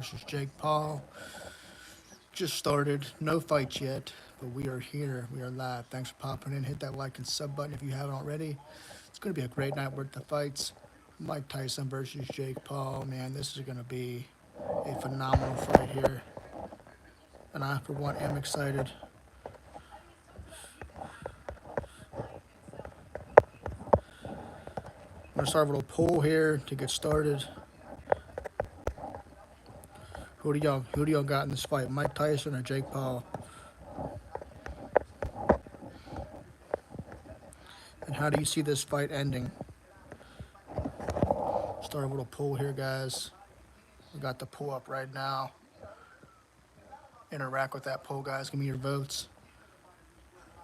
versus Jake Paul. Just started, no fights yet, but we are here. We are live. Thanks for popping in. Hit that like and sub button if you haven't already. It's going to be a great night worth of fights. Mike Tyson versus Jake Paul. Man, this is going to be a phenomenal fight here. And I, for one, am excited. I'm going to start with a little poll here to get started. Who do y'all got in this fight? Mike Tyson or Jake Paul? And how do you see this fight ending? Start with a little poll here, guys. We got the poll up right now. Interact with that poll, guys. Give me your votes.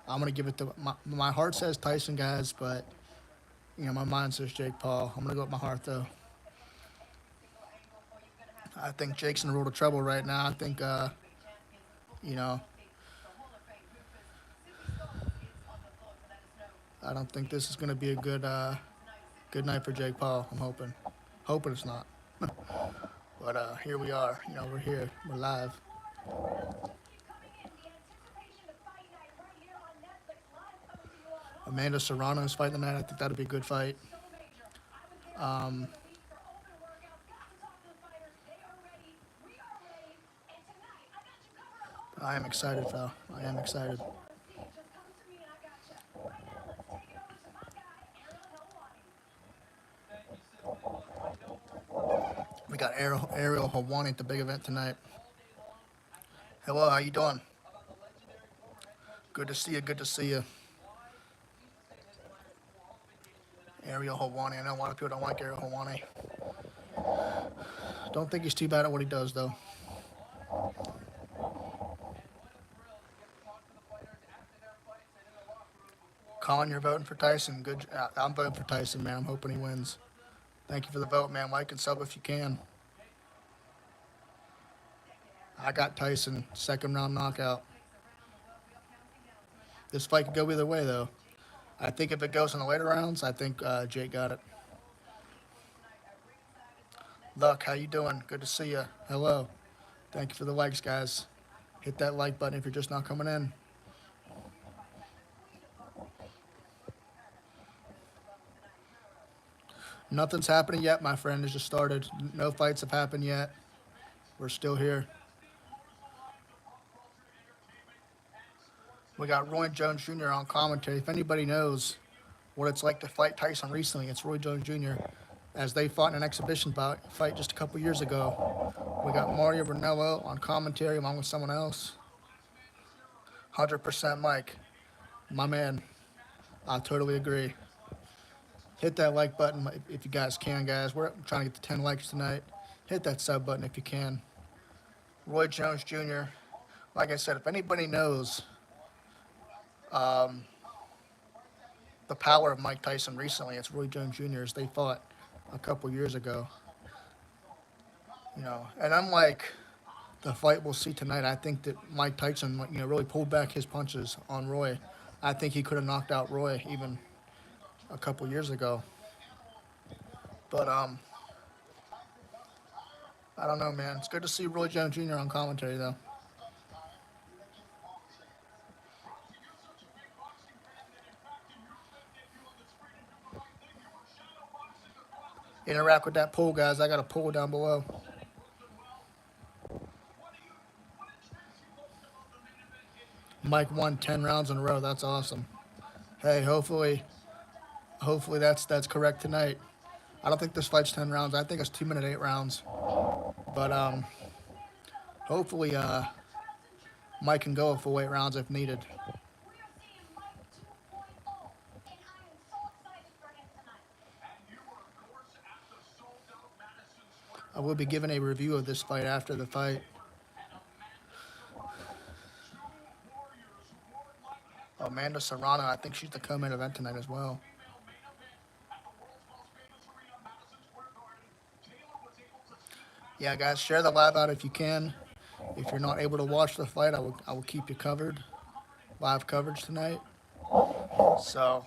I'm gonna give it to my heart says Tyson, guys, but my mind says Jake Paul. I'm gonna go with my heart though. I think Jake's in a world of trouble right now. I think you know I don't think this is gonna be a good night for Jake Paul. I'm hoping it's not. But here we are. We're here. We're live. Amanda Serrano's fighting tonight. I think that'll be a good fight. Um, I am excited, though. I am excited. We got Ariel Hawani at the big event tonight. Hello, how you doing? Good to see you. Good to see you. Ariel Hawani. I know a lot of people don't like Ariel Hawani. Don't think he's too bad at what he does, though. Colin, you're voting for Tyson. Good. I'm voting for Tyson, man. I'm hoping he wins. Thank you for the vote, man. Like and sub if you can. I got Tyson, second round knockout. This fight could go either way, though. I think if it goes in the later rounds, I think Jake got it. Luck, how you doing? Good to see you. Hello. Thank you for the likes, guys. Hit that like button if you're just not coming in. Nothing's happening yet, my friend. It just started. No fights have happened yet. We're still here. We got Roy Jones Jr. on commentary. If anybody knows what it's like to fight Tyson recently, it's Roy Jones Jr. As they fought in an exhibition fight just a couple years ago. We got Mario Ranello on commentary along with someone else. 100% Mike. My man. I totally agree. Hit that like button if you guys can, guys. We're trying to get to 10 likes tonight. Hit that sub button if you can. Roy Jones Jr. Like I said, if anybody knows the power of Mike Tyson recently, it's Roy Jones Jr. as they fought a couple years ago. And unlike the fight we'll see tonight, I think that Mike Tyson, really pulled back his punches on Roy. I think he could have knocked out Roy even a couple years ago. But I don't know, man. It's good to see Roy Jones Jr. on commentary, though. Interact with that poll, guys. I got a poll down below. Mike won 10 rounds in a row. That's awesome. Hey, hopefully that's correct tonight. I don't think this fight's 10 rounds. I think it's 2-minute 8 rounds. But hopefully Mike can go a full 8 rounds if needed. I will be giving a review of this fight after the fight. Amanda Serrano, I think she's the co-main event tonight as well. Yeah, guys, share the live out if you can. If you're not able to watch the fight, I will keep you covered. Live coverage tonight. So,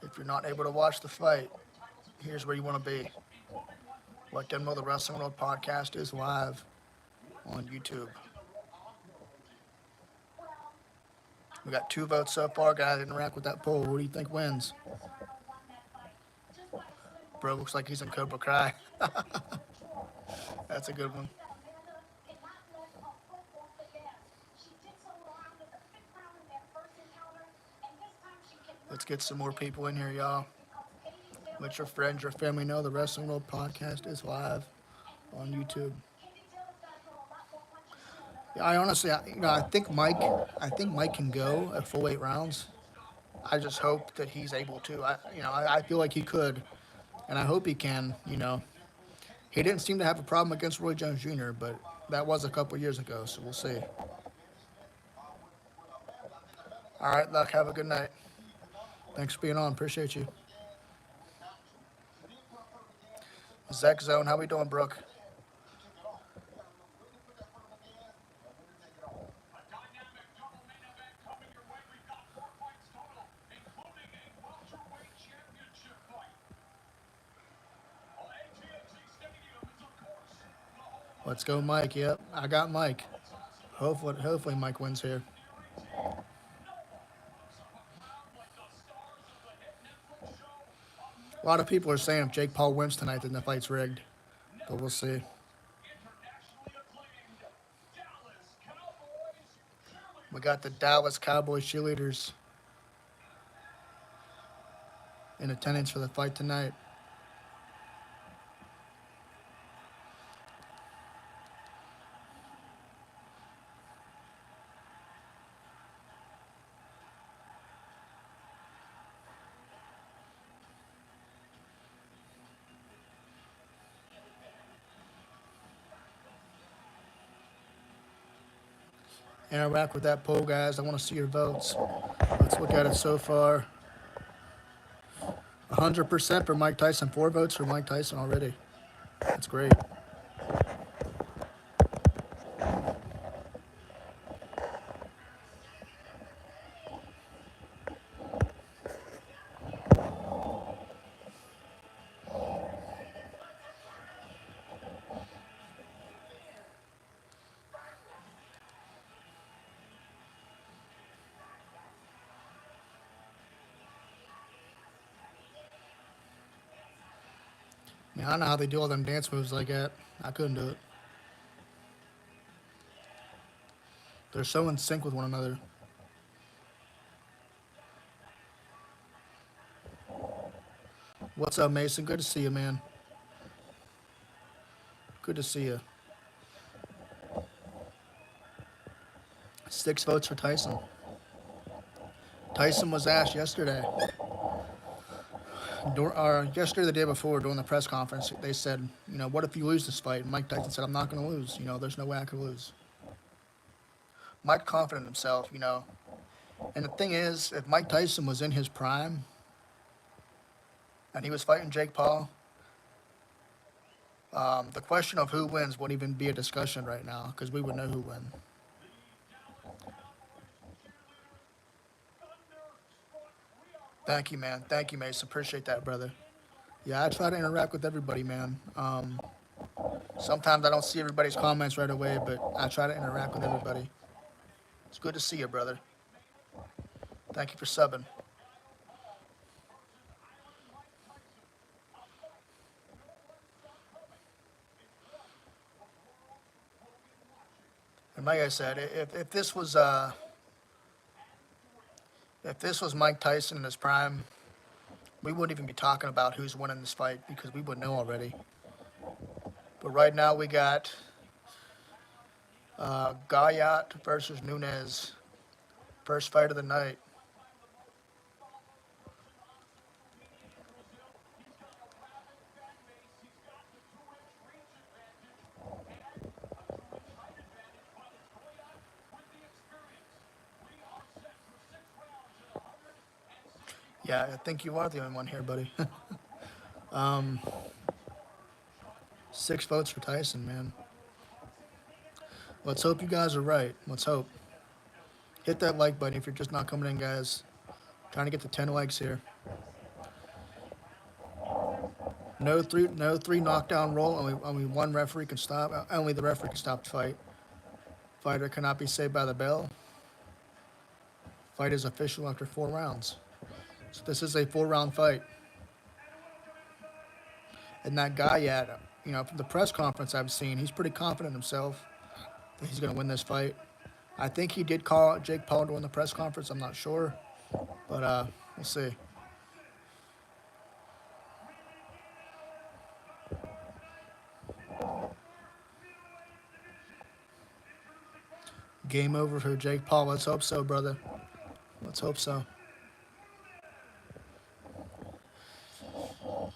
if you're not able to watch the fight, here's where you want to be. Let them know the Wrestling World Podcast is live on YouTube. We got 2 votes so far, guys. Interact with that poll. Who do you think wins? Bro looks like he's in Cobra Kai. That's a good one. Let's get some more people in here, y'all. Let your friends, your family know the Wrestling World Podcast is live on YouTube. Yeah, I honestly, I think Mike can go at full 8 rounds. I just hope that he's able to. I feel like he could, and I hope he can. He didn't seem to have a problem against Roy Jones Jr., but that was a couple years ago, so we'll see. All right, Luck, have a good night. Thanks for being on. Appreciate you. Zach Zone, how we doing, Brooke? Let's go, Mike. Yep, I got Mike. Hopefully Mike wins here. A lot of people are saying if Jake Paul wins tonight, then the fight's rigged. But we'll see. We got the Dallas Cowboys cheerleaders in attendance for the fight tonight. Interact with that poll, guys. I want to see your votes. Let's look at it so far. 100% for Mike Tyson. 4 votes for Mike Tyson already. That's great. Man, I don't know how they do all them dance moves like that. I couldn't do it. They're so in sync with one another. What's up, Mason? Good to see you, man. Good to see you. 6 votes for Tyson. Tyson was asked yesterday, yesterday, the day before, during the press conference, they said, what if you lose this fight? And Mike Tyson said, I'm not going to lose. There's no way I could lose. Mike confident in himself. And the thing is, if Mike Tyson was in his prime and he was fighting Jake Paul, the question of who wins wouldn't even be a discussion right now because we would know who won. Thank you, man. Thank you, Mason. Appreciate that, brother. Yeah, I try to interact with everybody, man. Sometimes I don't see everybody's comments right away, but I try to interact with everybody. It's good to see you, brother. Thank you for subbing. And like I said, if this was Mike Tyson in his prime, we wouldn't even be talking about who's winning this fight because we would know already. But right now we got Gayat versus Nunes. First fight of the night. Yeah, I think you are the only one here, buddy. 6 votes for Tyson, man. Let's hope you guys are right. Let's hope. Hit that like button if you're just not coming in, guys. Trying to get to 10 likes here. No three knockdown roll. Only one referee can stop. Only the referee can stop the fight. Fighter cannot be saved by the bell. Fight is official after 4 rounds. So this is a 4 round fight. And that guy at from the press conference I've seen, he's pretty confident in himself that he's gonna win this fight. I think he did call out Jake Paul during the press conference. I'm not sure, but we'll see. Game over for Jake Paul. Let's hope so, brother. Let's hope so.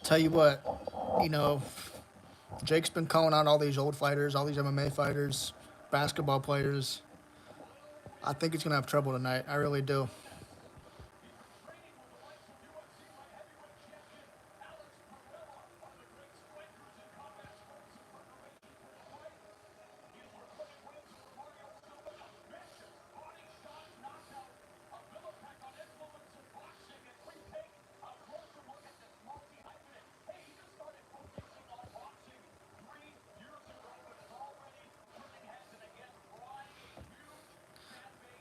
Tell you what, you know, Jake's been calling out all these old fighters, all these MMA fighters, basketball players. I think he's gonna have trouble tonight. I really do.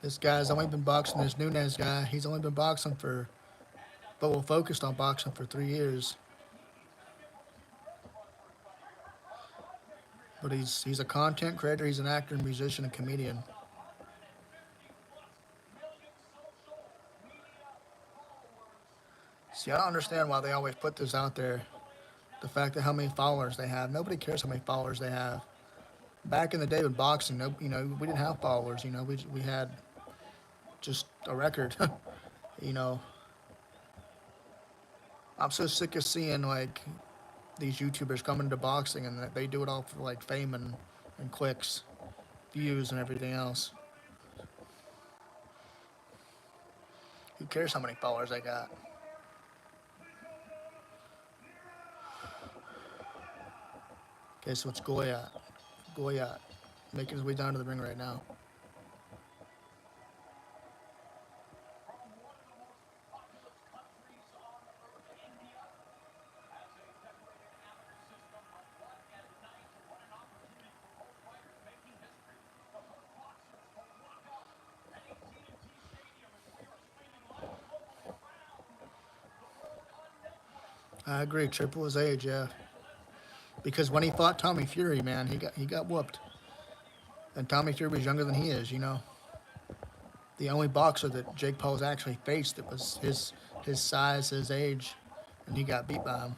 This guy's only been boxing. This Nunes guy, he's only been boxing for, but we're focused on boxing for 3 years. But he's a content creator. He's an actor, musician, and comedian. See, I don't understand why they always put this out there. The fact that how many followers they have. Nobody cares how many followers they have. Back in the day with boxing, no, we didn't have followers. We had just a record. you know, I'm so sick of seeing like these YouTubers come into boxing and they do it all for like fame and clicks, views, and everything else. Who cares how many followers they got? Okay, so it's Goyat. Goyat making his way down to the ring right now. I agree, triple his age, yeah. Because when he fought Tommy Fury, man, he got whooped. And Tommy Fury was younger than he is. The only boxer that Jake Paul's actually faced that was his size, his age, and he got beat by him.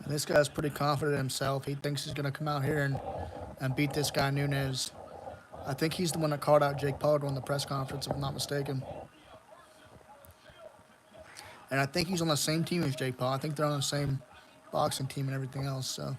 And this guy's pretty confident in himself. He thinks he's gonna come out here and beat this guy Nunes. I think he's the one that called out Jake Paul during the press conference, if I'm not mistaken. And I think he's on the same team as Jake Paul. I think they're on the same boxing team and everything else. So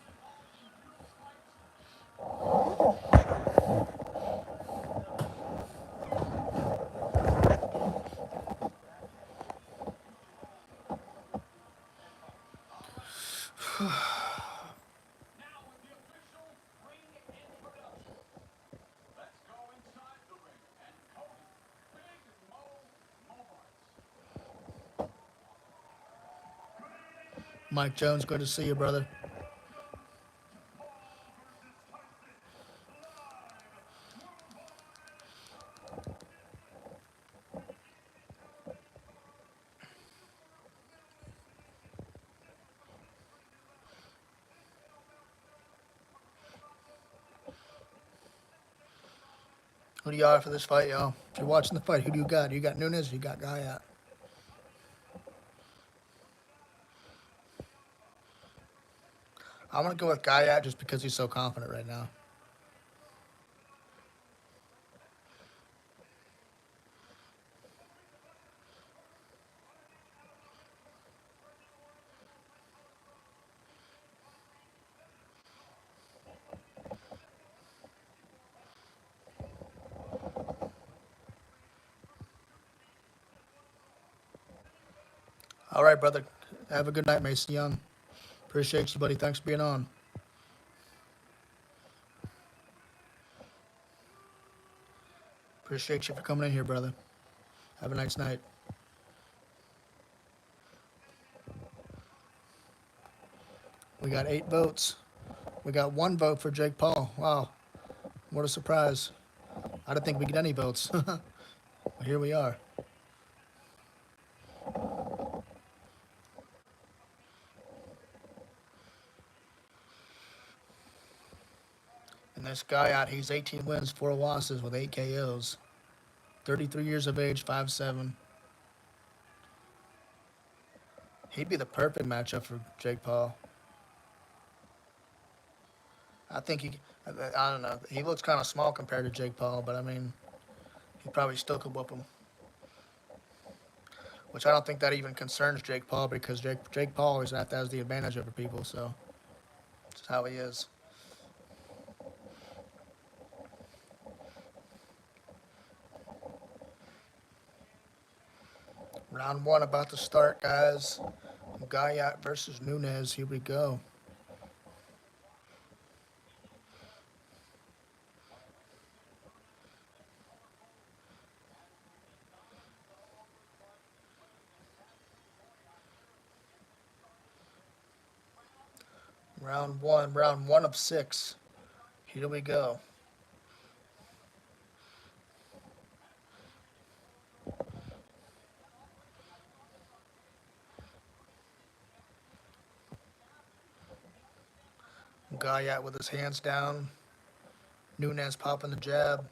Mike Jones, good to see you, brother. Who do you got for this fight, y'all? If you're watching the fight, who do you got? You got Nunes, you got Guyat. I'm gonna go with Guyat just because he's so confident right now. All right, brother. Have a good night, Mason Young. Appreciate you, buddy. Thanks for being on. Appreciate you for coming in here, brother. Have a nice night. We got 8 votes. We got 1 vote for Jake Paul. Wow, what a surprise. I didn't think we'd get any votes. But here we are. And this guy out, he's 18 wins, 4 losses with 8 KOs. 33 years of age, 5'7". He'd be the perfect matchup for Jake Paul. I think I don't know. He looks kind of small compared to Jake Paul, but I mean, he probably still could whoop him. Which I don't think that even concerns Jake Paul because Jake Paul always has the advantage over people, so that's how he is. Round 1 about to start, guys. Guyat versus Nunes. Here we go. Round one of 6. Here we go. Guyat with his hands down. Nunes popping the jab.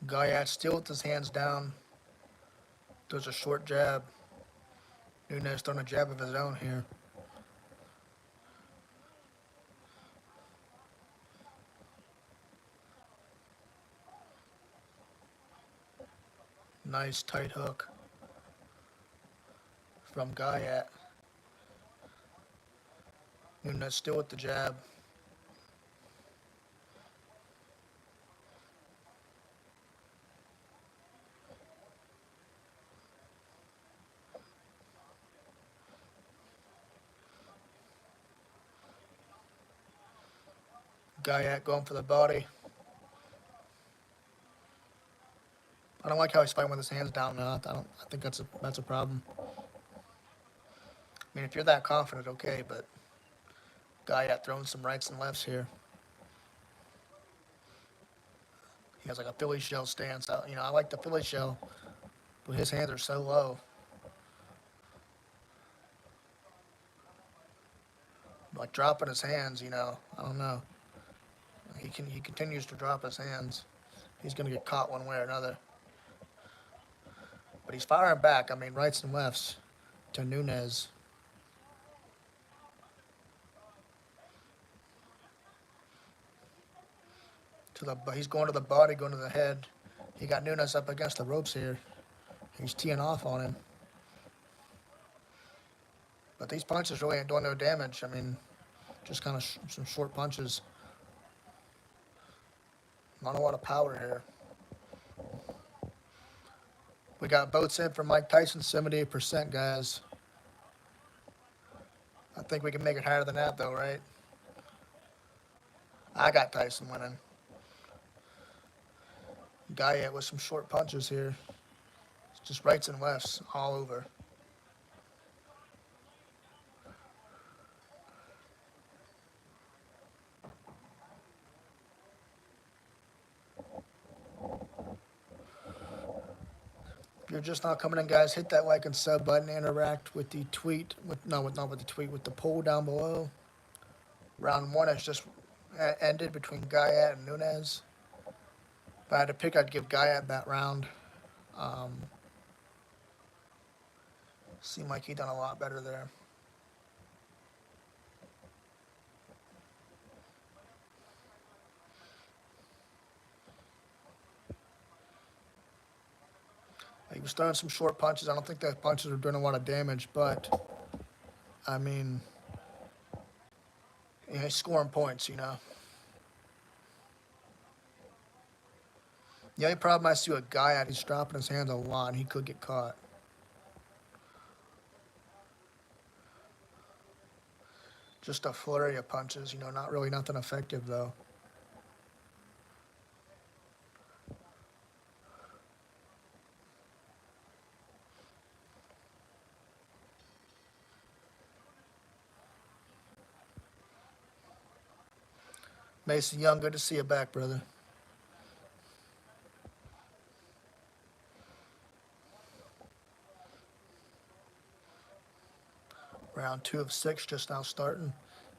Guyat still with his hands down. Does a short jab. Nunes throwing a jab of his own here. Nice tight hook from Guyat. Nunes still with the jab. Guyat going for the body. I don't like how he's fighting with his hands down now. I think that's a problem. I mean, if you're that confident, okay, but Guyat throwing some rights and lefts here. He has like a Philly shell stance. I like the Philly shell, but his hands are so low. Like dropping his hands, I don't know. He continues to drop his hands. He's gonna get caught one way or another. But he's firing back. I mean, rights and lefts to Nunes. He's going to the body, going to the head. He got Nunes up against the ropes here. He's teeing off on him. But these punches really ain't doing no damage. I mean, just kind of some short punches. Not a lot of power here. We got votes in for Mike Tyson, 78%, guys. I think we can make it higher than that, though, right? I got Tyson winning. Guyat with some short punches here. It's just rights and lefts all over. If you're just not coming in, guys, hit that like and sub button. Interact with the tweet. Not with the tweet. With the poll down below. Round 1 has just ended between Guyat and Nunes. If I had to pick, I'd give Guyat that round. Seemed like he done a lot better there. He was throwing some short punches. I don't think the punches were doing a lot of damage, but I mean, he's scoring points. The only problem I see with Guy at, he's dropping his hands a lot, and he could get caught. Just a flurry of punches, not really nothing effective though. Mason Young, good to see you back, brother. Round 2 of 6 just now starting.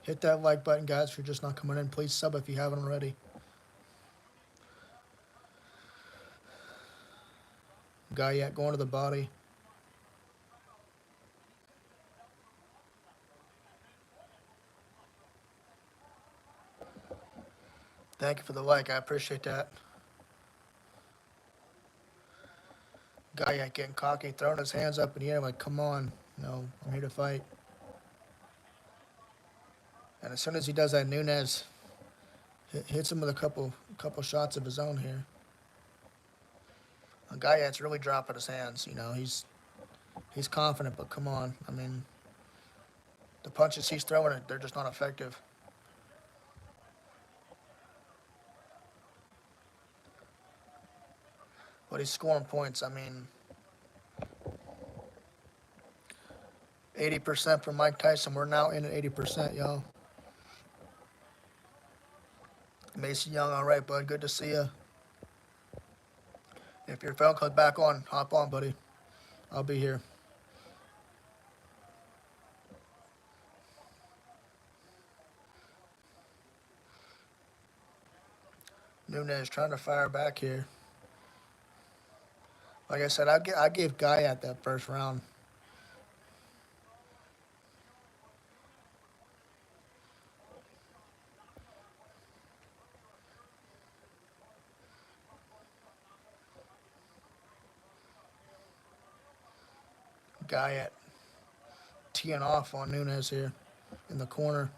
Hit that like button, guys, if you're just not coming in. Please sub if you haven't already. Guyat going to the body. Thank you for the like. I appreciate that. Guyat getting cocky, throwing his hands up in the air like, come on. I'm here to fight. And as soon as he does that, Nunes hits him with a couple shots of his own here. Guyat's really dropping his hands. He's confident, but come on. I mean, the punches he's throwing, they're just not effective. But he's scoring points. I mean, 80% for Mike Tyson. We're now in at 80%, y'all. Mason Young, all right, bud. Good to see you. If your phone comes back on, hop on, buddy. I'll be here. Nunes trying to fire back here. Like I said, I gave Guyat that first round. Guyat teeing off on Nunes here in the corner.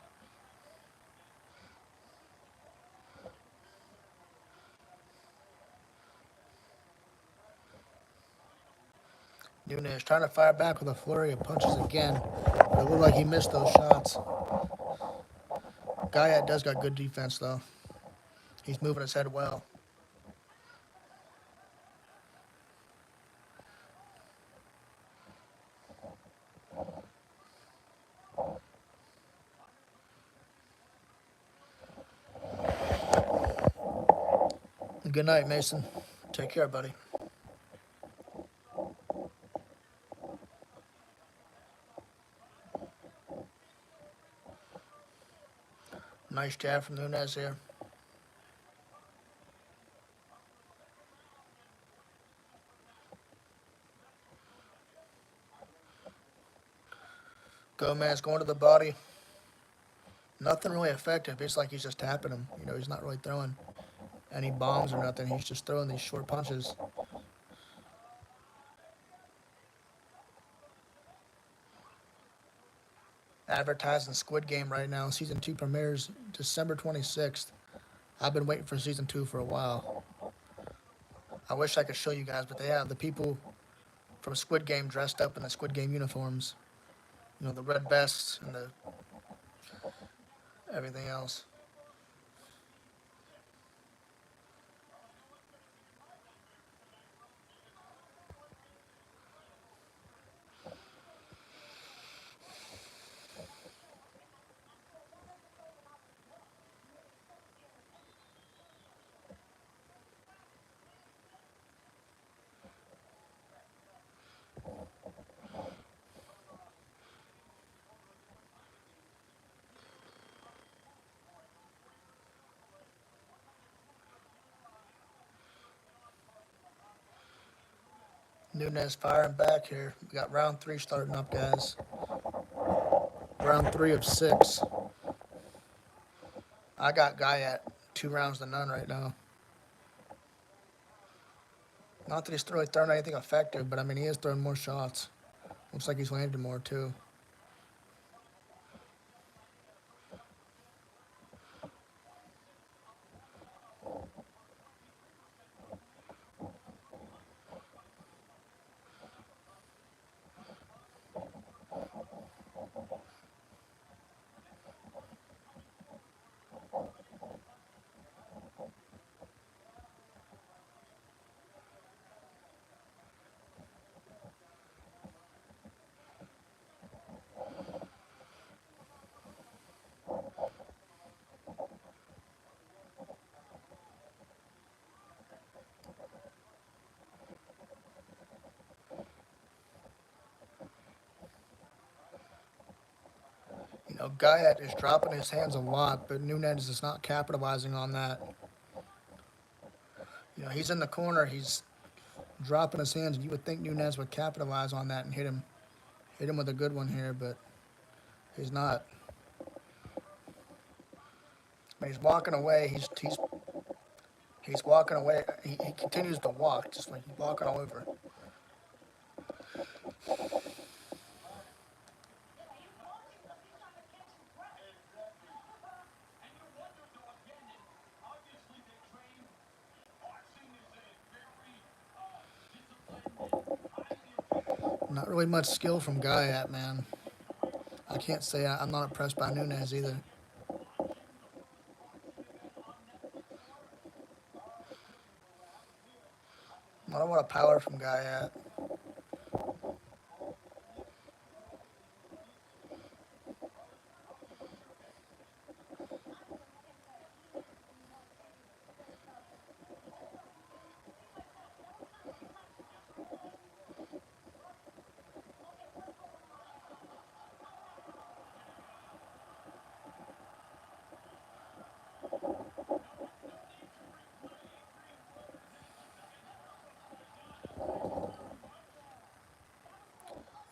Nunes trying to fire back with a flurry of punches again. But it looked like he missed those shots. Guyat does got good defense, though. He's moving his head well. Good night, Mason. Take care, buddy. Nice jab from Nunes here. Gomez going to the body. Nothing really effective. It's like he's just tapping him. He's not really throwing any bombs or nothing. He's just throwing these short punches. Advertising Squid Game right now. Season 2 premieres December 26th. I've been waiting for Season 2 for a while. I wish I could show you guys, but they have the people from Squid Game dressed up in the Squid Game uniforms. The red vests and the everything else. Nunes firing back here. We got round 3 starting up, guys. Round 3 of 6. I got Guy at 2 rounds to none right now. Not that he's really throwing anything effective, but I mean, he is throwing more shots. Looks like he's landed more, too. You know, Guyat is dropping his hands a lot, but Nunez is not capitalizing on that. You know, he's in the corner, he's dropping his hands, and you would think Nunez would capitalize on that and hit him with a good one here, but he's not. But he's walking away. He's walking away. He continues to walk, just like he's walking all over. Not really much skill from Guyat, man. I can't say I'm not impressed by Nunez either. Not a lot of power from Guyat.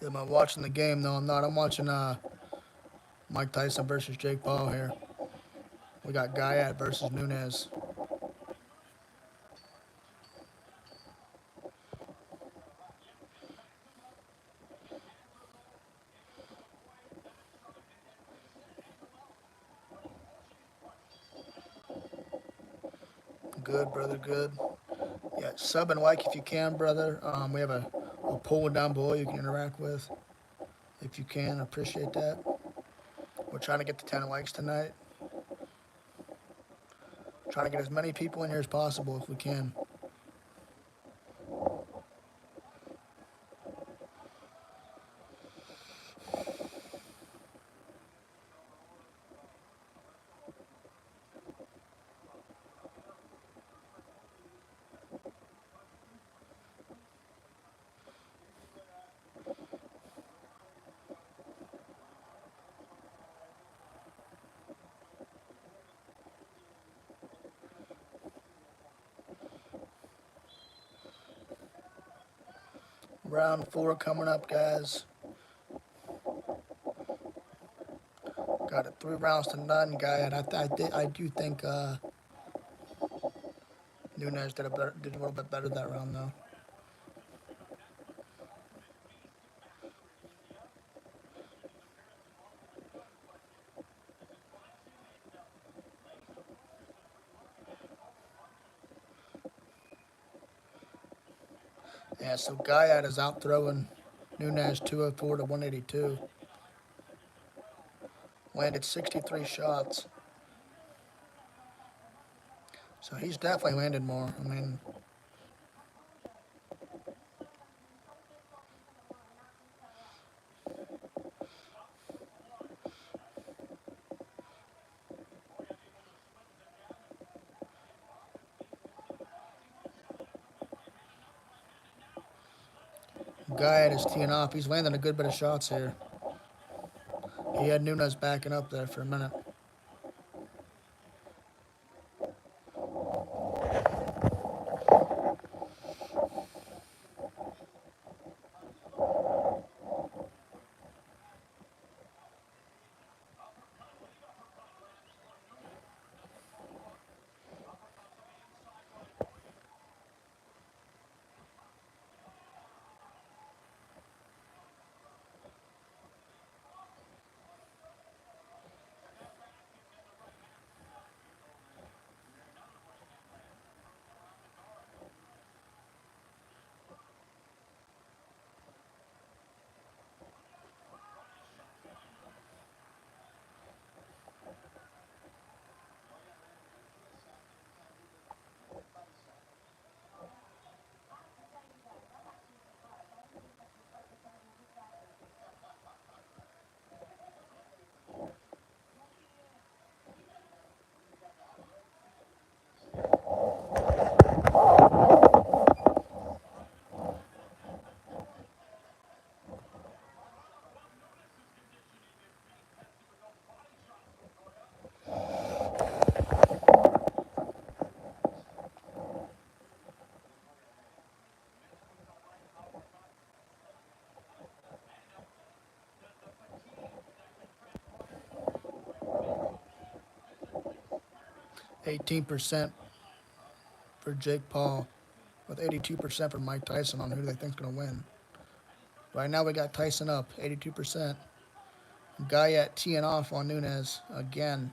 Am I watching the game? No, I'm not. I'm watching Mike Tyson versus Jake Paul here. We got Guyat versus Nunez. Good, brother, good. Yeah, sub and like if you can, brother. We have a poll down below you can interact with. If you can, I appreciate that. We're trying to get to 10 likes tonight. Trying to get as many people in here as possible if we can. Round 4 coming up, guys. Got it 3 rounds to none, guy, and I do think Nunez did a little bit better that round though. Yeah, so Guyad is out throwing Nunez 204 to 182. Landed 63 shots. So he's definitely landed more. I mean, Guyad is teeing off. He's landing a good bit of shots here. He had Nunez backing up there for a minute. 18% for Jake Paul, with 82% for Mike Tyson on who they think's going to win. Right now we got Tyson up 82%. Guyat teeing off on Nunes again.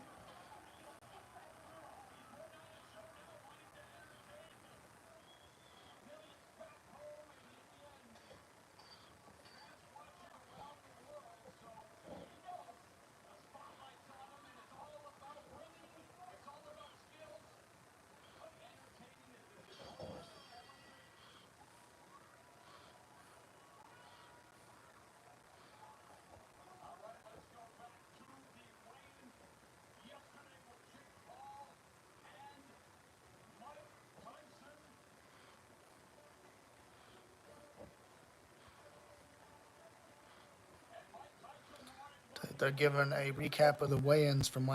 They're giving a recap of the weigh-ins from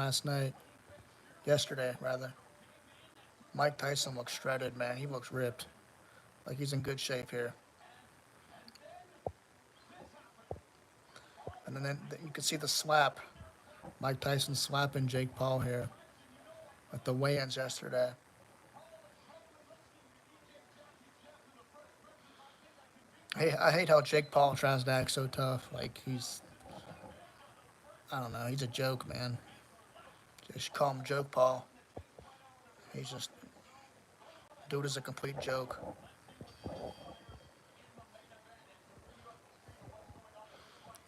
yesterday rather. Mike Tyson looks shredded, man. He looks ripped. Like he's in good shape here. And then you can see the slap. Mike Tyson slapping Jake Paul here at the weigh-ins yesterday. Hey, I hate how Jake Paul tries to act so tough. Like I don't know, he's a joke, man. Just call him Joke Paul. He's just, dude is a complete joke.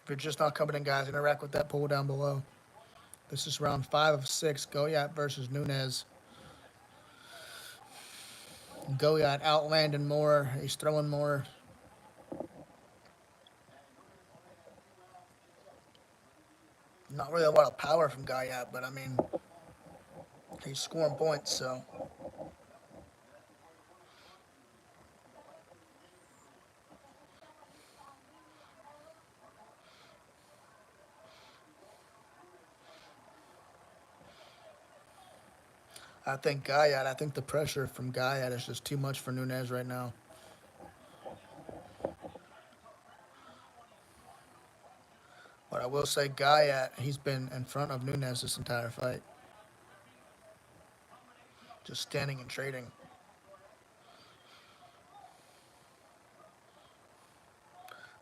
If you're just not coming in, guys, interact with that poll down below. This is round 5 of 6. Goyat versus Nunes. Goyat outlanding more. He's throwing more. Not really a lot of power from Goyat, but I mean, he's scoring points, so. I think the pressure from Goyat is just too much for Nunes right now. But I will say Goyat, he's been in front of Nunes this entire fight. Just standing and trading.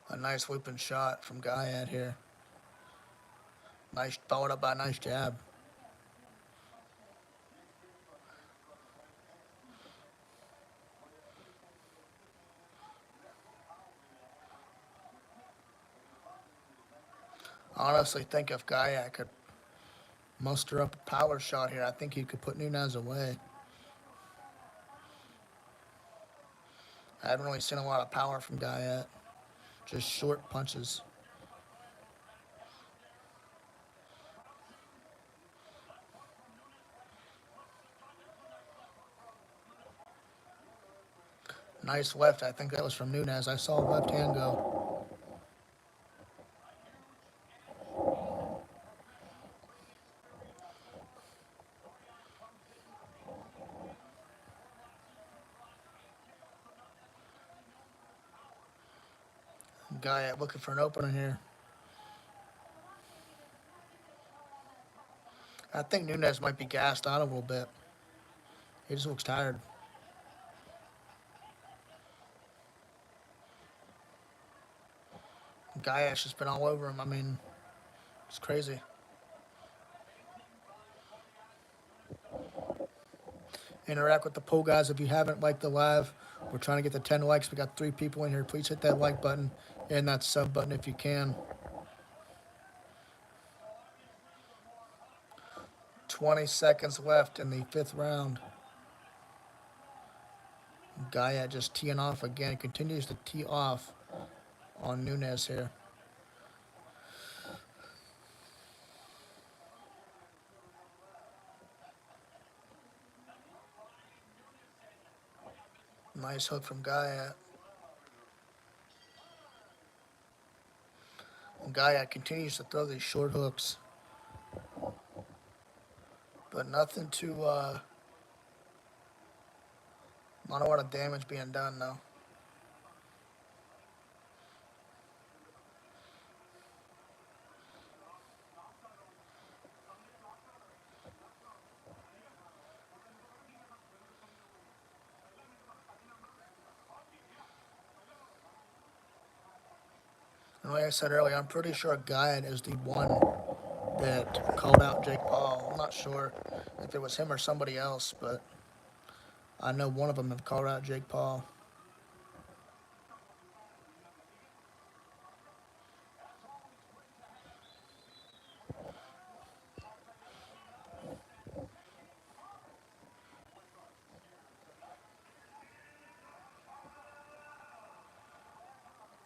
A nice whipping shot from Goyat here. Nice, followed up by a nice jab. I honestly think if Goyat could muster up a power shot here, I think he could put Nunes away. I haven't really seen a lot of power from Goyat. Just short punches. Nice left. I think that was from Nunes. I saw left hand go. Goyat looking for an opener here. I think Nunes might be gassed out a little bit. He just looks tired. Goyat's just been all over him. I mean, it's crazy. Interact with the poll, guys. If you haven't liked the live, we're trying to get to 10 likes. We got 3 people in here. Please hit that like button and that sub button if you can. 20 seconds left in the 5th round. Goyat just teeing off again. He continues to tee off on Nunes here. Nice hook from Goyat. Goyat continues to throw these short hooks. But nothing to, not a lot of damage being done, though. And like I said earlier, I'm pretty sure Guyot is the one that called out Jake Paul. I'm not sure if it was him or somebody else, but I know one of them have called out Jake Paul.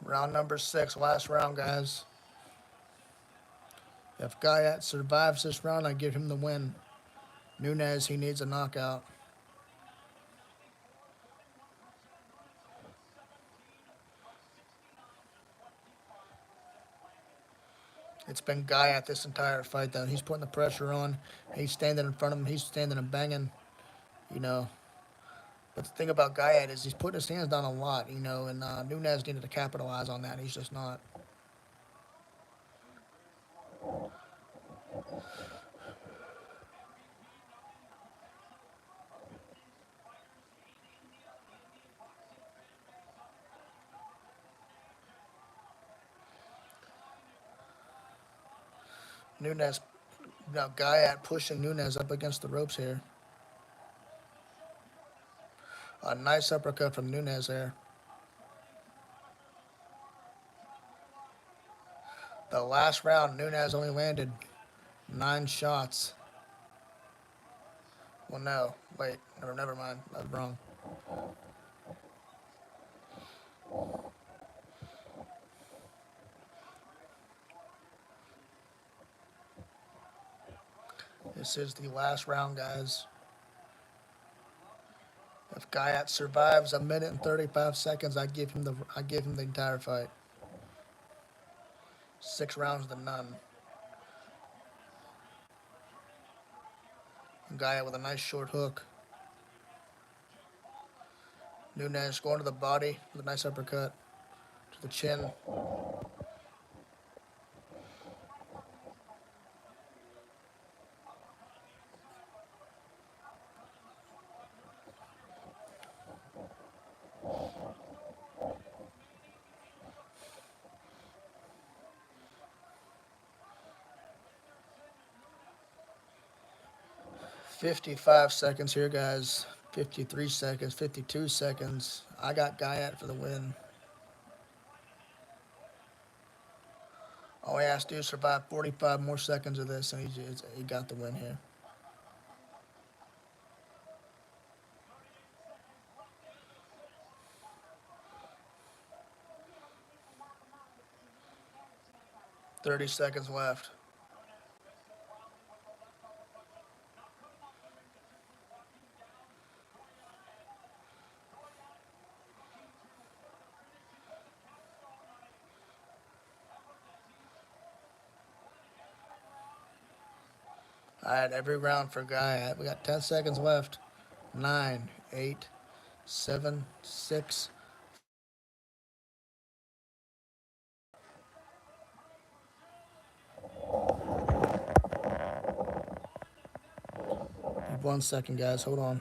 Round number 6, last round, guys. If Guyot survives this round, I give him the win. Nunes, he needs a knockout. It's been Guyot this entire fight, though. He's putting the pressure on. He's standing in front of him. He's standing and banging, you know. But the thing about Guyot is he's putting his hands down a lot, and Nunes needed to capitalize on that. He's just not. Nunes, Guyot pushing Nunes up against the ropes here. A nice uppercut from Nunes there. The last round, Nunes only landed 9 shots. Well, no, wait, never mind. I was wrong. This is the last round, guys. If Guyot survives a minute and 35 seconds, I give him the entire fight. 6 rounds to none. Guyot with a nice short hook. Nunes going to the body with a nice uppercut to the chin. 55 seconds here, guys. 53 seconds, 52 seconds. I got Guyot for the win. All he has to do is survive 45 more seconds of this, and he got the win here. 30 seconds left. All right, every round for Guyot. We got 10 seconds left. 9, 8, 7, 6. One second, guys. Hold on.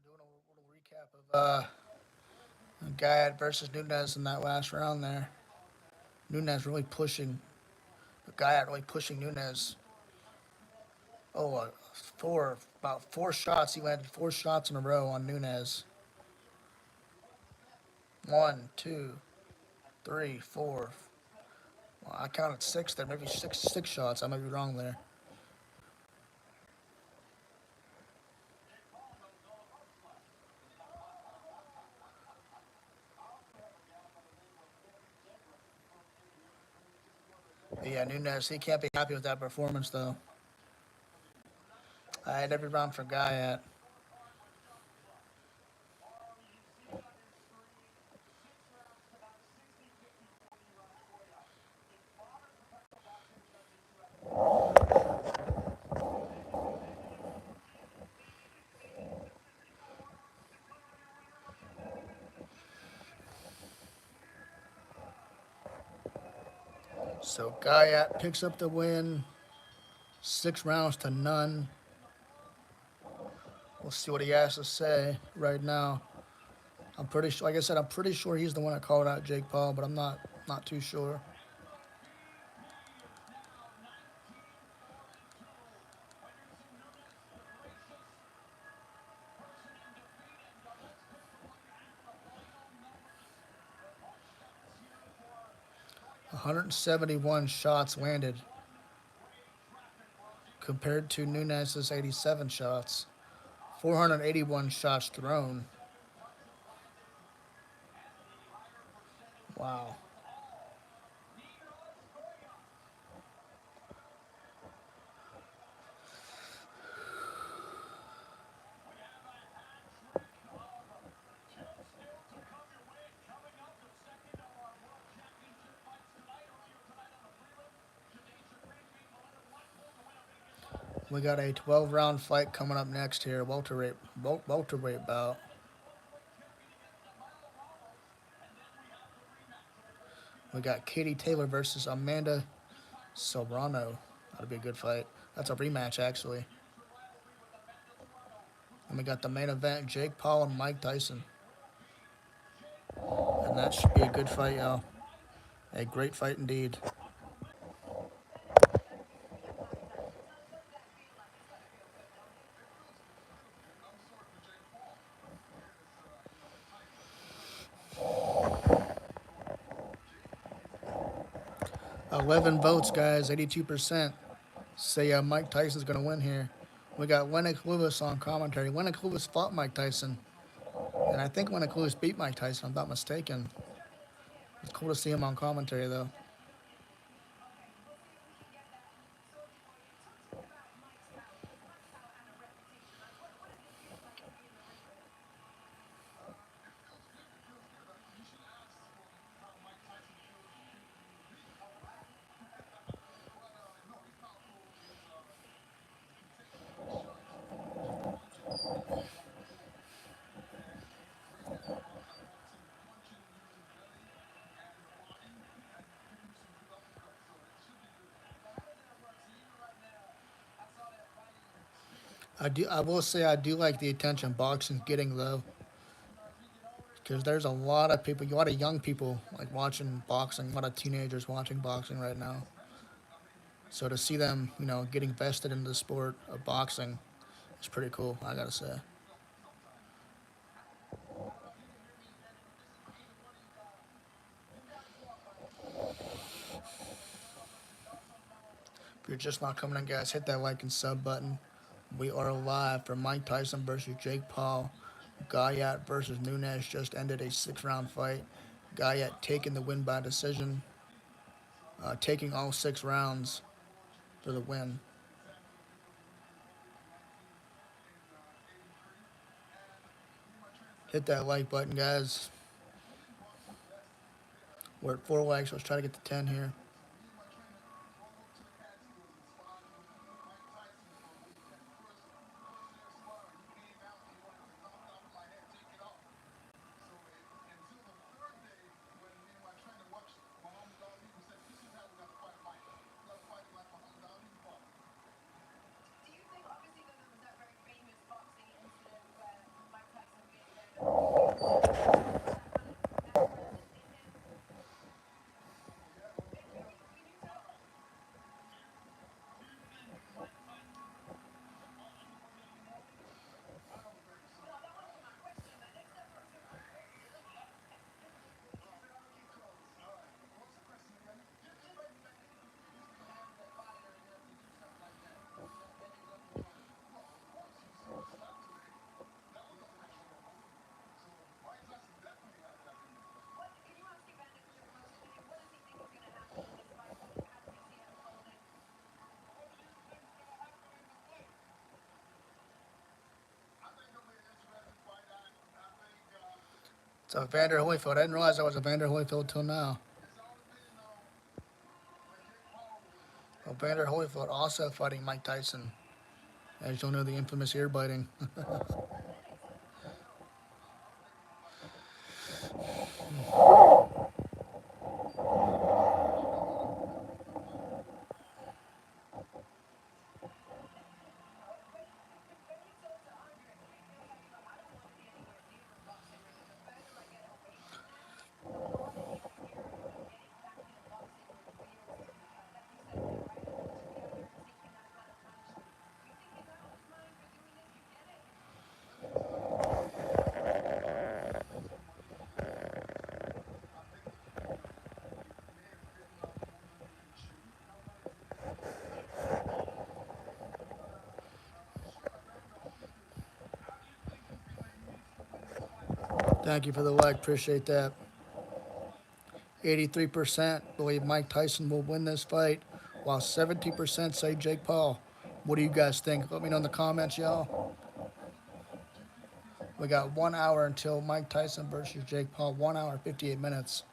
Doing a little recap of Guyot versus Nunes in that last round there. Nunes really pushing. Guyot really pushing Nunes. Oh, about 4 shots. He landed 4 shots in a row on Nunes. One, two, three, four. Well, I counted 6 there. Maybe six shots. I might be wrong there. But yeah, Nunes, he can't be happy with that performance though. I had every round for Guyot. So Guyat picks up the win, 6 rounds to none. We'll see what he has to say right now. I'm pretty sure, like I said, I'm pretty sure he's the one that called out Jake Paul, but I'm not too sure. 171 shots landed compared to Nunes's 87 shots. 481 shots thrown. Wow. We got a 12-round fight coming up next here, welterweight bout. We got Katie Taylor versus Amanda Serrano. That'll be a good fight. That's a rematch, actually. And we got the main event, Jake Paul and Mike Tyson. And that should be a good fight, y'all. A great fight indeed. 11 votes, guys, 82%. Say Mike Tyson's going to win here. We got Lennox Lewis on commentary. Lennox Lewis fought Mike Tyson. And I think Lennox Lewis beat Mike Tyson, if I'm not mistaken. It's cool to see him on commentary, though. I will say I do like the attention boxing's getting, though, because there's a lot of people, a lot of young people like watching boxing, a lot of teenagers watching boxing right now. So to see them, getting vested in the sport of boxing is pretty cool, I gotta say. If you're just not coming in, guys, hit that like and sub button. We are live for Mike Tyson versus Jake Paul. Guyat versus Nunes just ended a 6-round fight. Guyat taking the win by decision, taking all 6 rounds for the win. Hit that like button, guys. We're at 4 likes. Let's try to get to 10 here. It's Vander Holyfield. I didn't realize I was a Vander Holyfield till now. Well, Vander Holyfield also fighting Mike Tyson. As you'll know, the infamous ear biting. Thank you for the like. Appreciate that. 83% believe Mike Tyson will win this fight, while 70% say Jake Paul. What do you guys think? Let me know in the comments, y'all. We got 1 hour until Mike Tyson versus Jake Paul. 1 hour, 58 minutes.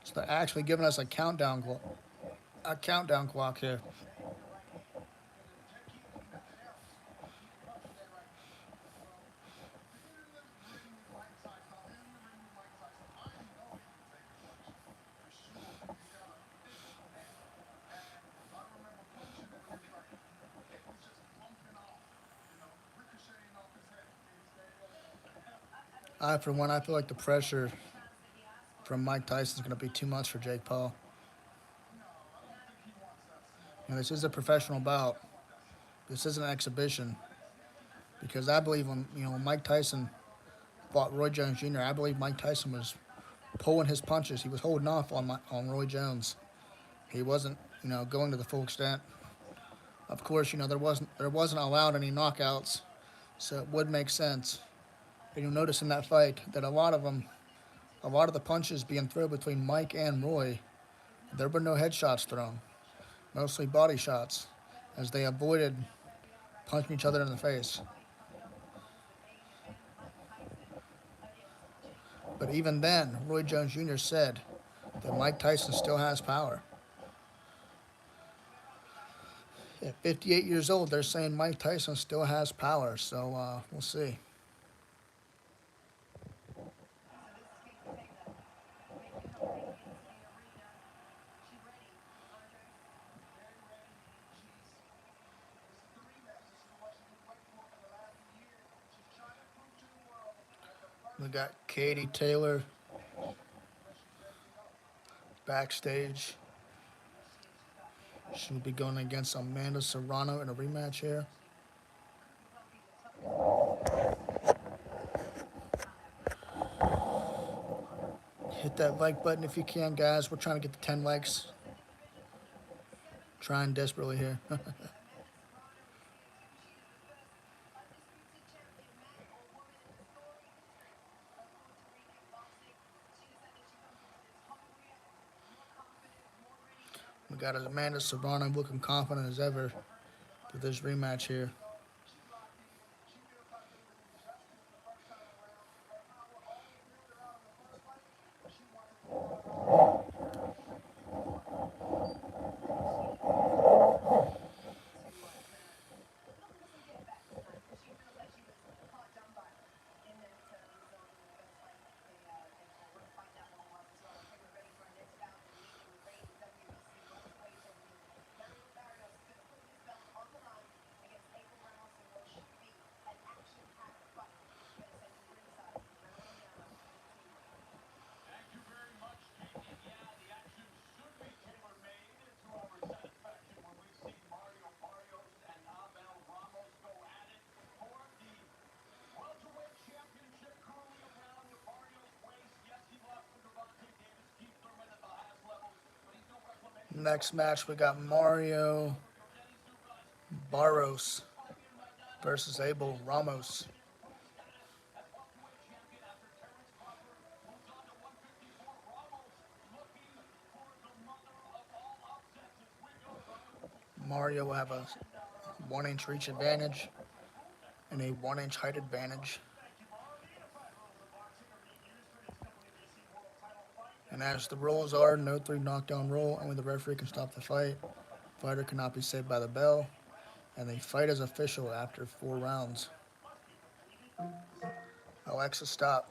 So they're actually giving us a countdown clock here. For one, I feel like the pressure from Mike Tyson is going to be too much for Jake Paul. This is a professional bout. This is an exhibition because I believe when Mike Tyson fought Roy Jones Jr., I believe Mike Tyson was pulling his punches. He was holding off on Roy Jones. He wasn't going to the full extent. Of course, there wasn't allowed any knockouts, so it would make sense. And you'll notice in that fight that a lot of the punches being thrown between Mike and Roy, there were no headshots thrown, mostly body shots, as they avoided punching each other in the face. But even then, Roy Jones Jr. said that Mike Tyson still has power. At 58 years old, they're saying Mike Tyson still has power, so we'll see. We got Katie Taylor backstage. She'll be going against Amanda Serrano in a rematch here. Hit that like button if you can, guys. We're trying to get to 10 likes. Trying desperately here. We got Amanda Serrano looking confident as ever for this rematch here. Next match, we got Mario Barros versus Abel Ramos. Mario will have a 1 inch reach advantage and a 1 inch height advantage. And as the rules are, no 3 knockdown rule, only the referee can stop the fight. Fighter cannot be saved by the bell, and the fight is official after 4 rounds. Alexa, stop.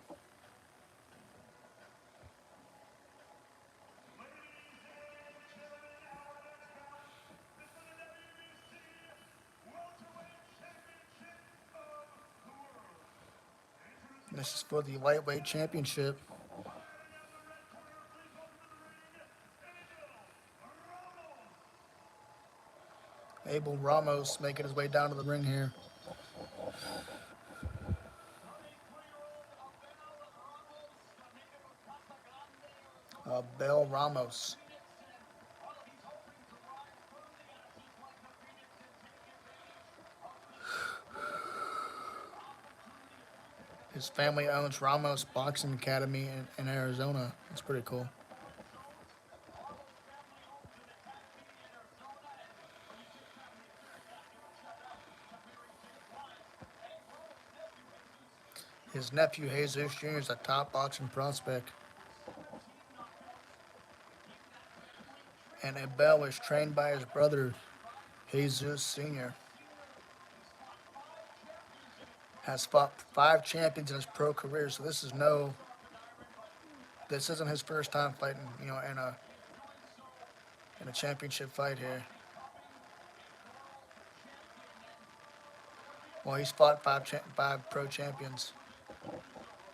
This is for the lightweight championship. Abel Ramos making his way down to the ring here. Abel Ramos. His family owns Ramos Boxing Academy in Arizona. That's pretty cool. His nephew Jesus Jr. is a top boxing prospect, and Abel was trained by his brother Jesus Sr. Has fought 5 champions in his pro career, so this isn't his first time fighting, in a championship fight here. Well, he's fought 5 pro champions,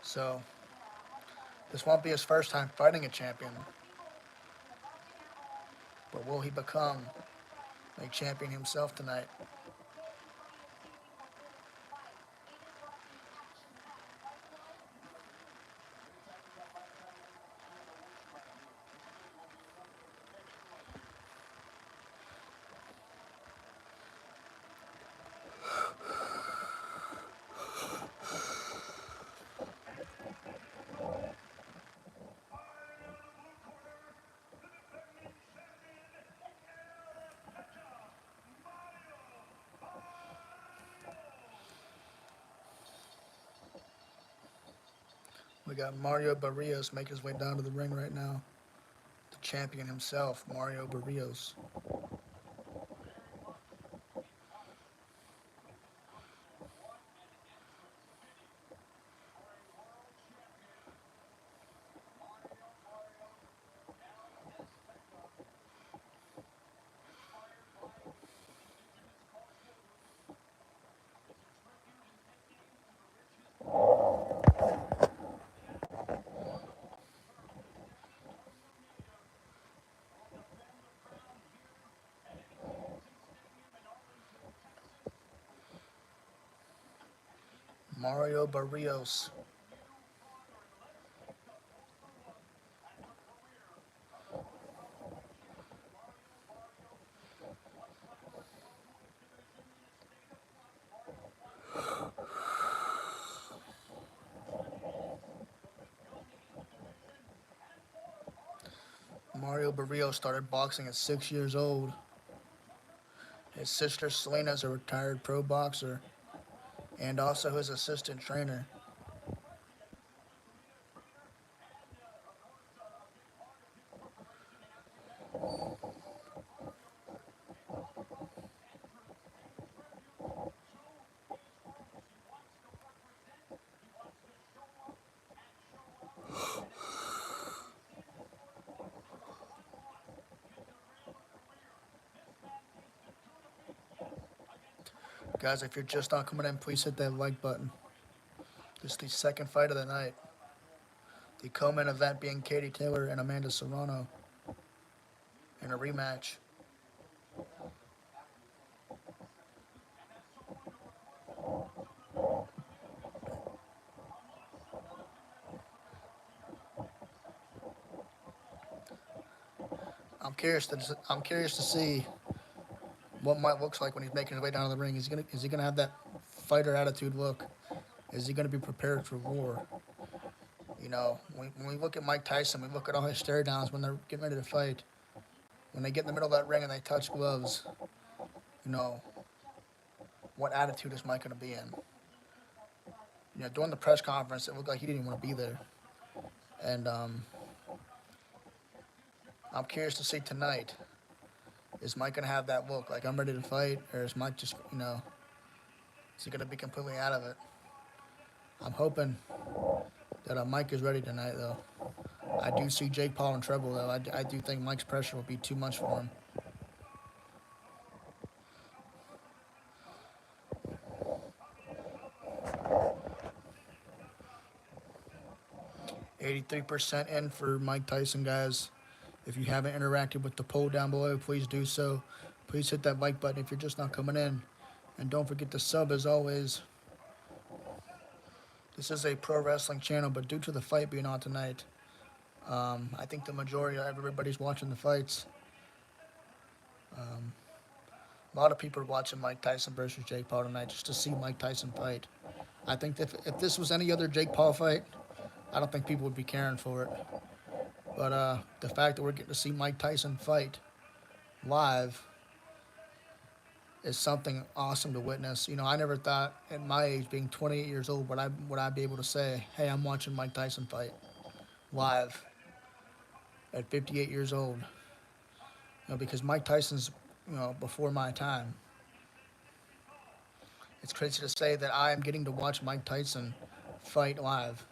so this won't be his first time fighting a champion. But will he become a champion himself tonight? We got Mario Barrios making his way down to the ring right now. The champion himself, Mario Barrios. Mario Barrios. Mario Barrios started boxing at 6 years old. His sister Selena is a retired pro boxer and also his assistant trainer. Guys, if you're just not coming in, please hit that like button. This is the second fight of the night. The co-main event being Katie Taylor and Amanda Serrano in a rematch. I'm curious to see what Mike looks like when he's making his way down to the ring. Is he gonna have that fighter attitude look? Is he gonna be prepared for war? When we look at Mike Tyson, we look at all his stare downs when they're getting ready to fight. When they get in the middle of that ring and they touch gloves, you know, what attitude is Mike gonna be in? During the press conference, it looked like he didn't even want to be there. And I'm curious to see tonight. Is Mike gonna have that look like I'm ready to fight, or is Mike just, is he gonna be completely out of it? I'm hoping that Mike is ready tonight, though. I do see Jake Paul in trouble, though. I do think Mike's pressure will be too much for him. 83% in for Mike Tyson, guys. If you haven't interacted with the poll down below, please do so. Please hit that like button if you're just not coming in. And don't forget to sub as always. This is a pro wrestling channel, but due to the fight being on tonight, I think the majority of everybody's watching the fights. A lot of people are watching Mike Tyson versus Jake Paul tonight just to see Mike Tyson fight. I think if this was any other Jake Paul fight, I don't think people would be caring for it. But the fact that we're getting to see Mike Tyson fight live is something awesome to witness. You know, I never thought at my age, being 28 years old, would I be able to say, "Hey, I'm watching Mike Tyson fight live at 58 years old." You know, because Mike Tyson's, before my time. It's crazy to say that I am getting to watch Mike Tyson fight live.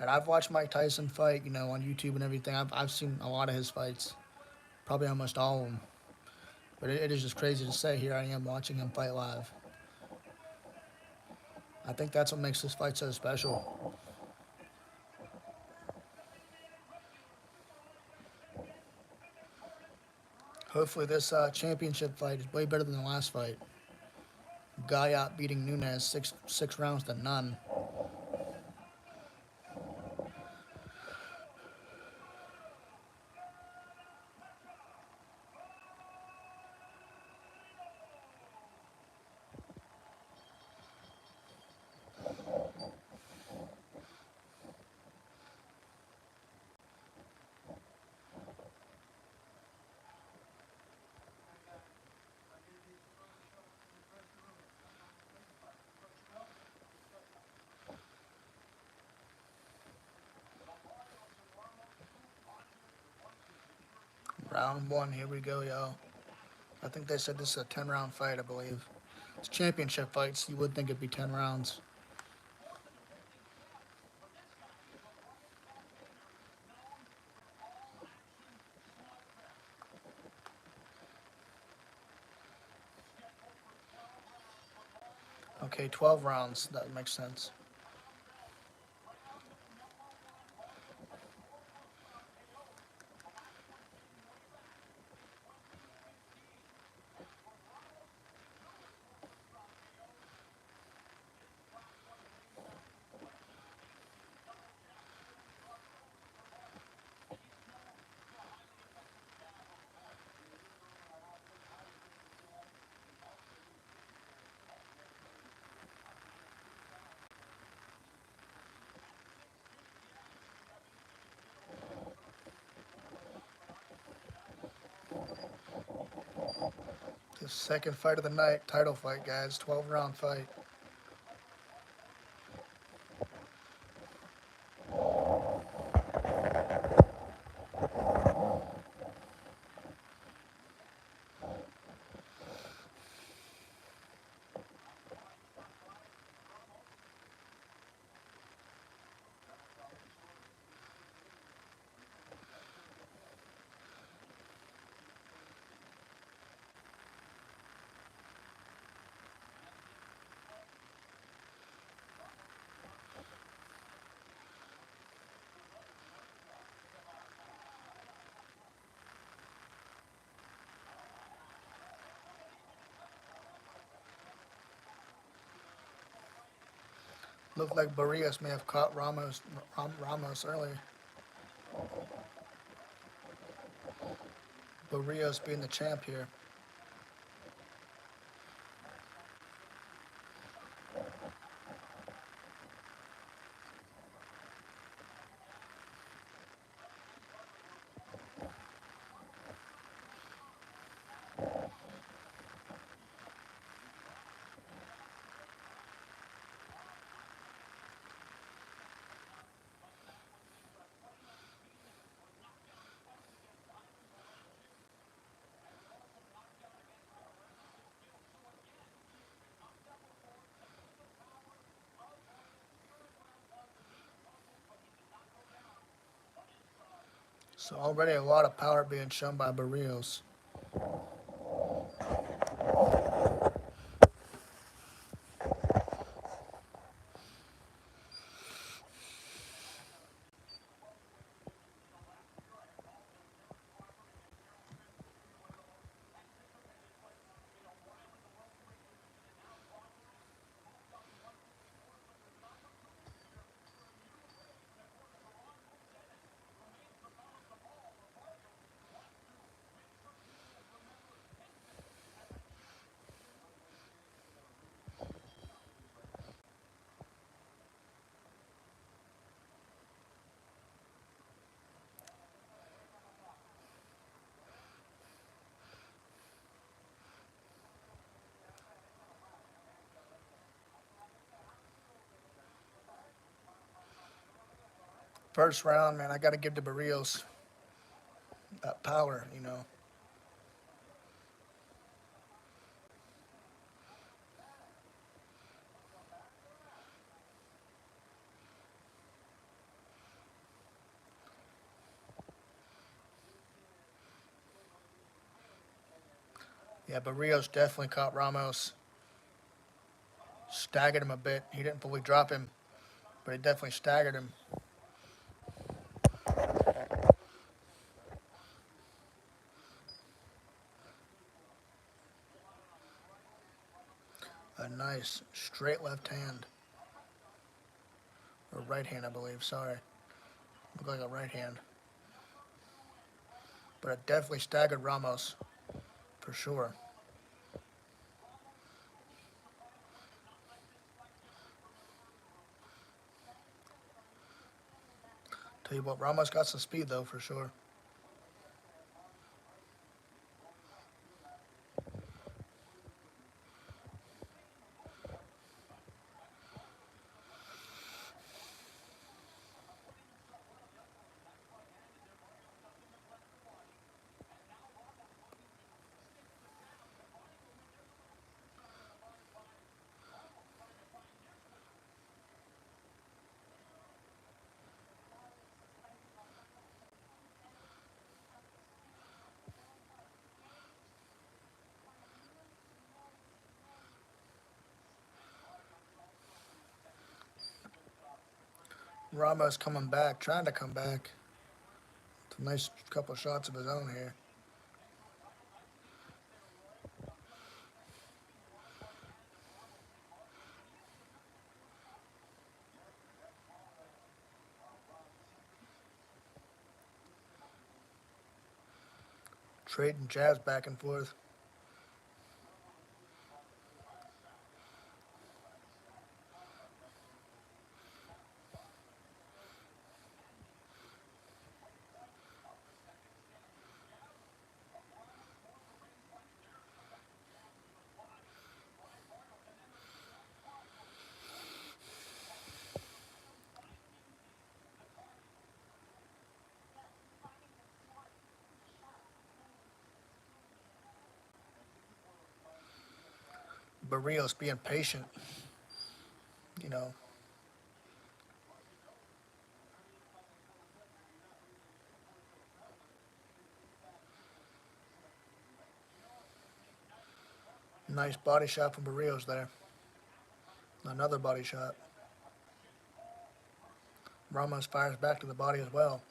And I've watched Mike Tyson fight, on YouTube and everything. I've seen a lot of his fights, probably almost all of them. But it is just crazy to say here I am watching him fight live. I think that's what makes this fight so special. Hopefully, this championship fight is way better than the last fight. Guyot beating Nunes six rounds to none. Round one, here we go, y'all. I think they said this is a 10-round fight, I believe. It's championship fights. You would think it'd be 10 rounds. Okay, 12 rounds. That makes sense. The second fight of the night, title fight, guys. 12-round fight. Looked like Barrios may have caught Ramos earlier. Barrios being the champ here. So already a lot of power being shown by Barrios. First round, man, I got to give to Barrios that power. Yeah, Barrios definitely caught Ramos, staggered him a bit. He didn't fully drop him, but he definitely staggered him. A nice straight left hand, or right hand, I believe. Sorry, looked like a right hand, but it definitely staggered Ramos for sure. Tell you what, Ramos got some speed though for sure. Ramos coming back, trying to come back. It's a nice couple shots of his own here. Trading jabs back and forth. Barrios being patient, you know. Nice body shot from Barrios there. Another body shot. Ramos fires back to the body as well.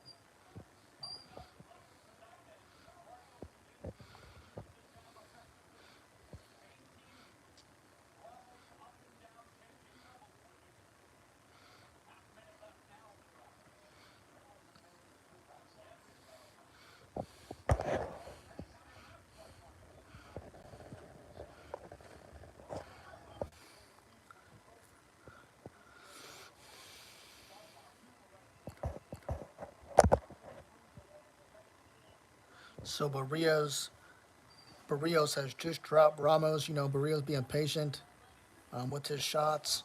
So Barrios has just dropped Ramos. Barrios being patient with his shots.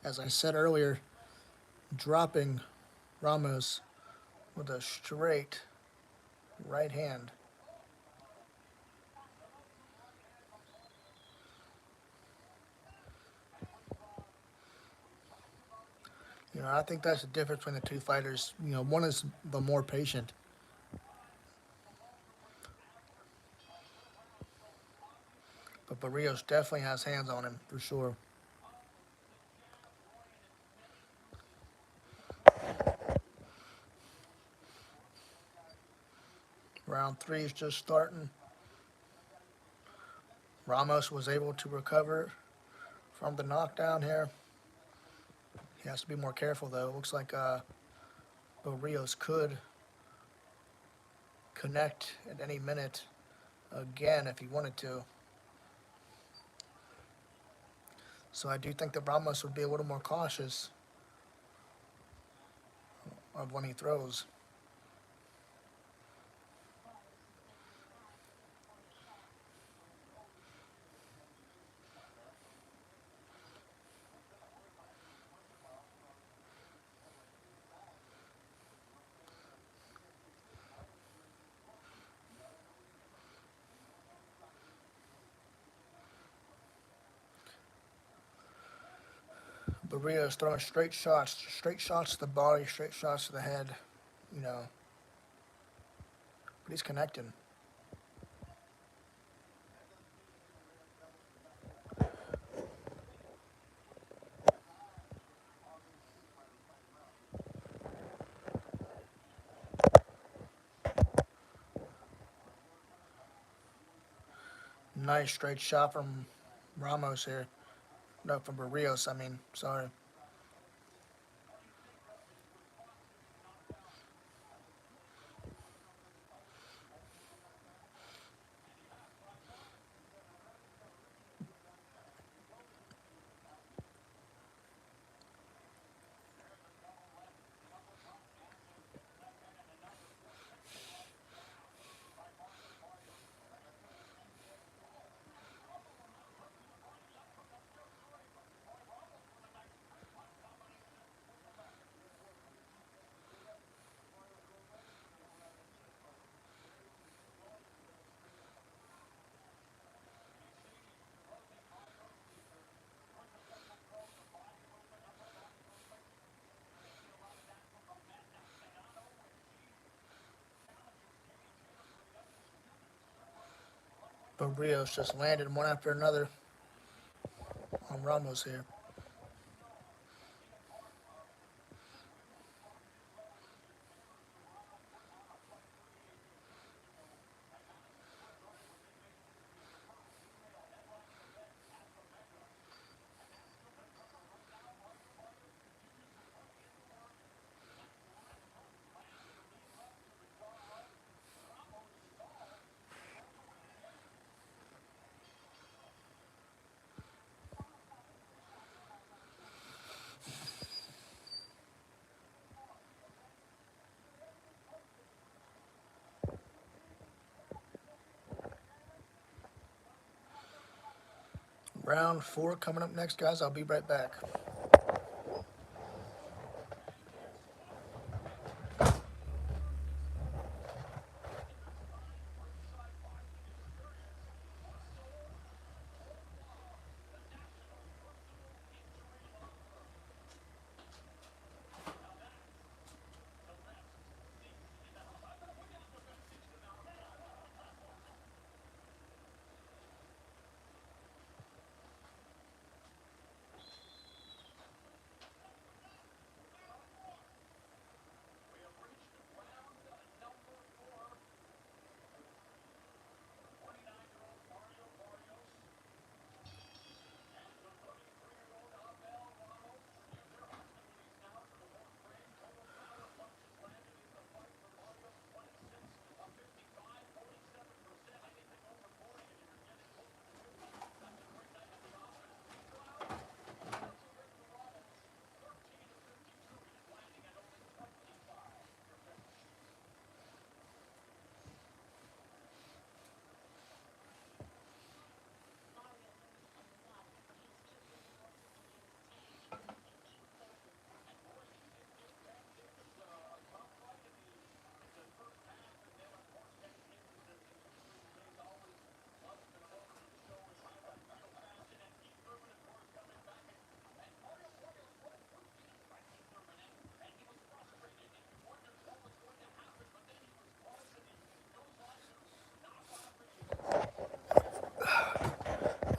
As I said earlier, dropping Ramos with a straight right hand. I think that's the difference between the two fighters. One is the more patient, but Barrios definitely has hands on him for sure. Round three is just starting. Ramos was able to recover from the knockdown here. He has to be more careful though. It looks like Barrios could connect at any minute again if he wanted to. So I do think that Ramos would be a little more cautious of when he throws. Barrios throwing straight shots to the body, straight shots to the head, you know, but he's connecting. Nice straight shot from Ramos here. No, from Barrios, I mean, sorry. Barrios just landed one after another on Ramos here. Round four coming up next, guys. I'll be right back.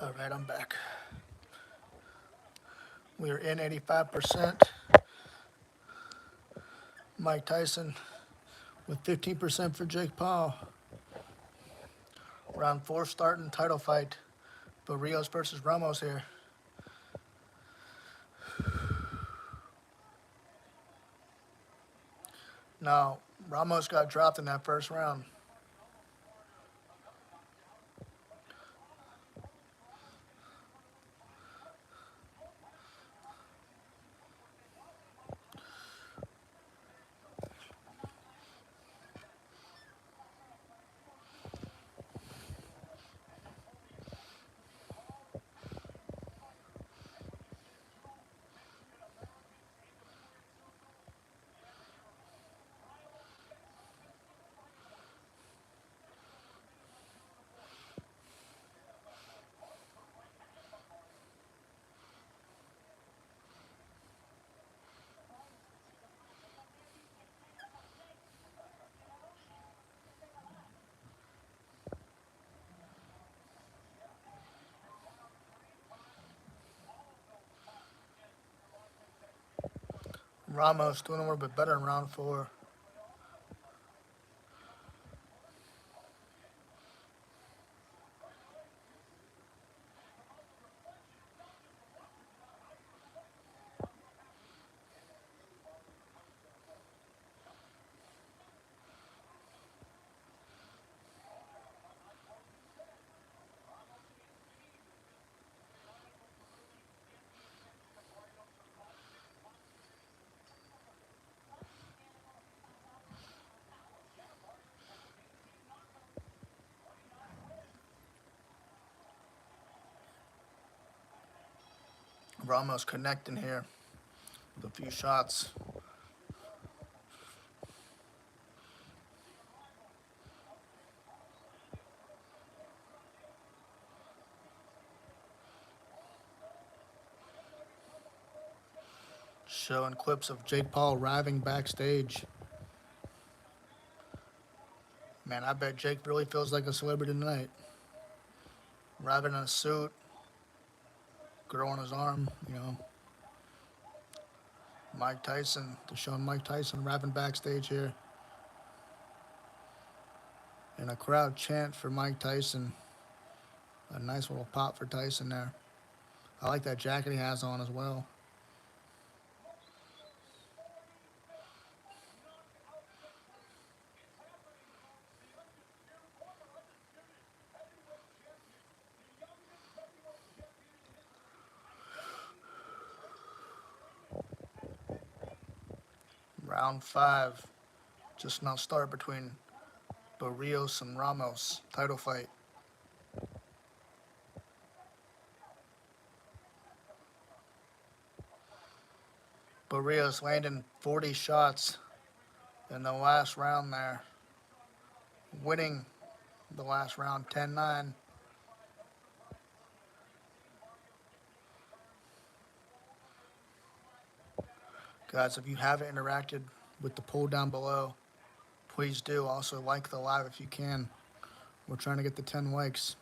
All right, I'm back. We are in 85%. Mike Tyson with 15% for Jake Paul. Round four starting, title fight. Barrios versus Ramos here. Now, Ramos got dropped in that first round. Ramos doing a little bit better in round four. Ramos connecting here with a few shots. Showing clips of Jake Paul arriving backstage. Man, I bet Jake really feels like a celebrity tonight. Arriving in a suit, girl on his arm, Mike Tyson. They're showing Mike Tyson arriving backstage here. And a crowd chant for Mike Tyson. A nice little pop for Tyson there. I like that jacket he has on as well. Round five. Just now start between Barrios and Ramos. Title fight. Barrios landing 40 shots in the last round there. Winning the last round 10-9. Guys, if you haven't interacted with the poll down below, please do. Also like the live if you can. We're trying to get the 10 likes.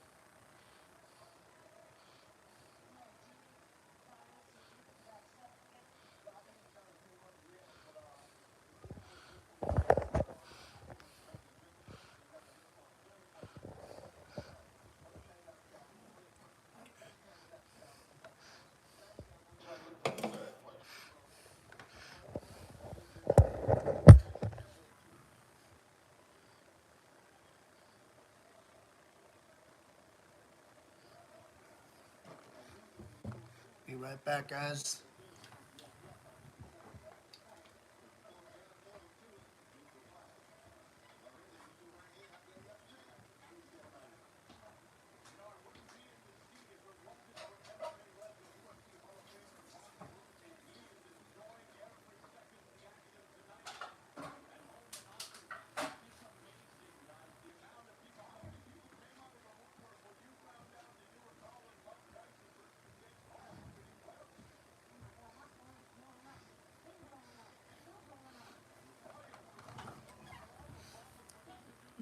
Be right back, guys.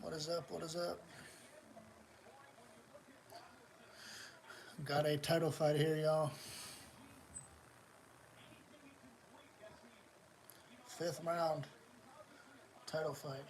What is up? What is up? Got a title fight here, y'all. Fifth round title fight.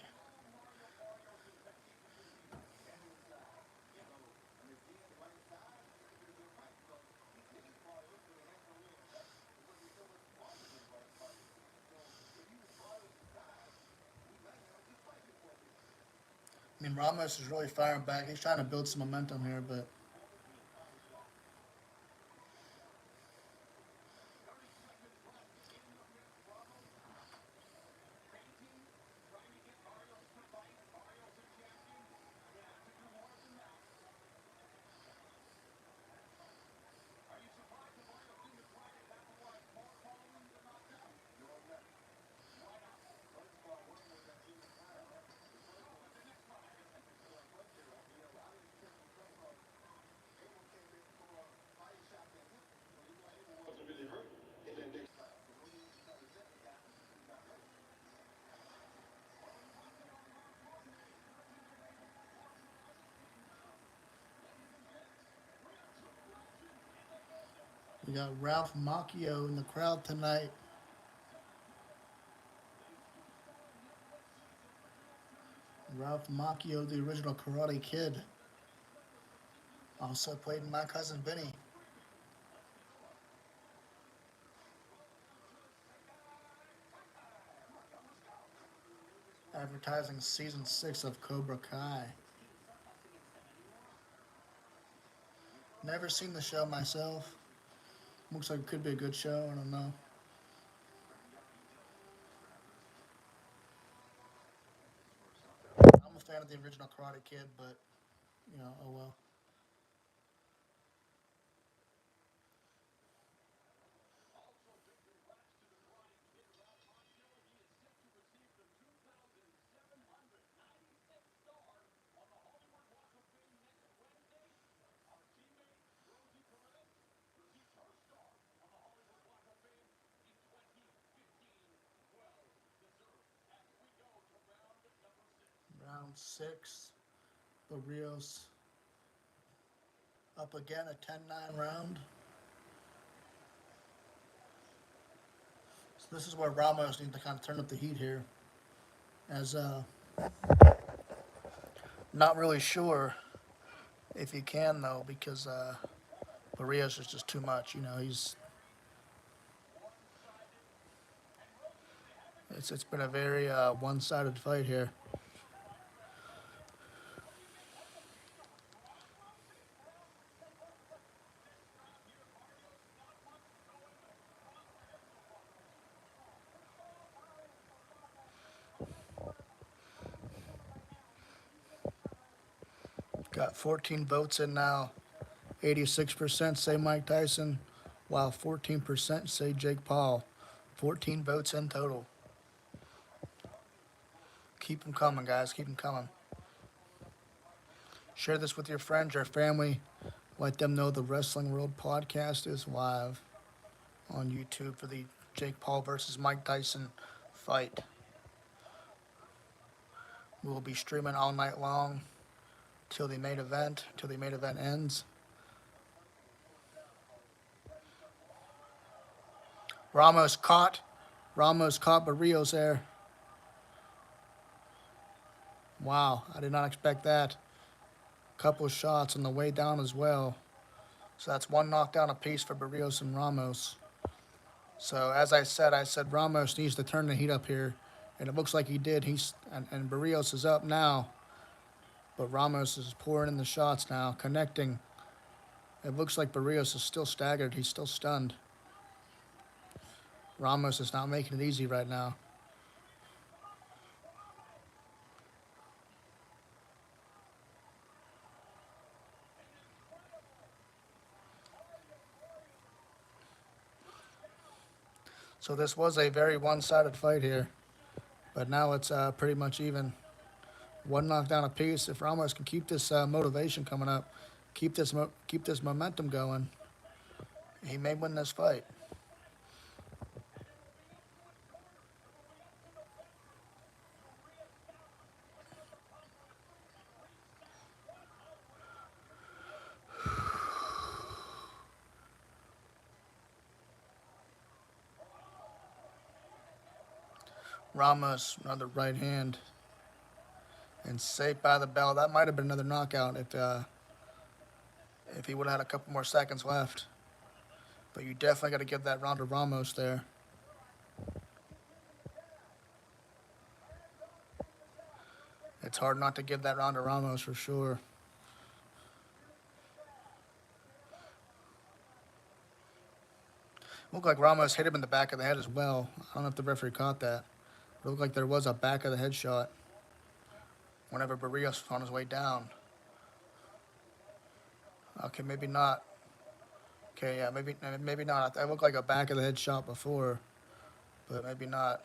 I mean, Ramos is really firing back. He's trying to build some momentum here, but we got Ralph Macchio in the crowd tonight. Ralph Macchio, the original Karate Kid, also played in My Cousin Vinny. Advertising season 6 of Cobra Kai. Never seen the show myself. Looks like it could be a good show. I don't know. I'm a fan of the original Karate Kid, but oh well. Round 6, Barrios up again, a 10-9 round. So this is where Ramos needs to kind of turn up the heat here. As not really sure if he can though, because Barrios is just too much. It's been a very one-sided fight here. Got 14 votes in now. 86% say Mike Tyson, while 14% say Jake Paul. 14 votes in total. Keep them coming, guys. Keep them coming. Share this with your friends, your family. Let them know the Wrestling World podcast is live on YouTube for the Jake Paul versus Mike Tyson fight. We will be streaming all night long till the main event ends. Ramos caught Barrios there. Wow, I did not expect that. Couple of shots on the way down as well. So that's one knockdown apiece for Barrios and Ramos. So as I said Ramos needs to turn the heat up here, and it looks like he did. And Barrios is up now, but Ramos is pouring in the shots now, connecting. It looks like Barrios is still staggered. He's still stunned. Ramos is not making it easy right now. So this was a very one-sided fight here, but now it's pretty much even. One knockdown apiece. If Ramos can keep this motivation coming up, keep this momentum going, he may win this fight. Ramos, another right hand, and safe by the bell. That might have been another knockout if he would have had a couple more seconds left. But you definitely got to give that round to Ramos there. It's hard not to give that round to Ramos for sure. Looked like Ramos hit him in the back of the head as well. I don't know if the referee caught that. It looked like there was a back of the head shot whenever Barrios was on his way down. Okay, maybe not. Okay, yeah, maybe not. It looked like a back of the head shot before, but maybe not.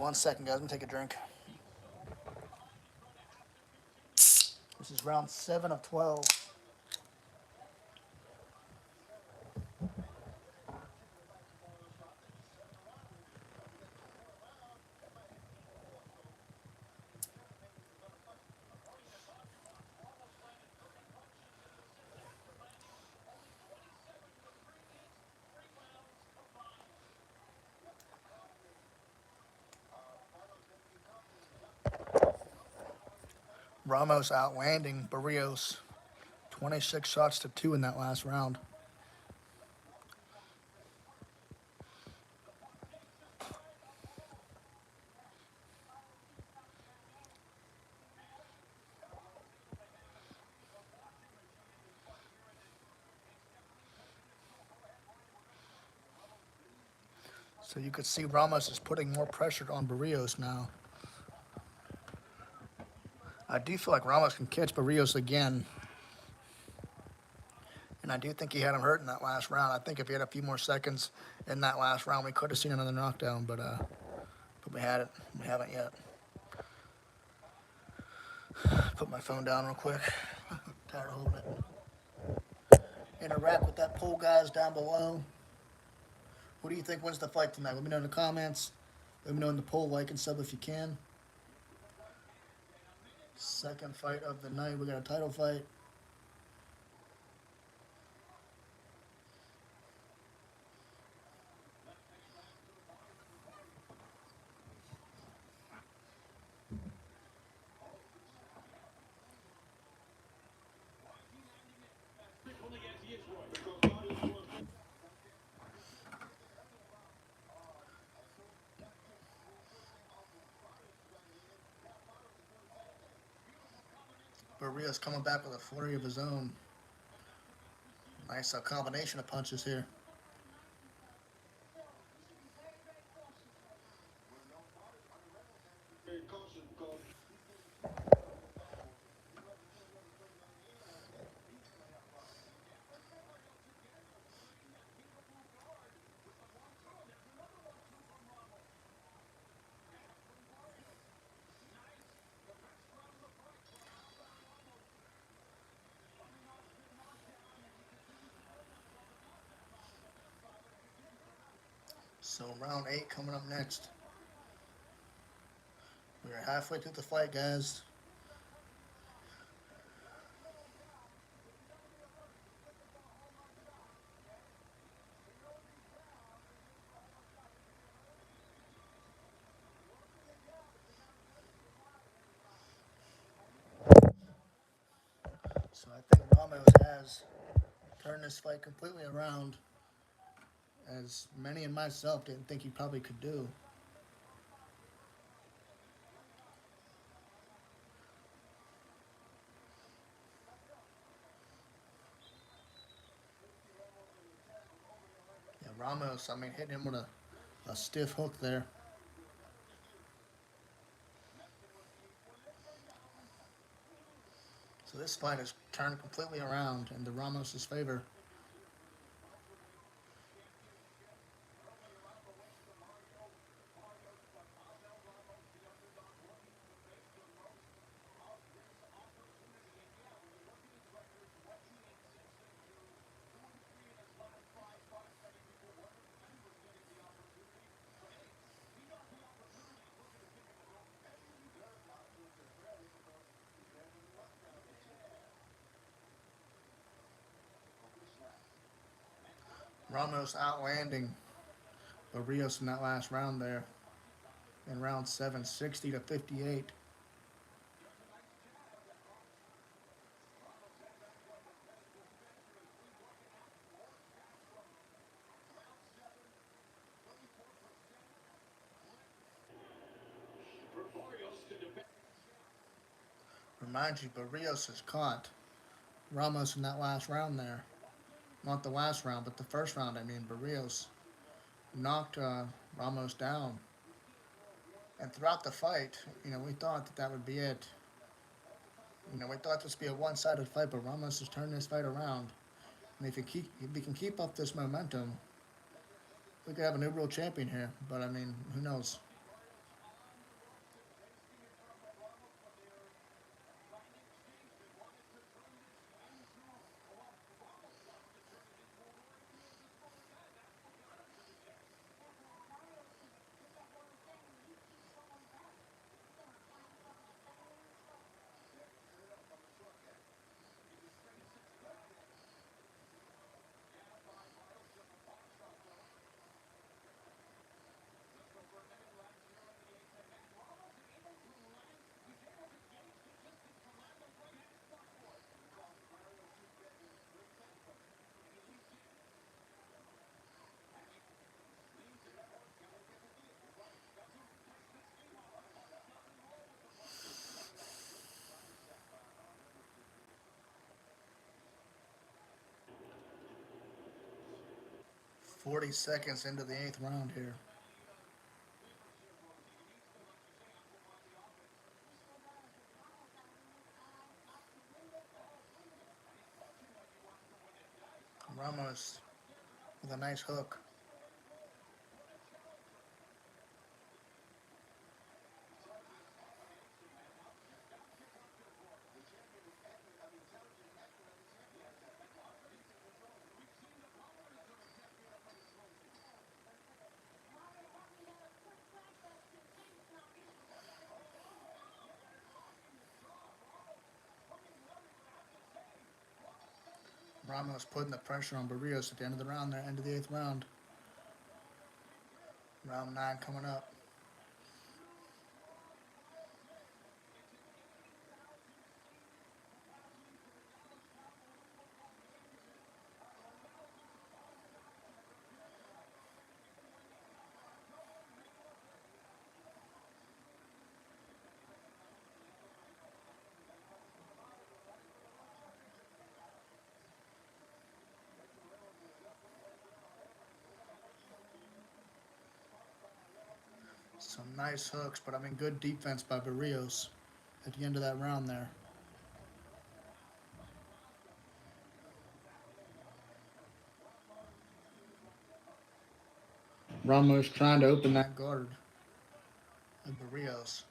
1 second, guys. I'm gonna take a drink. This is round 7 of 12. Ramos outlanding Barrios 26 shots to 2 in that last round. So you could see Ramos is putting more pressure on Barrios now. I do feel like Ramos can catch Barrios again. And I do think he had him hurt in that last round. I think if he had a few more seconds in that last round, we could have seen another knockdown, but we had it. We haven't yet. Put my phone down real quick. Tired of holding it. Interact with that poll, guys, down below. Who do you think wins the fight tonight? Let me know in the comments. Let me know in the poll, like and sub if you can. Second fight of the night. We got a title fight. Barrios coming back with a flurry of his own. Nice combination of punches here. So round 8 coming up next. We're halfway through the fight, guys. So I think Ramos has turned this fight completely around, as many and myself didn't think he probably could do. Yeah, Ramos, I mean, hitting him with a stiff hook there. So this fight has turned completely around in the Ramos' favor. Ramos outlanding Barrios in that last round there. In round 7, 60 to 58. Remind you, Barrios has caught Ramos in that last round there. Not the last round, but the first round. I mean, Barrios knocked Ramos down. And throughout the fight, we thought that would be it. We thought this would be a one-sided fight, but Ramos has turned this fight around. And if he can keep up this momentum, we could have a new world champion here. But I mean, who knows? 40 seconds into the eighth round here. Ramos with a nice hook. Ramos putting the pressure on Barrios at the end of the round there, end of the eighth round. Round 9 coming up. Some nice hooks, but I mean good defense by Barrios at the end of that round there. Ramos trying to open that guard of Barrios.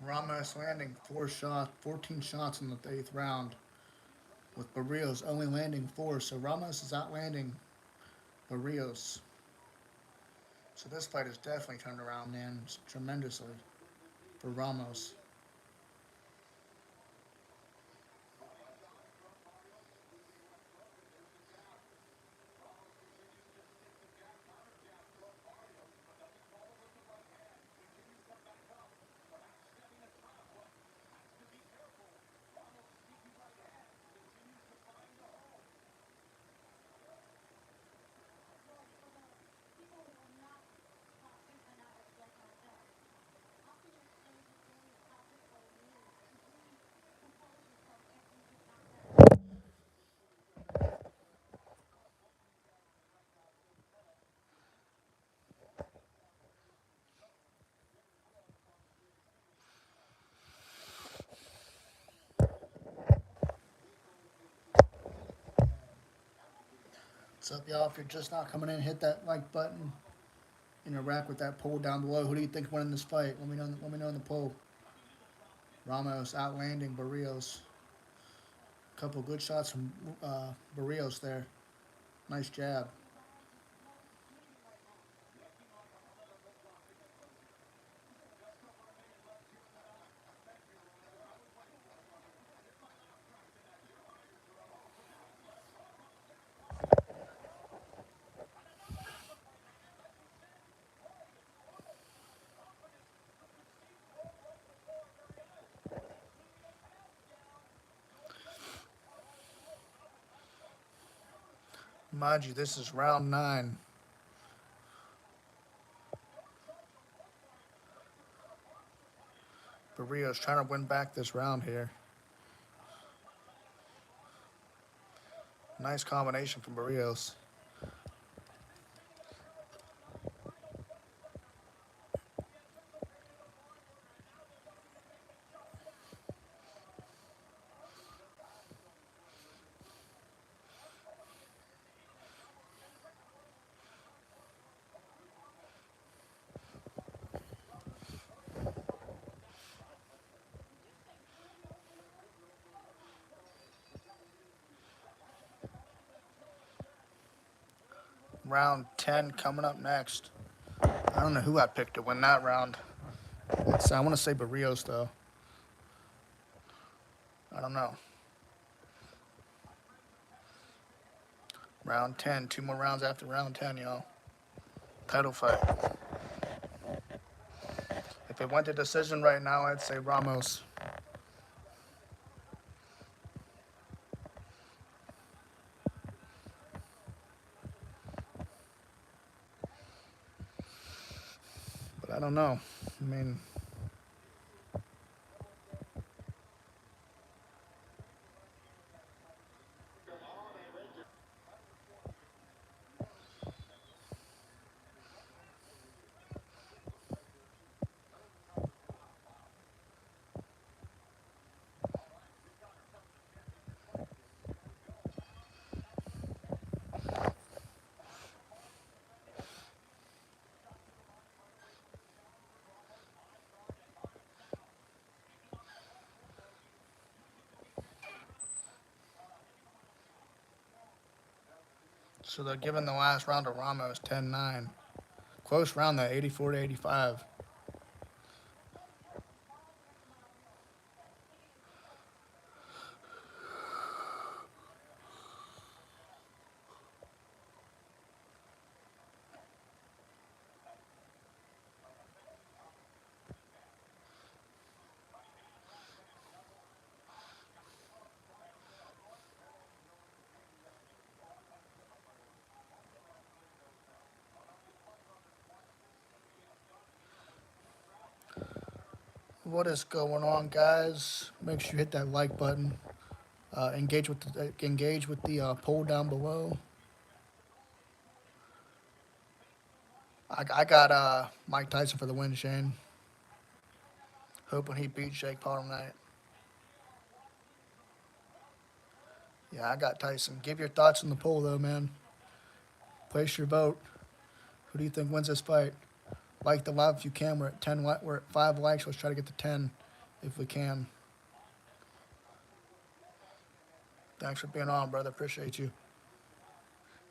Ramos landing 14 shots in the eighth round, with Barrios only landing 4. So Ramos is outlanding Barrios. So this fight has definitely turned around, man, tremendously for Ramos. What's up, y'all? If you're just not coming in, hit that like button. Interact with that poll down below. Who do you think winning this fight? Let me know. Let me know in the poll. Ramos outlanding Barrios. Couple good shots from Barrios there. Nice jab. Mind you, this is round 9. Barrios trying to win back this round here. Nice combination from Barrios. Round 10 coming up next. I don't know who I picked to win that round. I want to say Barrios, though. I don't know. Round 10. Two more rounds after round 10, y'all. Title fight. If it went to decision right now, I'd say Ramos. But I don't know. I mean, so they're giving the last round to Ramos 10-9. Close round, that 84 to 85. What is going on, guys? Make sure you hit that like button. Engage with the poll down below. I got Mike Tyson for the win, Shane. Hoping he beats Jake Paul tonight. Yeah, I got Tyson. Give your thoughts on the poll, though, man. Place your vote. Who do you think wins this fight? Like the live if you can. We're at 10. We're at 5 likes. Let's try to get to 10 if we can. Thanks for being on, brother. Appreciate you.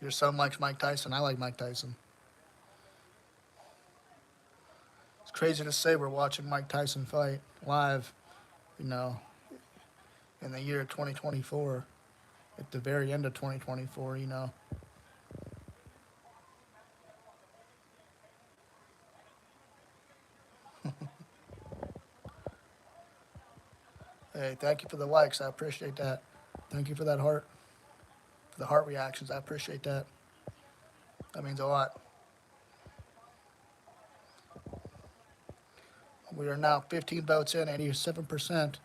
Your son likes Mike Tyson. I like Mike Tyson. It's crazy to say we're watching Mike Tyson fight live, you know, in the year 2024, at the very end of 2024, you know. Hey, thank you for the likes. I appreciate that. Thank you for that heart, for the heart reactions. I appreciate that. That means a lot. We are now 15 votes in, 87%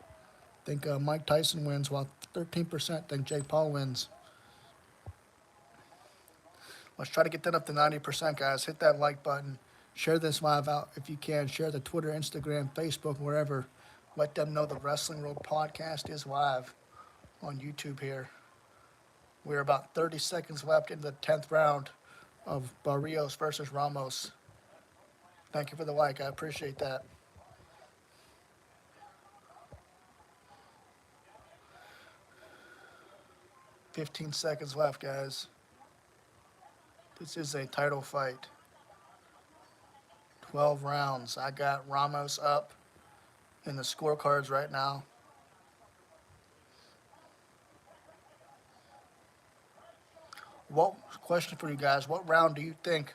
think Mike Tyson wins, while 13% think Jake Paul wins. Let's try to get that up to 90%, guys. Hit that like button. Share this live out if you can. Share the Twitter, Instagram, Facebook, wherever. Let them know the Wrestling World Podcast is live on YouTube here. We're about 30 seconds left in the 10th round of Barrios versus Ramos. Thank you for the like. I appreciate that. 15 seconds left, guys. This is a title fight. 12 rounds. I got Ramos up in the scorecards right now. What question for you guys? What round do you think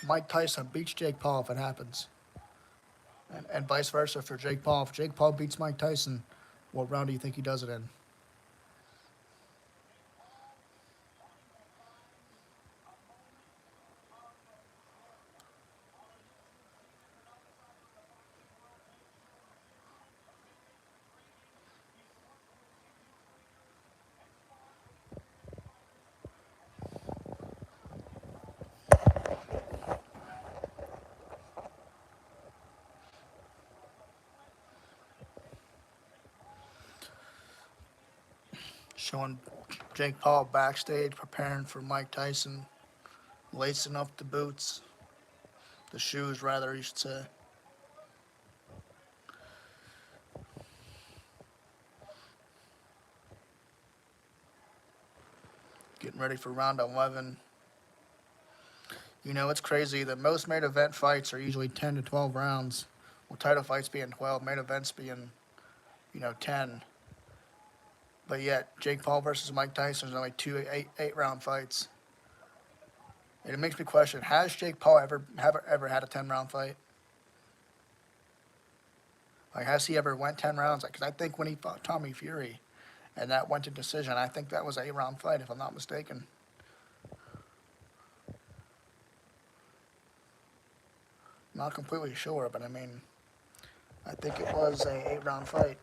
Mike Tyson beats Jake Paul if it happens? And vice versa for Jake Paul. If Jake Paul beats Mike Tyson, what round do you think he does it in? Showing Jake Paul backstage preparing for Mike Tyson, lacing up the boots, the shoes rather, you should say. Getting ready for round 11. You know, it's crazy that most main event fights are usually 10 to 12 rounds, with title fights being 12, main events being, 10. But yet, Jake Paul versus Mike Tyson is only two eight round fights. And it makes me question: has Jake Paul ever had a 10 round fight? Like, has he ever went 10 rounds? Because I think when he fought Tommy Fury, and that went to decision, I think that was an 8 round fight, if I'm not mistaken. Not completely sure, but I mean, I think it was a 8 round fight.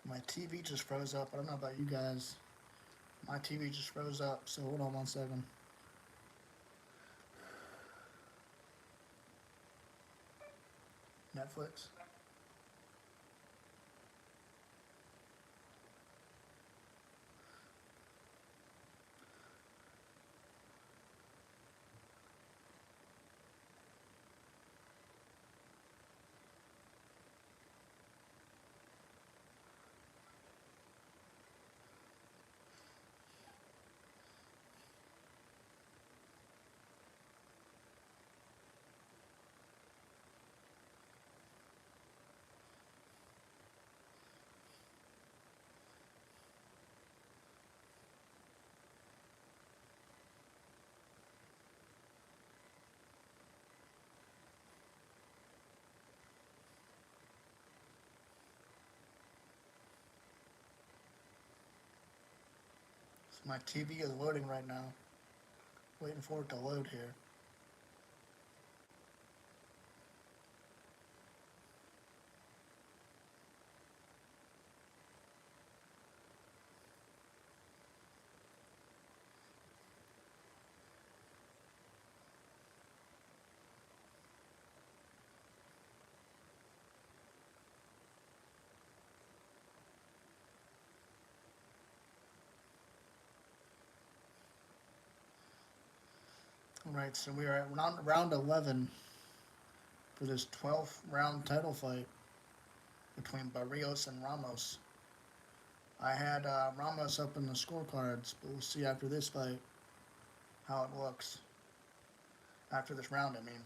My TV just froze up. I don't know about you guys. My TV just froze up. So hold on 1 second. Netflix. So my TV is loading right now. Waiting for it to load here. All right, so we are at round 11 for this 12th round title fight between Barrios and Ramos. I had Ramos up in the scorecards, but we'll see after this fight how it looks. After this round, I mean.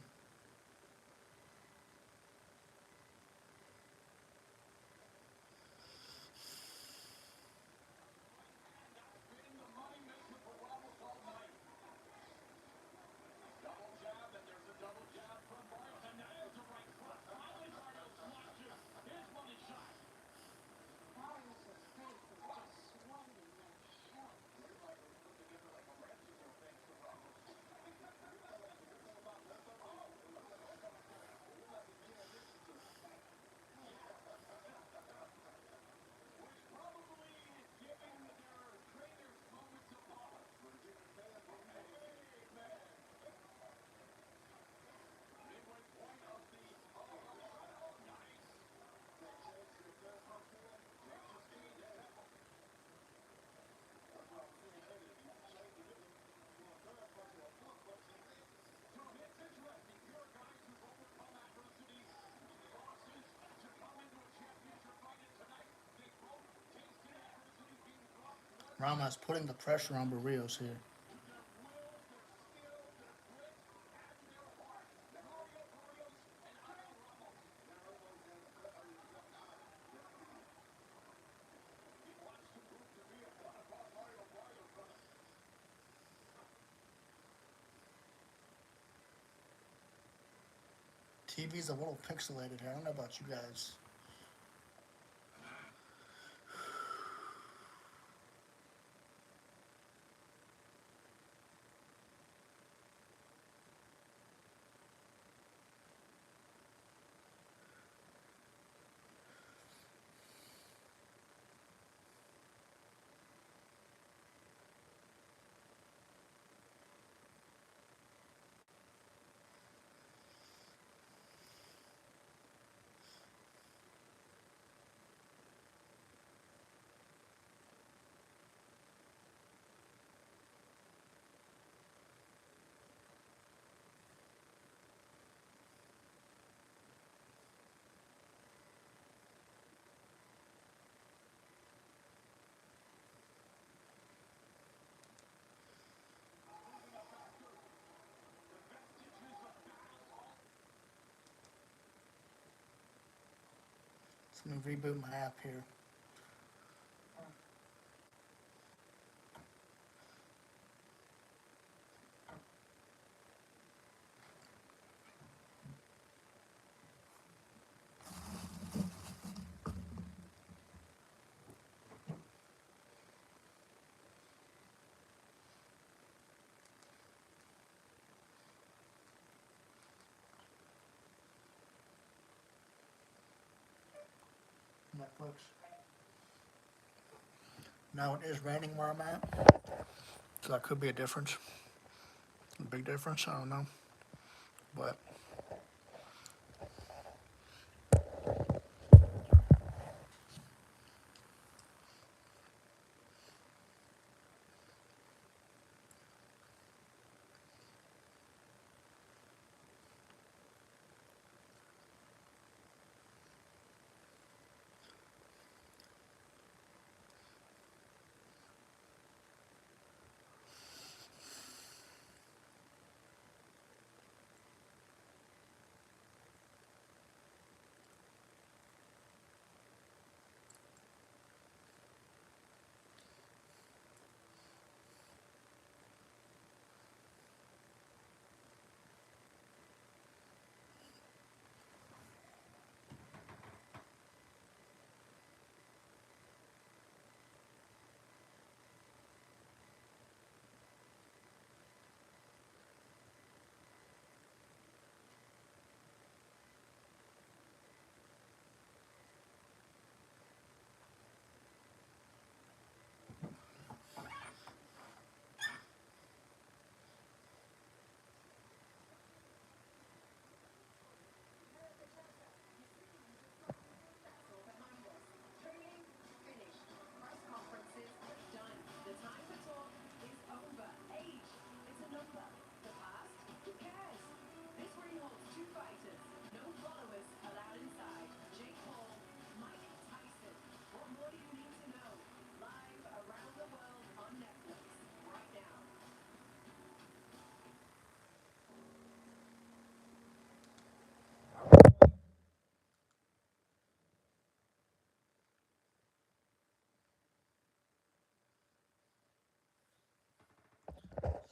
Ramos putting the pressure on Barrios here. TV's a little pixelated here. I don't know about you guys. Let me reboot my app here. Netflix. Now it is raining where I'm at, so that could be a difference. A big difference, I don't know. But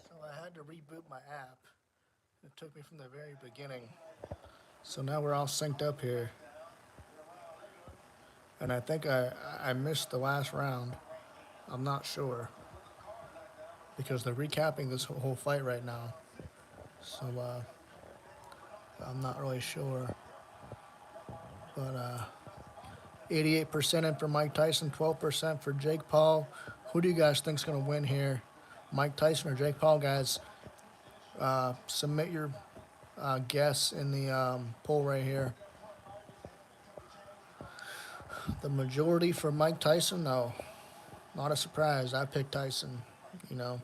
so I had to reboot my app. It took me from the very beginning. So now we're all synced up here. And I think I missed the last round. I'm not sure. Because they're recapping this whole fight right now. So I'm not really sure. But 88% in for Mike Tyson, 12% for Jake Paul. Who do you guys think's going to win here? Mike Tyson or Jake Paul, guys? Submit your guess in the poll right here. The majority for Mike Tyson? No, not a surprise. I picked Tyson, you know.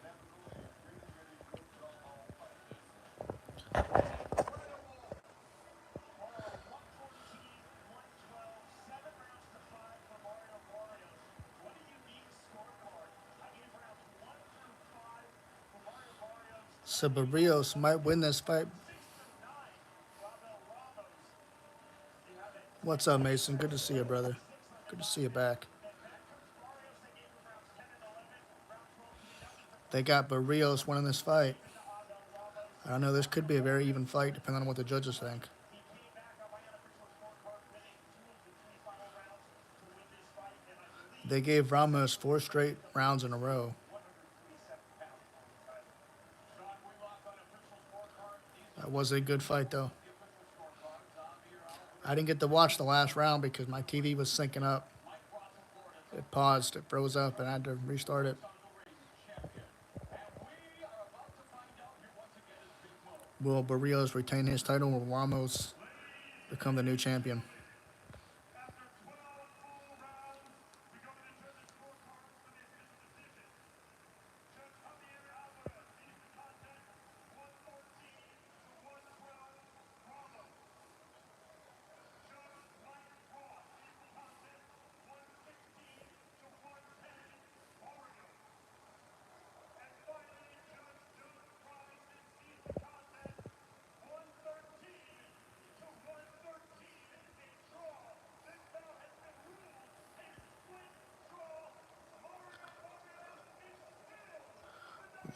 So Barrios might win this fight. What's up, Mason? Good to see you, brother. Good to see you back. They got Barrios winning this fight. I don't know. This could be a very even fight, depending on what the judges think. They gave Ramos 4 straight rounds in a row. That was a good fight, though. I didn't get to watch the last round because my TV was syncing up. It paused, it froze up, and I had to restart it. Will Barrios retain his title, or will Ramos become the new champion?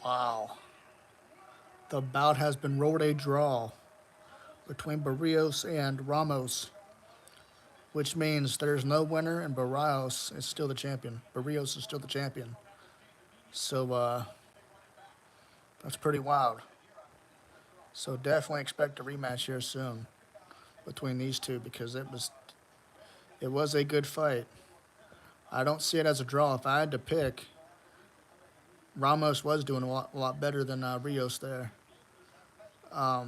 Wow. The bout has been ruled a draw between Barrios and Ramos, which means there's no winner and Barrios is still the champion. Barrios is still the champion. So that's pretty wild. So definitely expect a rematch here soon between these two because it was a good fight. I don't see it as a draw. If I had to pick, Ramos was doing a lot better than Rios there. I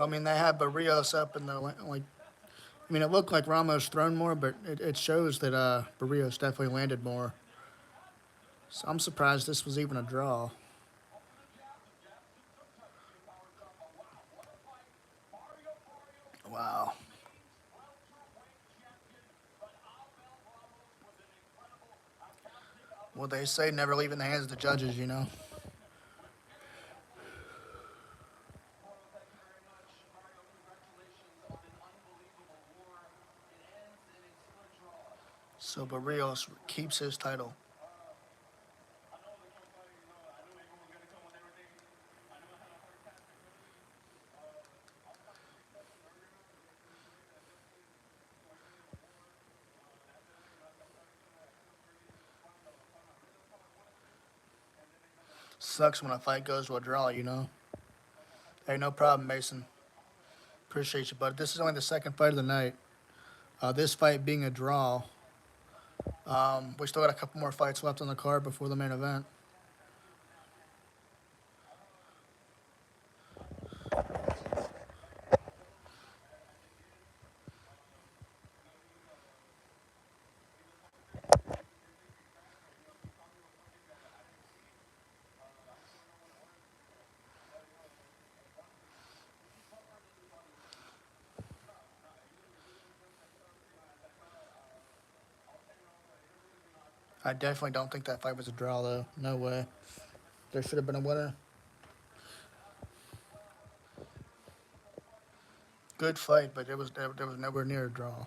mean, they had Barrios up in the like. I mean, it looked like Ramos thrown more, but it shows that Barrios definitely landed more. So I'm surprised this was even a draw. Wow. Well, they say never leave in the hands of the judges, you know. So Barrios keeps his title. Sucks when a fight goes to a draw, you know. Hey, no problem, Mason. Appreciate you, bud. This is only the second fight of the night. This fight being a draw. We still got a couple more fights left on the card before the main event. I definitely don't think that fight was a draw, though. No way. There should have been a winner. Good fight, but there was nowhere near a draw.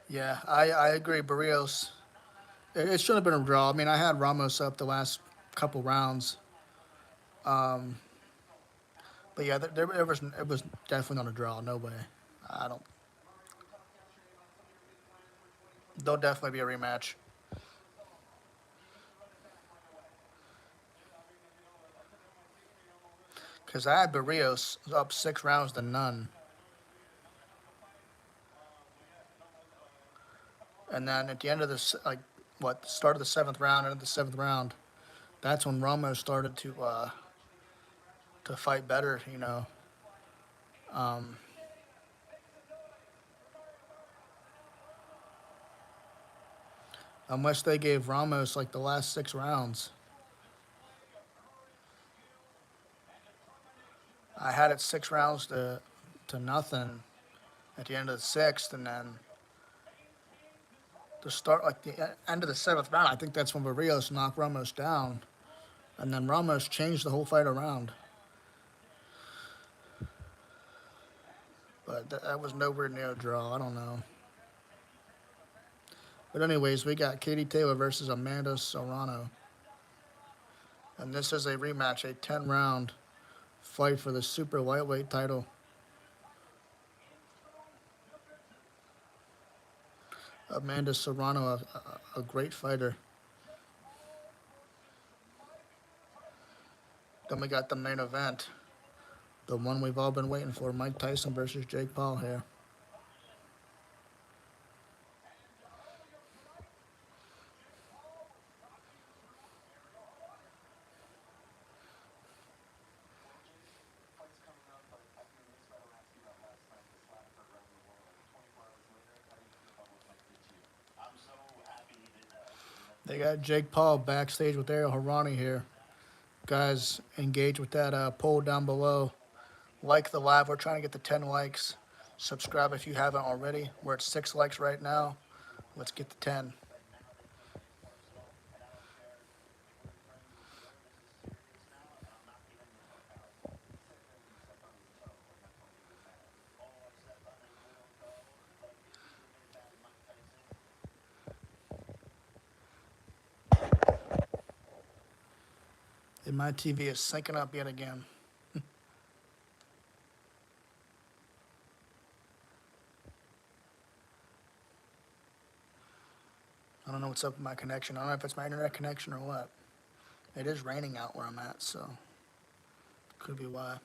Yeah, I agree. Barrios, it should have been a draw. I mean, I had Ramos up the last couple rounds, but yeah, it was definitely not a draw. No way. I don't. There'll definitely be a rematch because I had Barrios up 6 rounds to none, and then at the end of this, like what, start of the seventh round, end of the seventh round, that's when Ramos started to fight better. You know, unless they gave Ramos like the last 6 rounds. I had it 6 rounds to nothing at the end of the sixth, and then to start like the end of the seventh round, I think that's when Barrios knocked Ramos down, and then Ramos changed the whole fight around. But that was nowhere near a draw. I don't know. But anyways, we got Katie Taylor versus Amanda Serrano, and this is a rematch, a 10-round fight for the super lightweight title. Amanda Serrano, a great fighter. Then we got the main event, the one we've all been waiting for, Mike Tyson versus Jake Paul here. They got Jake Paul backstage with Ariel Harani here. Guys, engage with that poll down below. Like the live. We're trying to get to 10 likes. Subscribe if you haven't already. We're at 6 likes right now. Let's get to 10. And my TV is syncing up yet again. I don't know what's up with my connection. I don't know if it's my internet connection or what. It is raining out where I'm at, so could be why.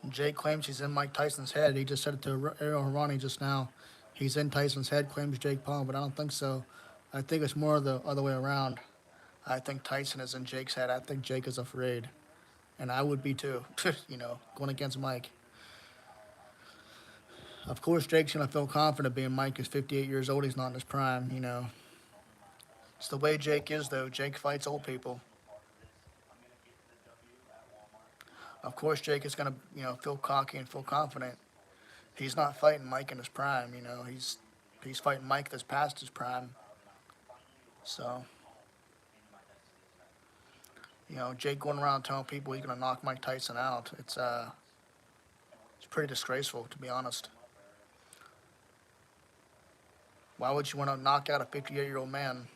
Jake claims he's in Mike Tyson's head. He just said it to Ariel Harani just now. He's in Tyson's head, claims Jake Paul, but I don't think so. I think it's more the other way around. I think Tyson is in Jake's head. I think Jake is afraid. And I would be too, going against Mike. Of course, Jake's going to feel confident being Mike is 58 years old. He's not in his prime. It's the way Jake is, though. Jake fights old people. Of course, Jake is going to, feel cocky and feel confident. He's not fighting Mike in his prime. He's fighting Mike that's past his prime. So, Jake going around telling people he's going to knock Mike Tyson out. It's pretty disgraceful, to be honest. Why would you want to knock out a 58-year-old man,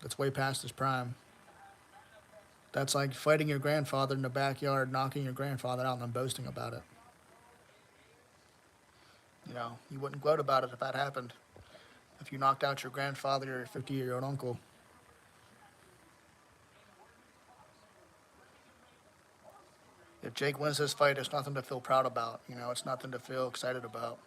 that's way past his prime? That's like fighting your grandfather in the backyard, knocking your grandfather out, and then boasting about it. You wouldn't gloat about it if that happened. If you knocked out your grandfather or your 50-year-old uncle. If Jake wins this fight, it's nothing to feel proud about. It's nothing to feel excited about.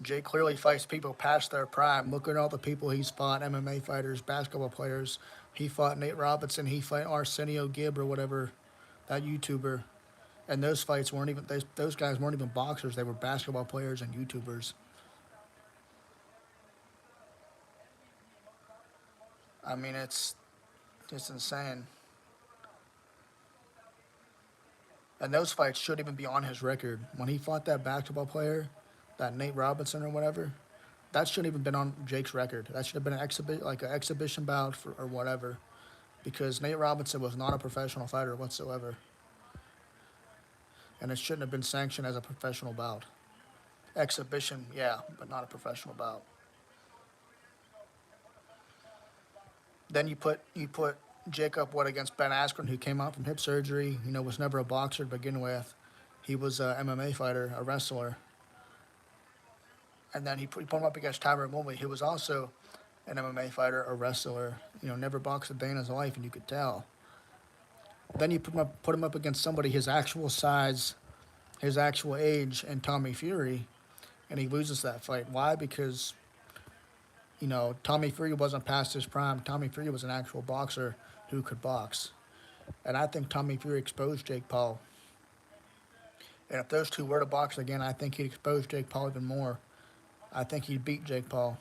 Jake clearly fights people past their prime. Look at all the people he's fought, MMA fighters, basketball players. He fought Nate Robinson. He fought Arsenio Gibb or whatever, that YouTuber. And those fights weren't even, those guys weren't even boxers. They were basketball players and YouTubers. I mean, it's insane. And those fights shouldn't even be on his record. When he fought that basketball player, that Nate Robinson or whatever, that shouldn't even been on Jake's record. That should have been an exhibition bout or whatever, because Nate Robinson was not a professional fighter whatsoever, and it shouldn't have been sanctioned as a professional bout. Exhibition, yeah, but not a professional bout. Then you put Jake up what against Ben Askren, who came out from hip surgery. Was never a boxer to begin with. He was a MMA fighter, a wrestler. And then he put him up against Tyron Woodley, who was also an MMA fighter, a wrestler. Never boxed a day in his life, and you could tell. Then you put him up against somebody his actual size, his actual age, and Tommy Fury, and he loses that fight. Why? Because Tommy Fury wasn't past his prime. Tommy Fury was an actual boxer who could box. And I think Tommy Fury exposed Jake Paul. And if those two were to box again, I think he'd expose Jake Paul even more. I think he'd beat Jake Paul.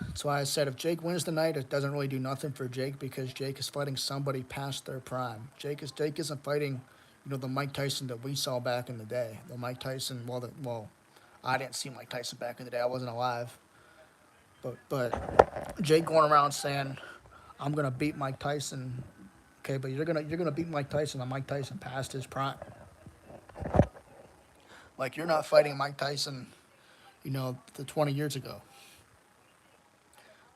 That's why I said if Jake wins tonight, it doesn't really do nothing for Jake because Jake is fighting somebody past their prime. Jake isn't fighting, the Mike Tyson that we saw back in the day. The Mike Tyson, I didn't see Mike Tyson back in the day. I wasn't alive. But Jake going around saying, "I'm gonna beat Mike Tyson." Okay, but you're gonna beat Mike Tyson on Mike Tyson past his prime. Like you're not fighting Mike Tyson, the 20 years ago.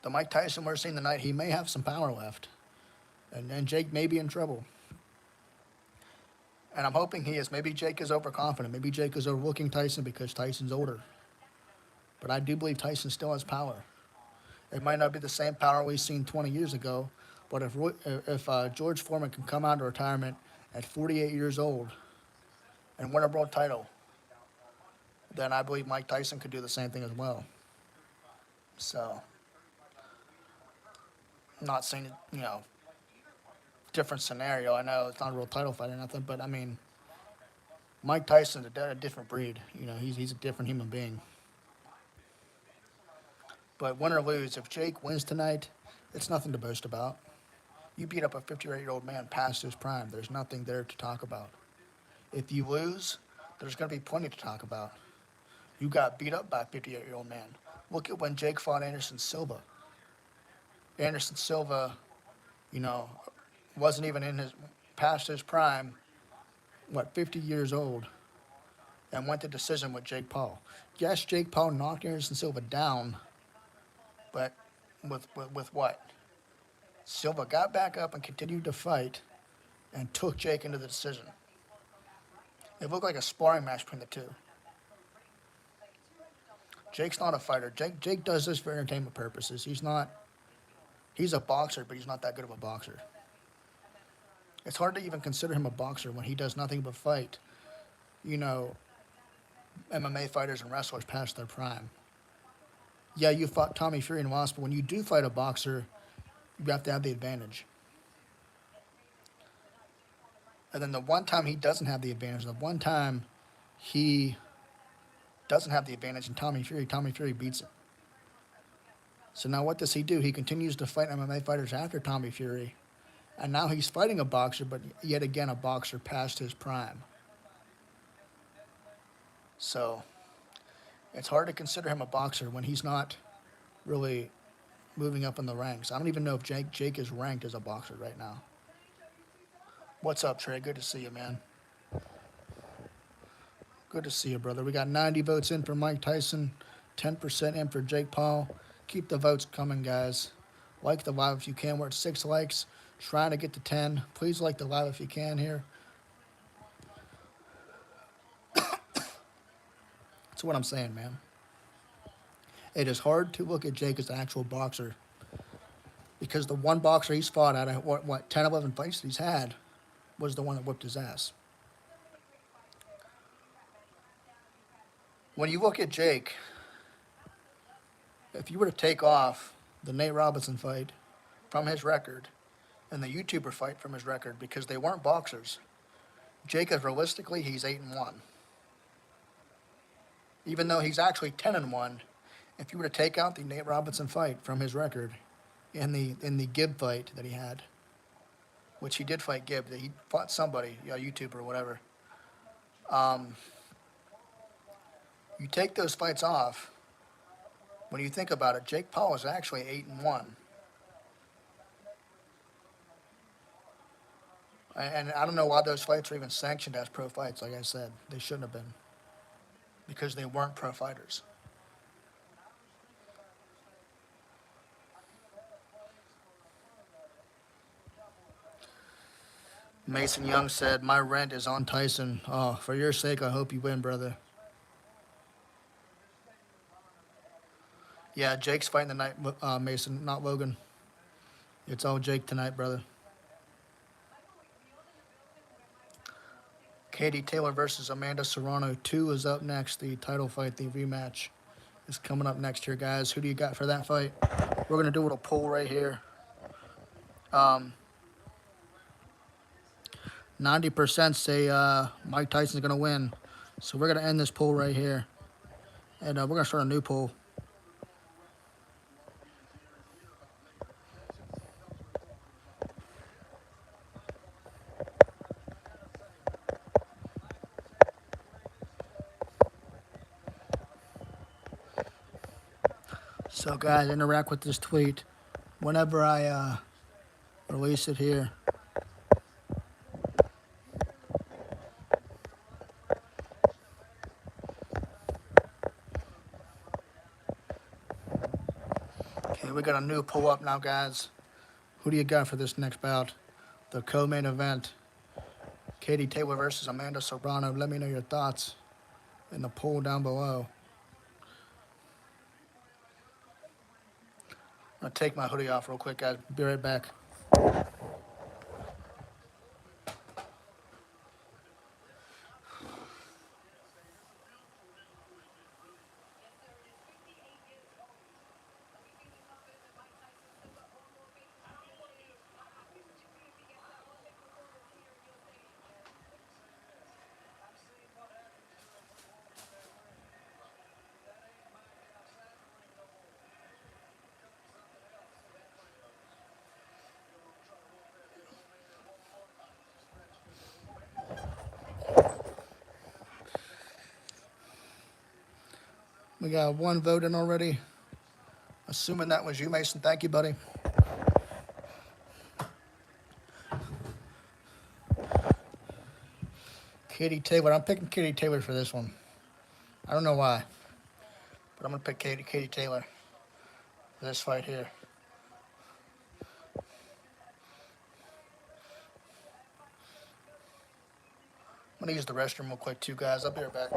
The Mike Tyson we're seeing tonight, he may have some power left, and Jake may be in trouble. And I'm hoping he is. Maybe Jake is overconfident. Maybe Jake is overlooking Tyson because Tyson's older. But I do believe Tyson still has power. It might not be the same power we've seen 20 years ago, but if George Foreman can come out of retirement at 48 years old and win a world title, then I believe Mike Tyson could do the same thing as well. So, I'm not saying, different scenario. I know it's not a real title fight or nothing, but I mean, Mike Tyson's a different breed. He's a different human being. But win or lose, if Jake wins tonight, it's nothing to boast about. You beat up a 58-year-old man past his prime. There's nothing there to talk about. If you lose, there's going to be plenty to talk about. You got beat up by a 58-year-old man. Look at when Jake fought Anderson Silva. Anderson Silva, you know, wasn't even in his past his prime, 50 years old, and went to decision with Jake Paul. Yes, Jake Paul knocked Anderson Silva down, but with what? Silva got back up and continued to fight and took Jake into the decision. It looked like a sparring match between the two. Jake's not a fighter. Jake does this for entertainment purposes. He's a boxer, but he's not that good of a boxer. It's hard to even consider him a boxer when he does nothing but fight, MMA fighters and wrestlers past their prime. Yeah, you fought Tommy Fury and lost, but when you do fight a boxer, you have to have the advantage. And then the one time he doesn't have the advantage, the one time he doesn't have the advantage in Tommy Fury beats him. So now what does he do? He continues to fight MMA fighters after Tommy Fury. And now he's fighting a boxer, but yet again a boxer past his prime. So it's hard to consider him a boxer when he's not really moving up in the ranks. I don't even know if Jake is ranked as a boxer right now. What's up, Trey? Good to see you, man. Good to see you, brother. We got 90 votes in for Mike Tyson, 10% in for Jake Paul. Keep the votes coming, guys. Like the live if you can. We're at 6 likes. Trying to get to 10. Please like the live if you can here. That's what I'm saying, man. It is hard to look at Jake as an actual boxer because the one boxer he's fought out of, 10, 11 fights that he's had was the one that whipped his ass. When you look at Jake, if you were to take off the Nate Robinson fight from his record and the YouTuber fight from his record because they weren't boxers, Jake is realistically, he's 8-1. Even though he's actually 10-1, if you were to take out the Nate Robinson fight from his record in the Gibb fight that he had, which he did fight Gibb, that he fought somebody, a YouTuber or whatever. You take those fights off, when you think about it, Jake Paul is actually 8-1. And I don't know why those fights are even sanctioned as pro fights, like I said. They shouldn't have been. Because they weren't pro fighters. Mason Young said, my rent is on Tyson. Oh, for your sake, I hope you win, brother. Yeah, Jake's fighting tonight, Mason, not Logan. It's all Jake tonight, brother. Katie Taylor versus Amanda Serrano 2 is up next. The title fight, the rematch, is coming up next here, guys. Who do you got for that fight? We're going to do a little poll right here. 90% say Mike Tyson's going to win. So we're going to end this poll right here. And we're going to start a new poll. So, guys, interact with this tweet whenever I release it here. Okay, we got a new poll up now, guys. Who do you got for this next bout? The co-main event. Katie Taylor versus Amanda Serrano. Let me know your thoughts in the poll down below. I'm going to take my hoodie off real quick, guys. Be right back. We got one vote in already. Assuming that was you, Mason. Thank you, buddy. Katie Taylor. I'm picking Katie Taylor for this one. I don't know why, but I'm gonna pick Katie Taylor for this fight here. I'm gonna use the restroom real quick too, guys. I'll be right back.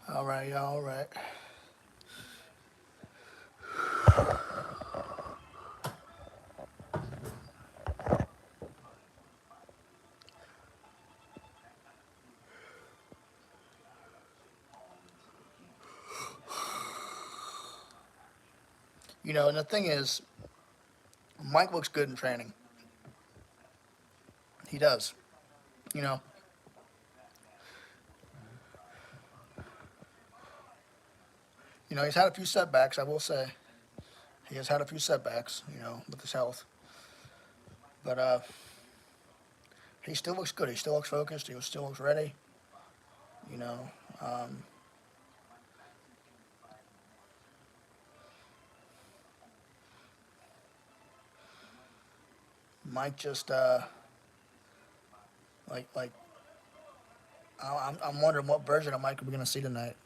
All right, y'all. All right. And the thing is, Mike looks good in training. He does. You know, he's had a few setbacks. I will say he has had a few setbacks. With his health, but he still looks good. He still looks focused. He still looks ready. You know, um, Mike just like I'm wondering what version of Mike are we gonna see tonight.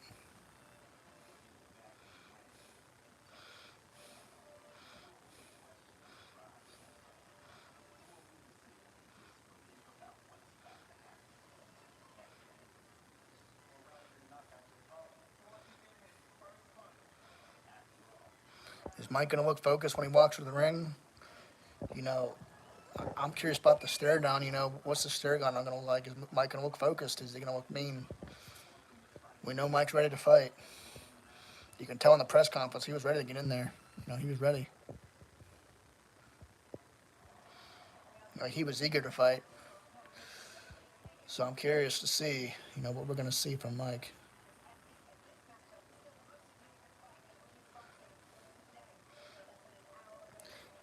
Is Mike gonna look focused when he walks through the ring? You know, I'm curious about the stare down. What's the stare down I'm gonna look like? Is Mike gonna look focused? Is he gonna look mean? We know Mike's ready to fight. You can tell in the press conference he was ready to get in there. He was ready. Like he was eager to fight. So I'm curious to see, what we're gonna see from Mike.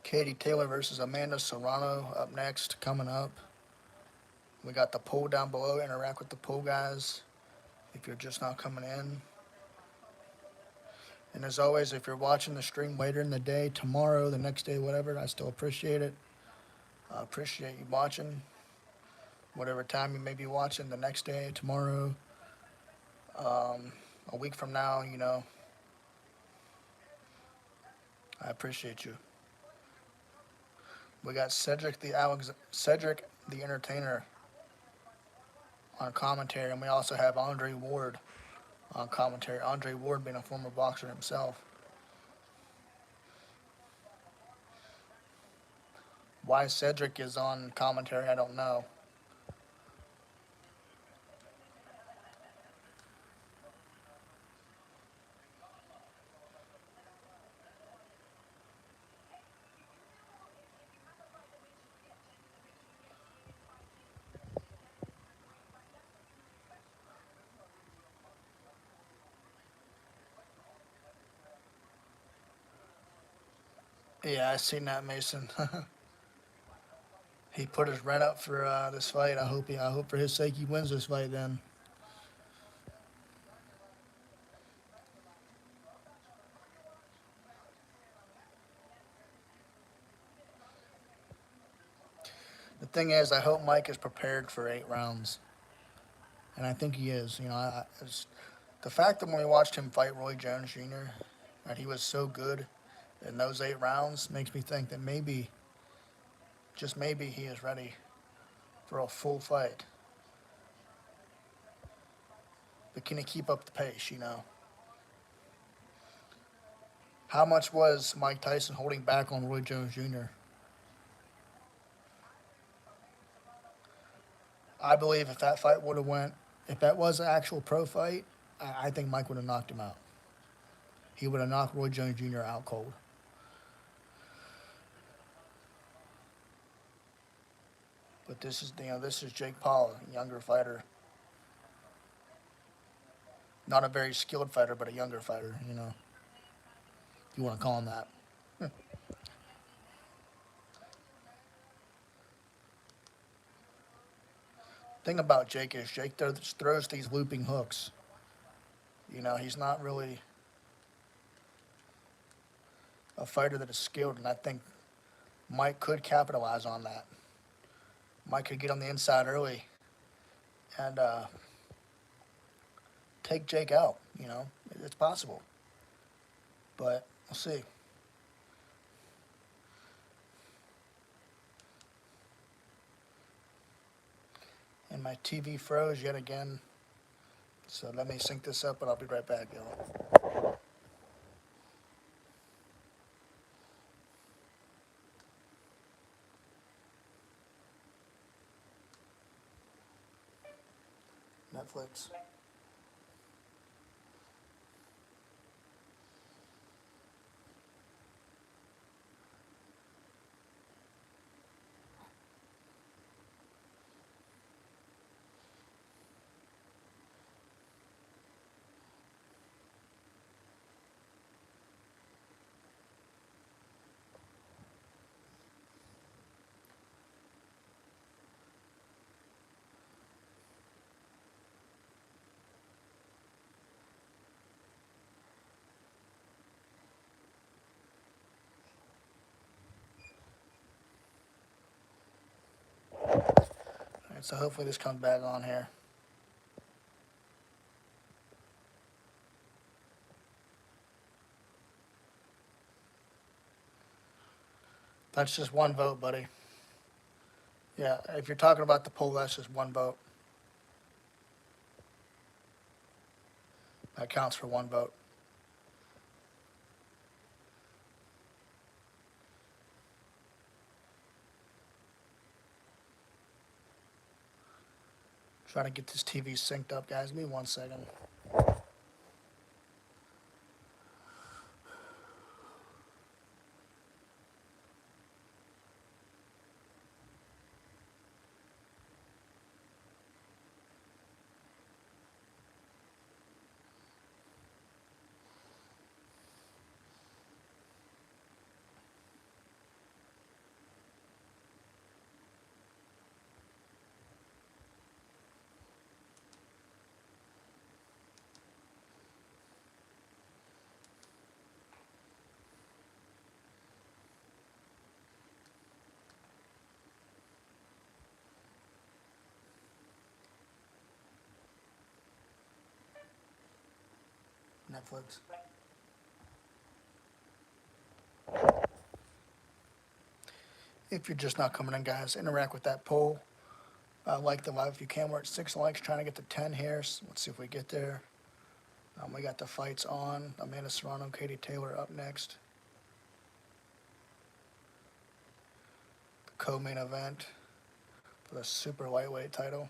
Katie Taylor versus Amanda Serrano up next, coming up. We got the poll down below. Interact with the poll guys if you're just now coming in. And as always, if you're watching the stream later in the day, tomorrow, the next day, whatever, I still appreciate it. I appreciate you watching. Whatever time you may be watching, the next day, tomorrow, a week from now, I appreciate you. We got Cedric the Entertainer on commentary, and we also have Andre Ward on commentary. Andre Ward being a former boxer himself. Why Cedric is on commentary, I don't know. Yeah, I seen that, Mason. He put his rent up for this fight. I hope for his sake he wins this fight. Then the thing is, I hope Mike is prepared for 8 rounds, and I think he is. You know, the fact that when we watched him fight Roy Jones Jr. and he was so good in those 8 rounds makes me think that maybe, just maybe, he is ready for a full fight. But can he keep up the pace? You know, how much was Mike Tyson holding back on Roy Jones Jr.? I believe if that fight would have went, if that was an actual pro fight, I think Mike would have knocked him out. He would have knocked Roy Jones Jr. out cold. But this is Jake Paul, a younger fighter, not a very skilled fighter, but a younger fighter. You know, if you want to call him that. Thing about Jake is Jake throws these looping hooks. You know, he's not really a fighter that is skilled, and I think Mike could capitalize on that. Mike could get on the inside early and take Jake out. You know, it's possible, but we'll see. And my TV froze yet again, so let me sync this up, and I'll be right back, y'all. Netflix. All right, so hopefully this comes back on here. That's just one vote, buddy. Yeah, if you're talking about the poll, that's just one vote. That counts for one vote. Trying to get this TV synced up, guys. Give me 1 second. Netflix. If you're just not coming in, guys, interact with that poll. Like the live if you can. We're at 6 likes, trying to get to 10 here. So let's see if we get there. We got the fights on. Amanda Serrano, Katie Taylor up next. The co-main event for the super lightweight title.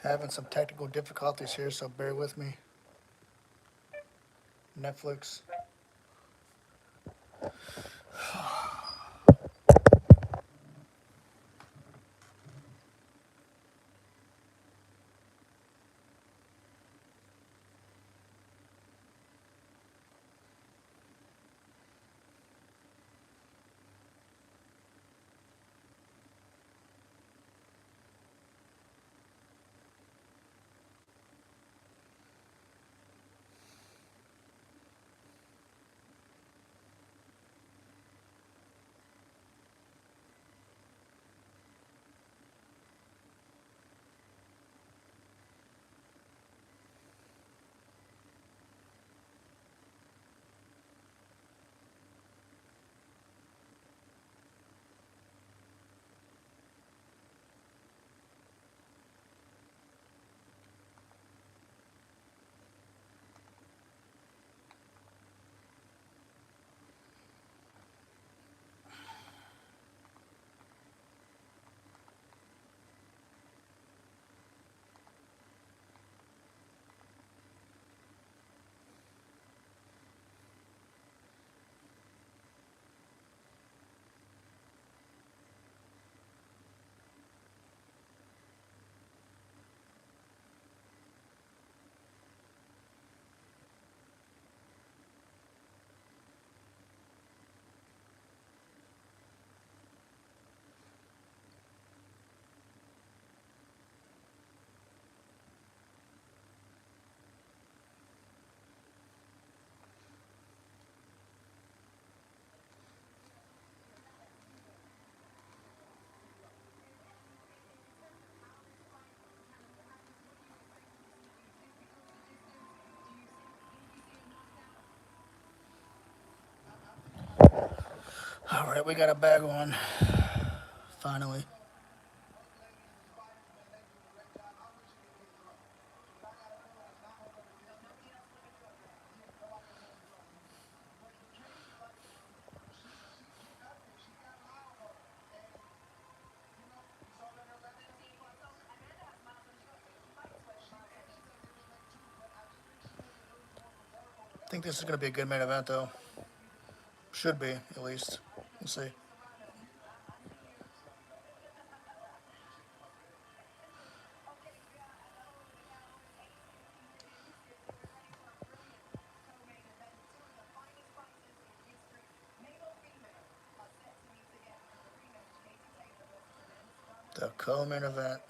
Having some technical difficulties here, so bear with me. Netflix. All right, we got a bag on. Finally. I think this is going to be a good main event, though. Should be, at least. We'll see. The co-main event.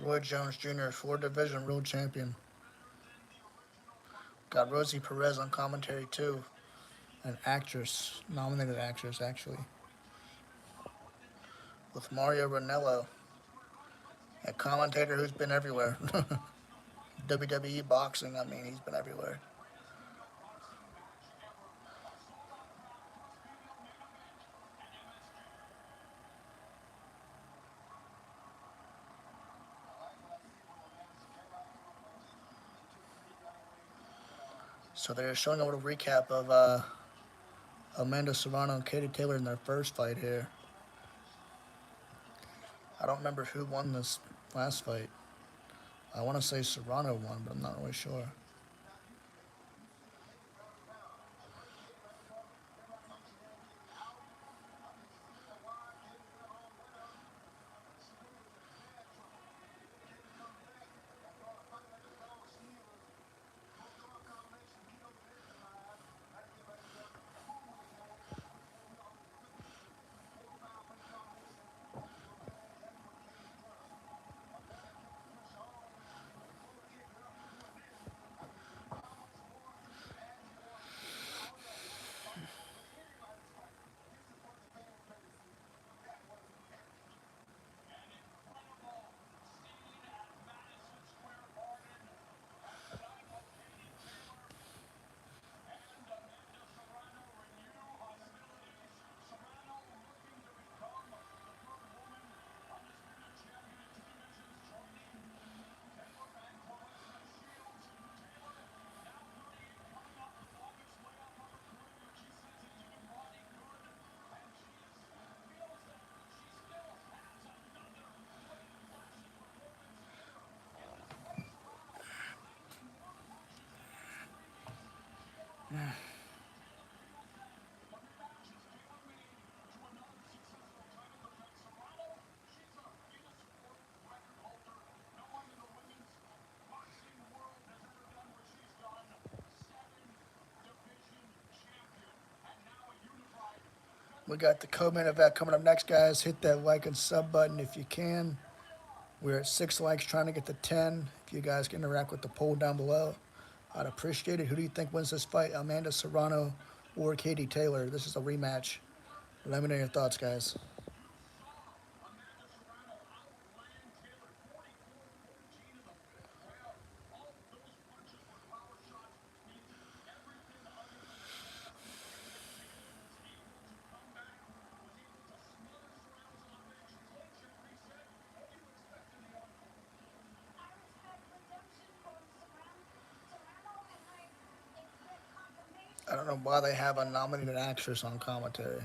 Roy Jones Jr., four division world champion. Got Rosie Perez on commentary, too. An actress, nominated actress, actually. With Mario Ranello, a commentator who's been everywhere. WWE boxing, I mean, he's been everywhere. So they're showing a little recap of Amanda Serrano and Katie Taylor in their first fight here. I don't remember who won this last fight. I want to say Serrano won, but I'm not really sure. We got the co-main event coming up next, guys. Hit that like and sub button if you can. We're at 6 likes, trying to get to 10. If you guys can interact with the poll down below, I'd appreciate it. Who do you think wins this fight, Amanda Serrano or Katie Taylor? This is a rematch. Let me know your thoughts, guys. I don't know why they have a nominated actress on commentary.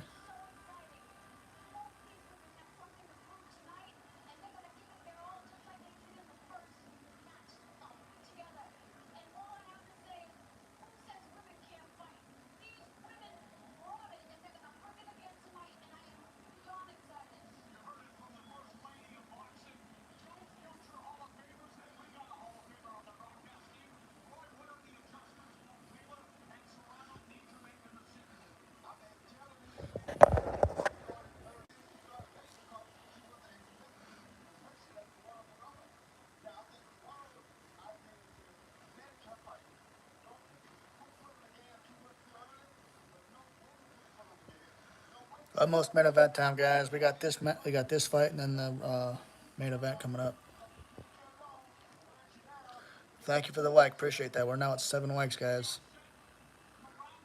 Almost main event time, guys. We got this fight, and then the main event coming up. Thank you for the like. Appreciate that. We're now at 7 likes, guys.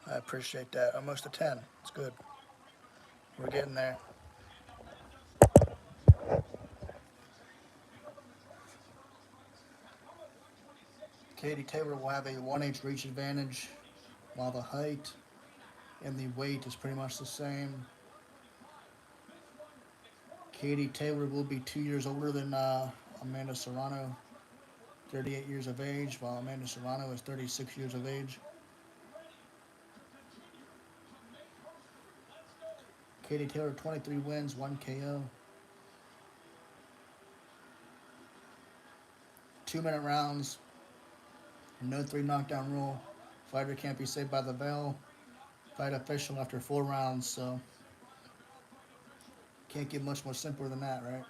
I appreciate that. Almost to 10. It's good. We're getting there. Katie Taylor will have a 1 inch reach advantage, while the height and the weight is pretty much the same. Katie Taylor will be 2 years older than Amanda Serrano, 38 years of age, while Amanda Serrano is 36 years of age. Katie Taylor, 23 wins, 1 KO. 2 minute rounds, no 3 knockdown rule. Fighter can't be saved by the bell. Fight official after 4 rounds, so can't get much more simpler than that, right?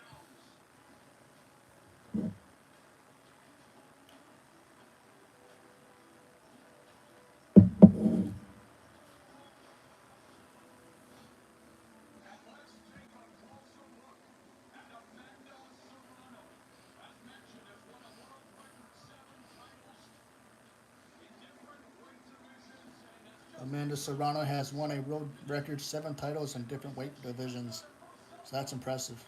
Amanda Serrano has won a world record 7 titles in different weight divisions, so that's impressive.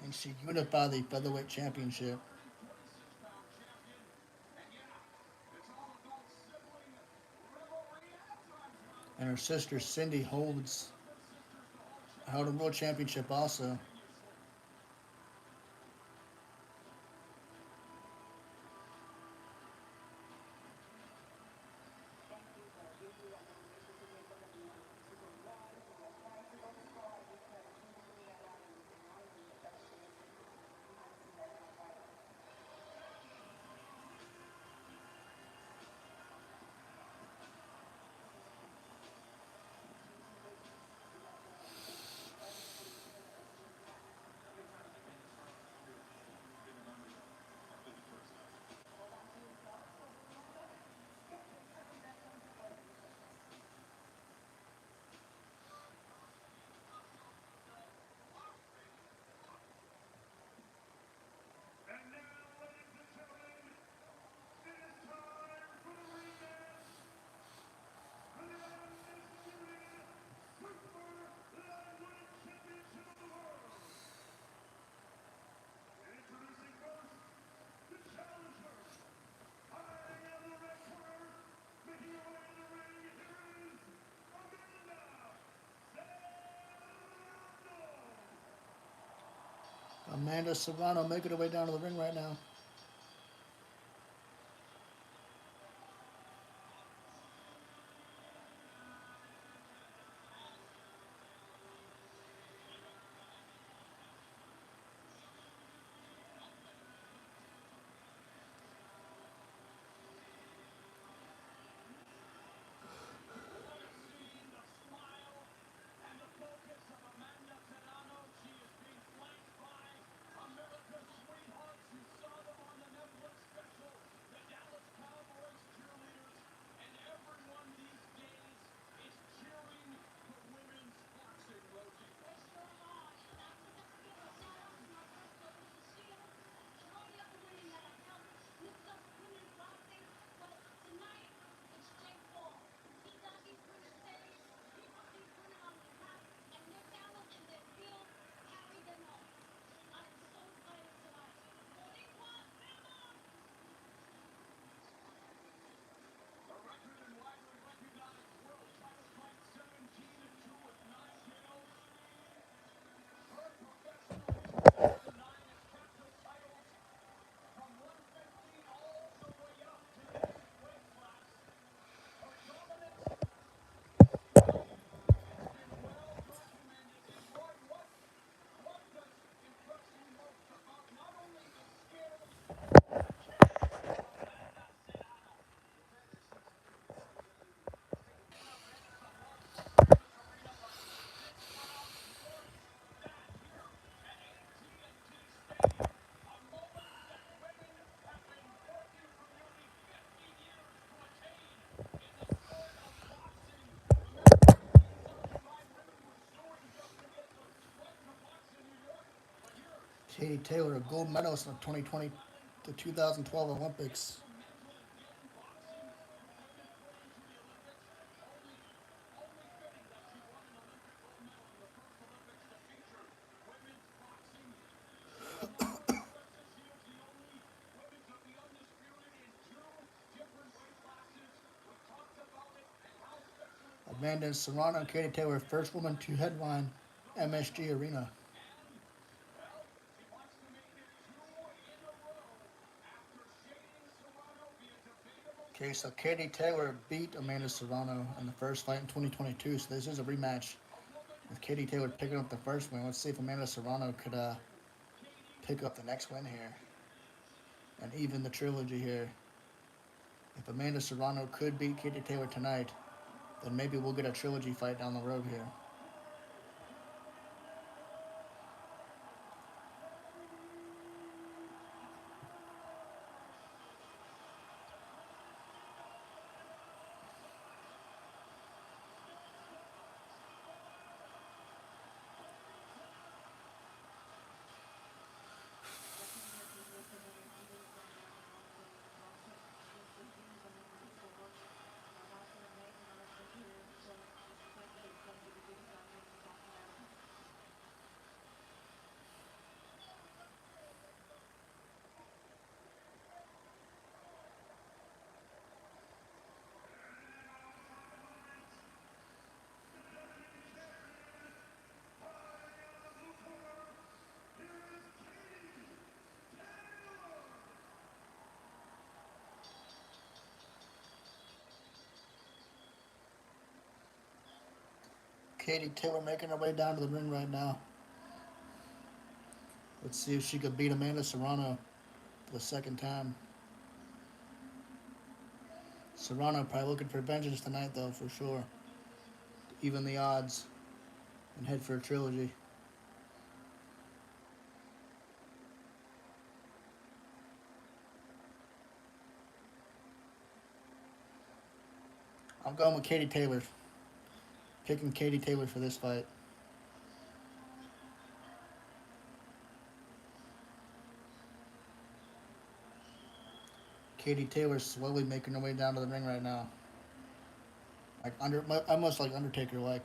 And she unified the featherweight championship. And her sister Cindy held a world championship also. Amanda Serrano making her way down to the ring right now. Katie Taylor, a gold medalist in the 2020 to 2012 Olympics. Amanda Serrano and Katie Taylor, first woman to headline MSG Arena. Okay, so Katie Taylor beat Amanda Serrano in the first fight in 2022, so this is a rematch with Katie Taylor picking up the first win. Let's see if Amanda Serrano could pick up the next win here and even the trilogy here. If Amanda Serrano could beat Katie Taylor tonight, then maybe we'll get a trilogy fight down the road here. Katie Taylor making her way down to the ring right now. Let's see if she could beat Amanda Serrano for the second time. Serrano probably looking for vengeance tonight, though, for sure. Even the odds and head for a trilogy. I'm going with Katie Taylor. Picking Katie Taylor for this fight. Katie Taylor slowly making her way down to the ring right now. Like almost like Undertaker like.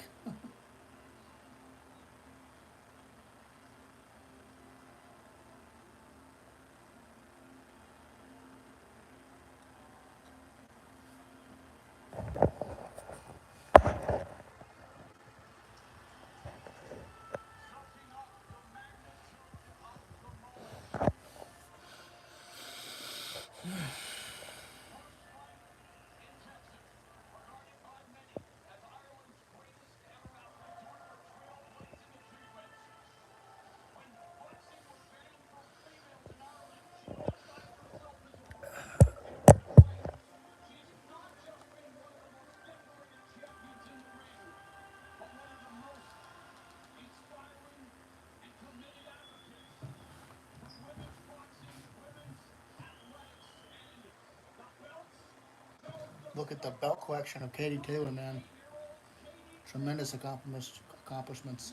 Look at the belt collection of Katie Taylor, man. Tremendous accomplishments.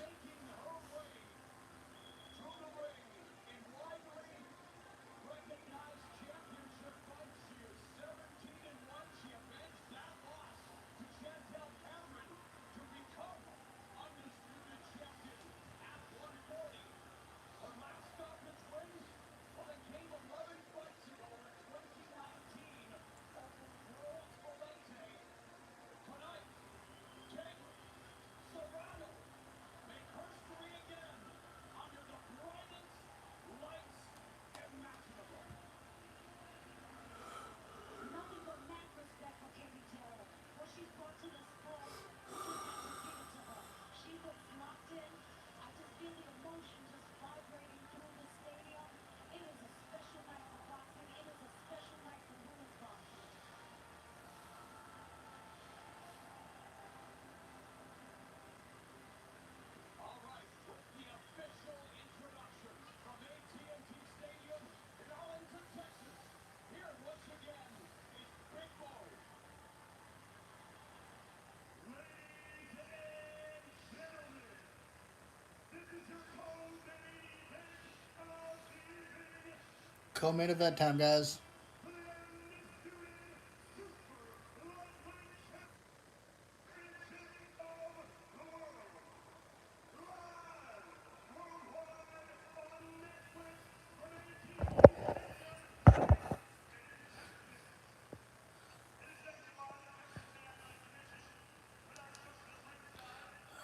Co-main event time, guys.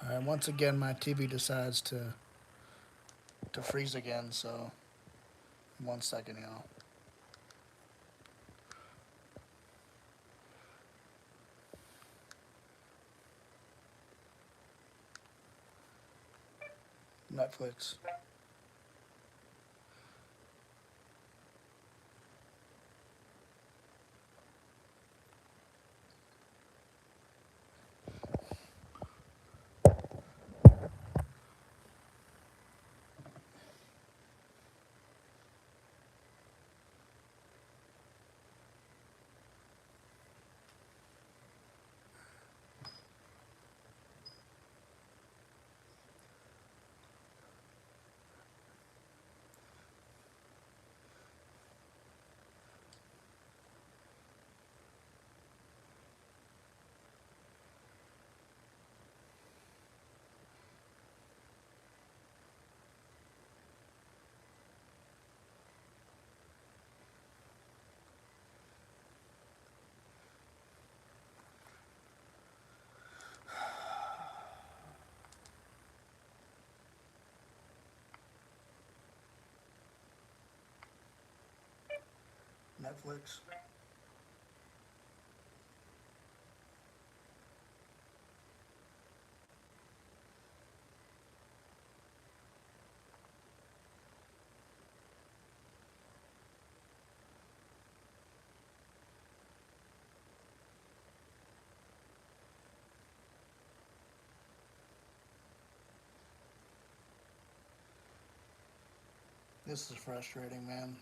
All right, once again, my TV decides to freeze again. So 1 second, y'all. Netflix. Netflix. This is frustrating, man.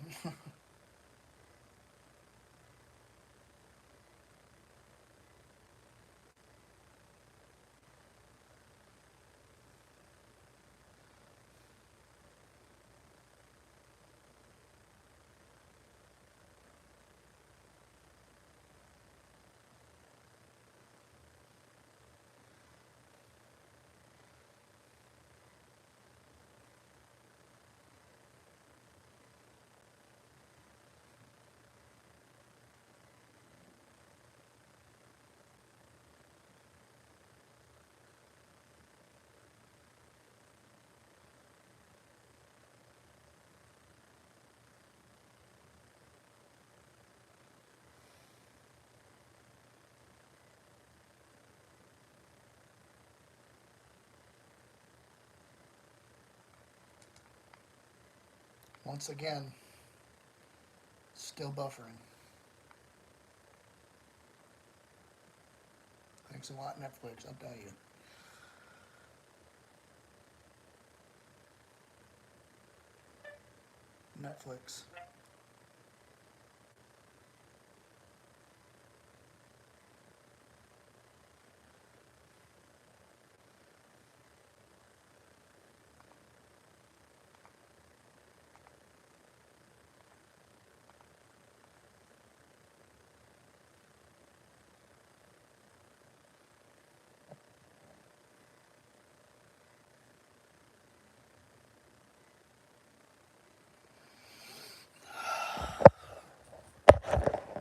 Once again, still buffering. Thanks a lot, Netflix. I'll tell you. Netflix.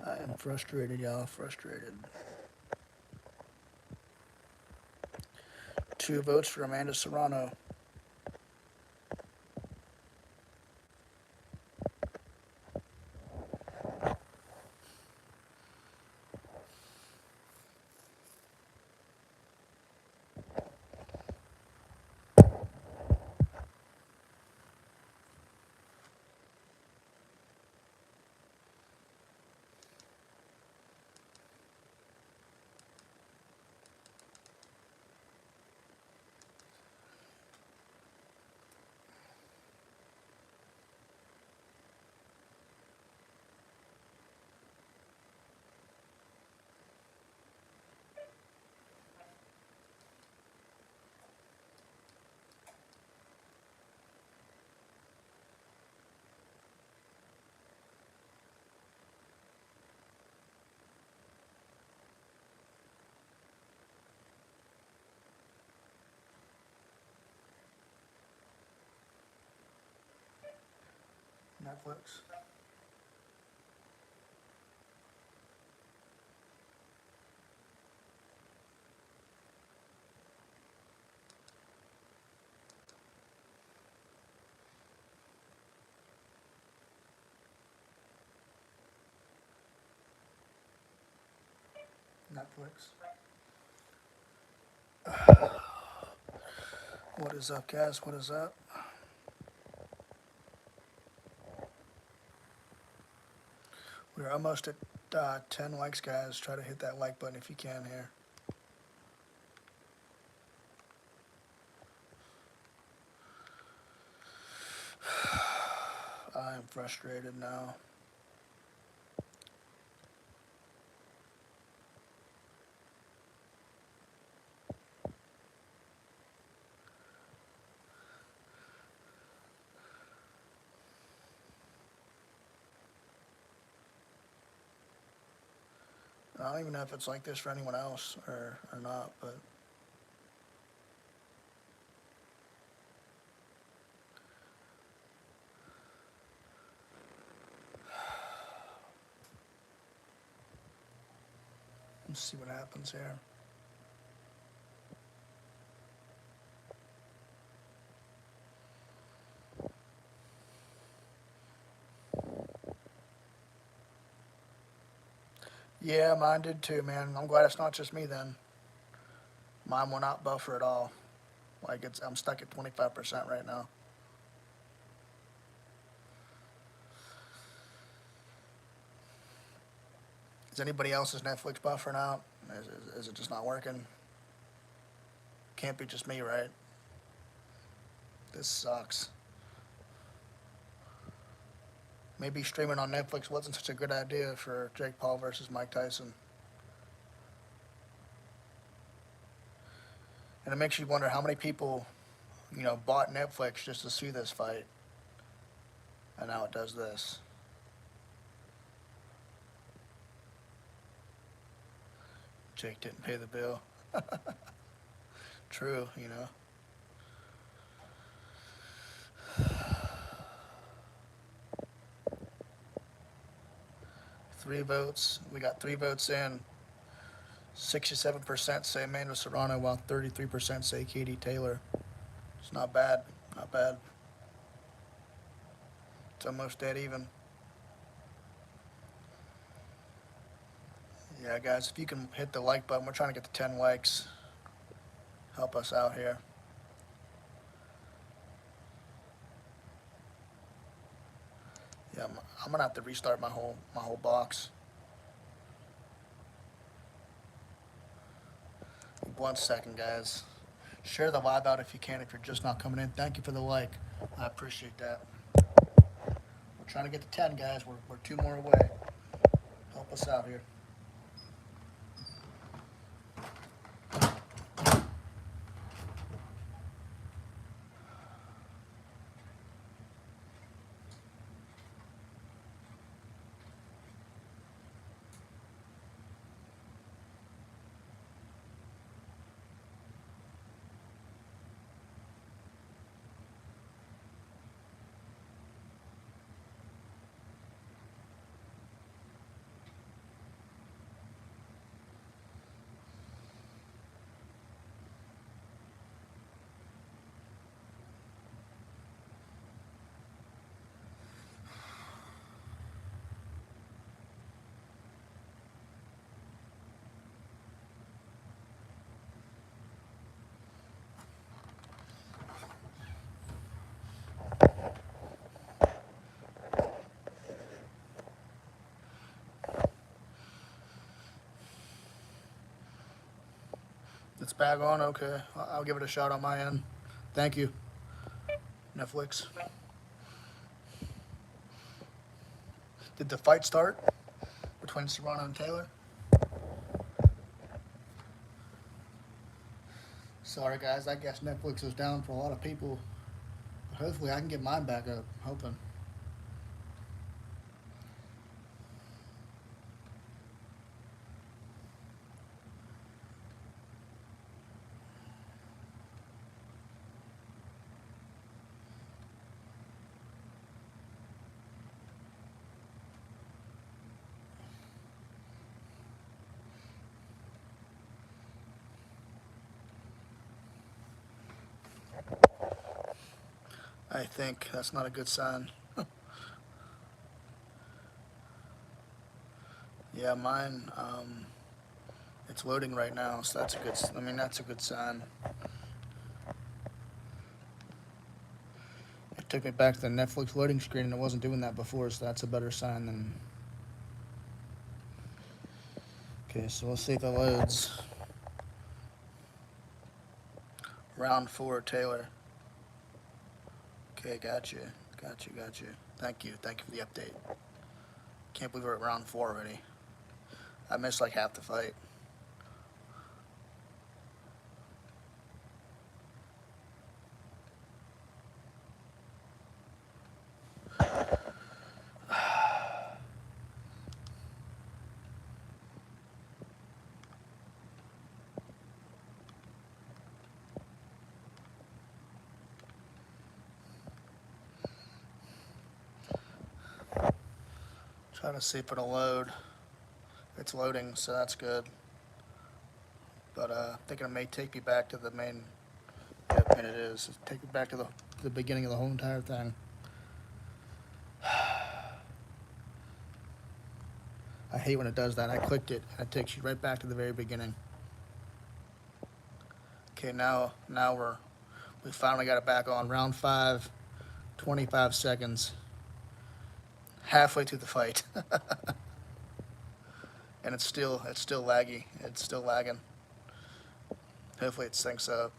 I am frustrated, y'all. Frustrated. 2 votes for Amanda Serrano. Netflix. Netflix. What is up, guys? What is up? We're almost at 10 likes, guys. Try to hit that like button if you can here. I am frustrated now. I don't even know if it's like this for anyone else or not, but let's see what happens here. Yeah, mine did too, man. I'm glad it's not just me then. Mine will not buffer at all. Like I'm stuck at 25% right now. Is anybody else's Netflix buffering out? Is it just not working? Can't be just me, right? This sucks. Maybe streaming on Netflix wasn't such a good idea for Jake Paul versus Mike Tyson. And it makes you wonder how many people, bought Netflix just to see this fight. And now it does this. Jake didn't pay the bill. True, 3 votes. We got 3 votes in. 67% say Amanda Serrano, while 33% say Katie Taylor. It's not bad. Not bad. It's almost dead even. Yeah, guys, if you can hit the like button, we're trying to get to 10 likes. Help us out here. Yeah, I'm gonna have to restart my whole box. 1 second, guys. Share the live out if you can. If you're just not coming in, thank you for the like. I appreciate that. We're trying to get to 10, guys. We're 2 more away. Help us out here. It's back on? Okay. I'll give it a shot on my end. Thank you, Netflix. Did the fight start between Serrano and Taylor? Sorry, guys. I guess Netflix is down for a lot of people. But hopefully, I can get mine back up. Hoping. I think that's not a good sign. Yeah, mine. It's loading right now, so that's a good. I mean, that's a good sign. It took me back to the Netflix loading screen, and it wasn't doing that before, so that's a better sign than. Okay, so let's see if it loads. Round four, Taylor. Okay, got you. Thank you for the update. Can't believe we're at round four already. I missed like half the fight. Try to see if it'll load. It's loading, so that's good. But thinking it may take me back to the main. Yep, and it is. Take me back to the beginning of the whole entire thing. I hate when it does that. I clicked it, and it takes you right back to the very beginning. Okay, now we finally got it back on. Round five, 25 seconds. Halfway through the fight. And it's still laggy. It's still lagging. Hopefully it syncs up.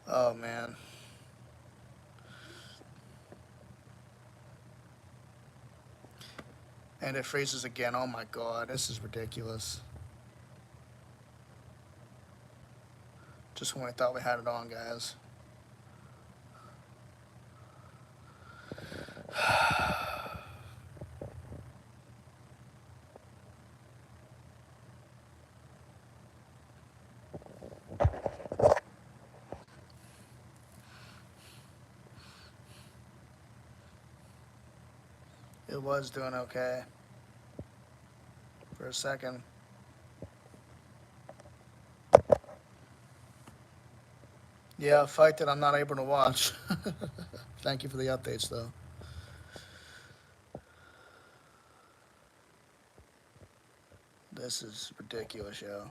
Oh man. And it freezes again. Oh my god, this is ridiculous. Just when I thought we had it on, guys. It was doing okay for a second. Yeah, a fight that I'm not able to watch. Thank you for the updates, though. This is ridiculous, yo.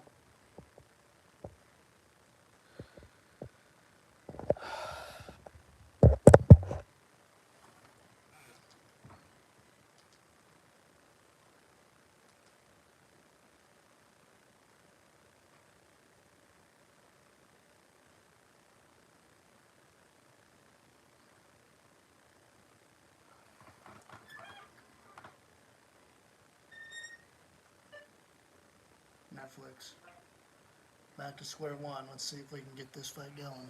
Netflix. Back to square one. Let's see if we can get this fight going.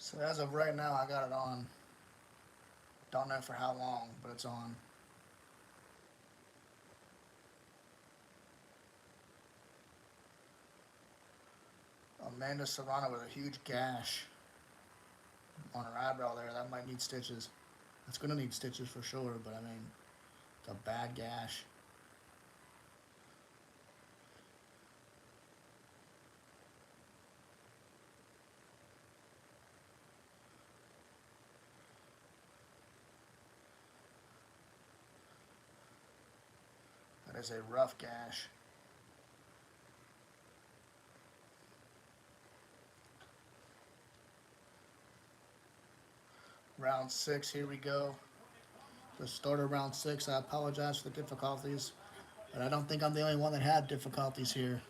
So as of right now, I got it on. Don't know for how long, but it's on. Amanda Serrano with a huge gash on her eyebrow there. That might need stitches. It's going to need stitches for sure, but I mean, it's a bad gash. That is a rough gash. Round six, here we go. The start of round six. I apologize for the difficulties, but I don't think I'm the only one that had difficulties here.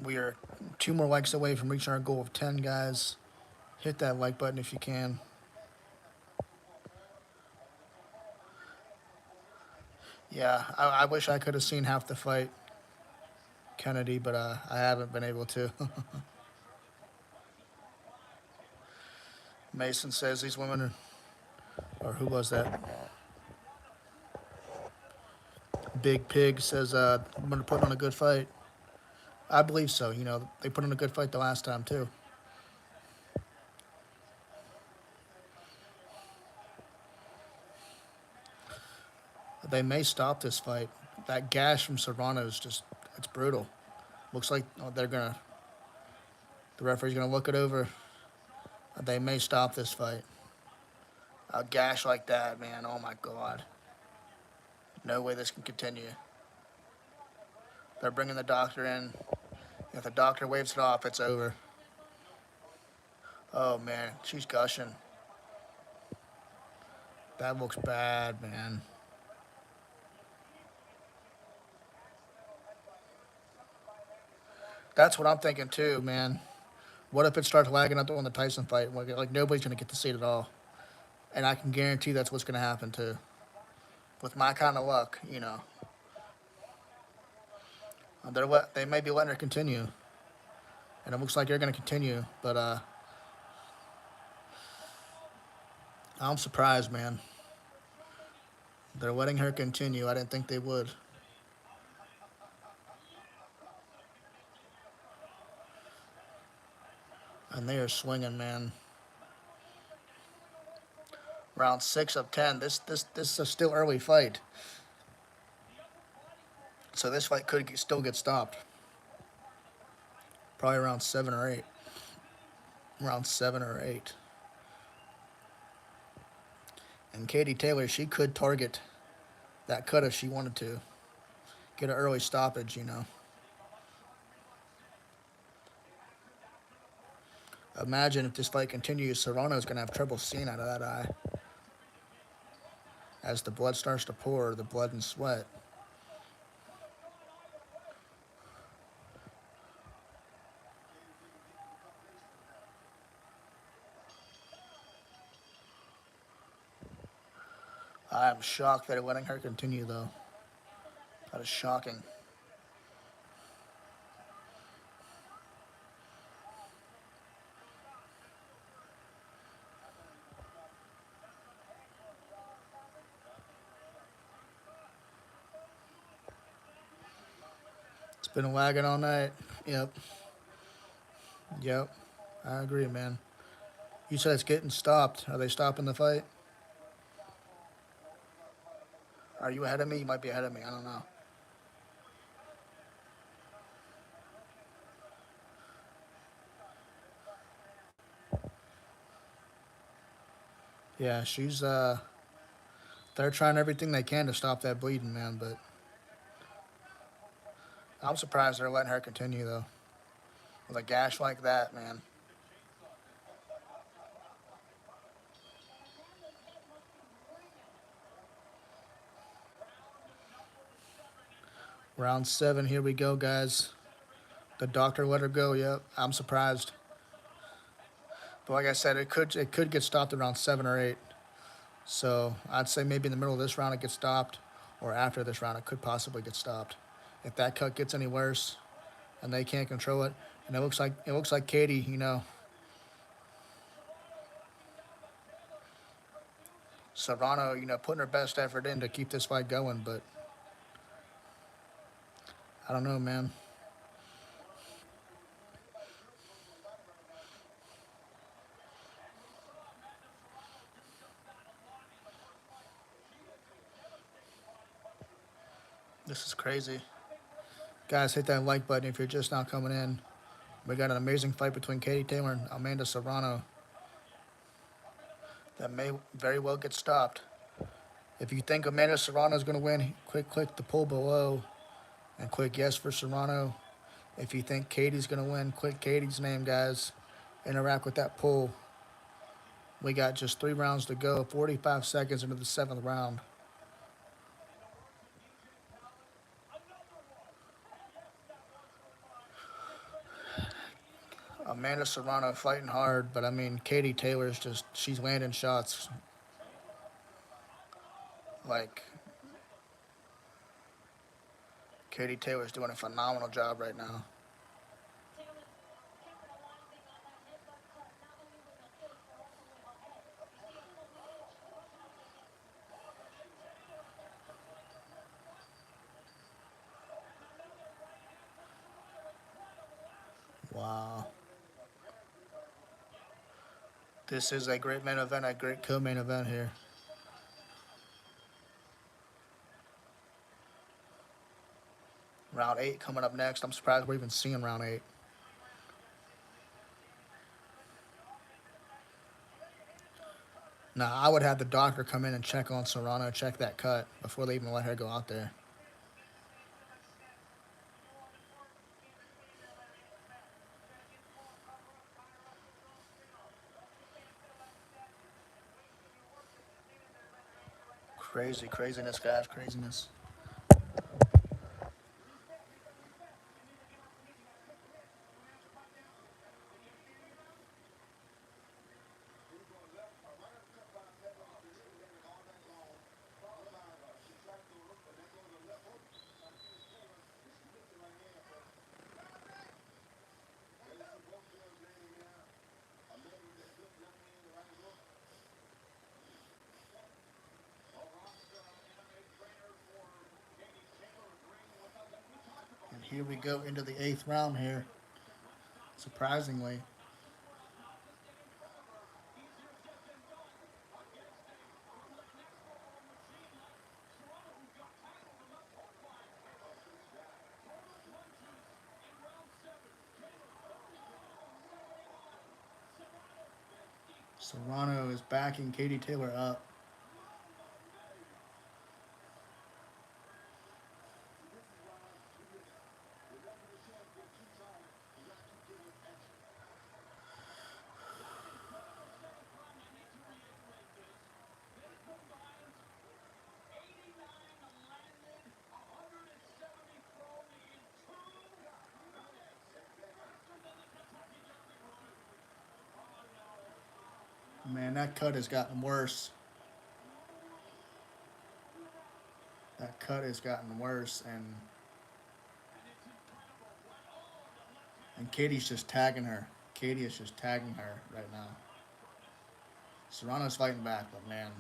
We are two more likes away from reaching our goal of 10, guys. Hit that like button if you can. Yeah, I wish I could have seen half the fight, Kennedy, but I haven't been able to. Mason says these women are, or who was that? Big Pig says women are putting on a good fight. I believe so. You know, they put on a good fight the last time too. They may stop this fight. That gash from Serrano is just, it's brutal. Looks like they're gonna, the referee's gonna look it over. They may stop this fight. A gash like that, man, oh my God. No way this can continue. They're bringing the doctor in. If the doctor waves it off, it's over. Oh man, she's gushing. That looks bad, man. That's what I'm thinking too, man. What if it starts lagging up on the Tyson fight? Like nobody's gonna get to see it at all, and I can guarantee that's what's gonna happen too. With my kind of luck, you know, they may be letting her continue, and it looks like they're gonna continue. But I'm surprised, man. They're letting her continue. I didn't think they would, and they are swinging, man. Round 6 of 10. This is a still early fight, so this fight could still get stopped. Probably around 7 or 8. Around 7 or 8. And Katie Taylor, she could target that cut if she wanted to. Get an early stoppage, you know. Imagine if this fight continues, Serrano's going to have trouble seeing out of that eye. As the blood starts to pour, the blood and sweat. I am shocked that they're letting her continue, though. That is shocking. It's been a wagon all night. Yep. Yep. I agree, man. You said it's getting stopped. Are they stopping the fight? Are you ahead of me? You might be ahead of me. I don't know. Yeah, they're trying everything they can to stop that bleeding, man, but I'm surprised they're letting her continue, though. With a gash like that, man. Round 7, here we go, guys. The doctor let her go. Yep, I'm surprised. But like I said, it could get stopped around 7 or 8. So I'd say maybe in the middle of this round it gets stopped, or after this round it could possibly get stopped. If that cut gets any worse and they can't control it, and it looks like Katie, you know, Serrano, you know, putting her best effort in to keep this fight going. But I don't know, man. This is crazy. Guys, hit that like button if you're just now coming in. We got an amazing fight between Katie Taylor and Amanda Serrano that may very well get stopped. If you think Amanda Serrano is going to win, click the poll below and click yes for Serrano. If you think Katie's going to win, click Katie's name, guys. Interact with that poll. We got just 3 rounds to go, 45 seconds into the 7th round. Amanda Serrano fighting hard, but I mean, Katie Taylor's just, she's landing shots. Like, Katie Taylor's doing a phenomenal job right now. This is a great main event, a great co-main event here. Round 8 coming up next. I'm surprised we're even seeing round 8. Now, I would have the doctor come in and check on Serrano, check that cut before they even let her go out there. Craziness, guys, craziness. And here we go into the 8th round here. Surprisingly, Serrano is backing Katie Taylor up. Man, that cut has gotten worse. That cut has gotten worse, and Katie's just tagging her. Katie is just tagging her right now. Serrano's fighting back, but man,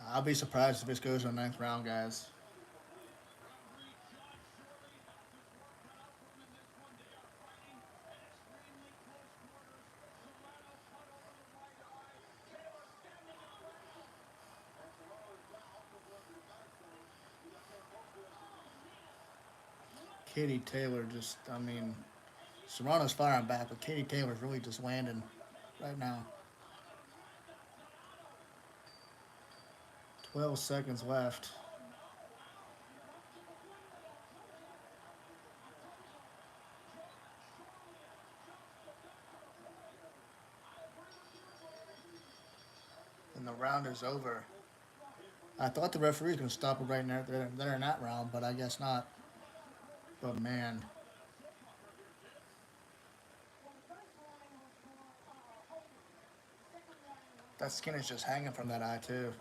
I'll be surprised if this goes to the 9th round, guys. Katie Taylor just, I mean, Serrano's firing back, but Katie Taylor's really just landing right now. 12 seconds left. And the round is over. I thought the referee was going to stop it right there in that round, but I guess not. But man, that skin is just hanging from that eye, too.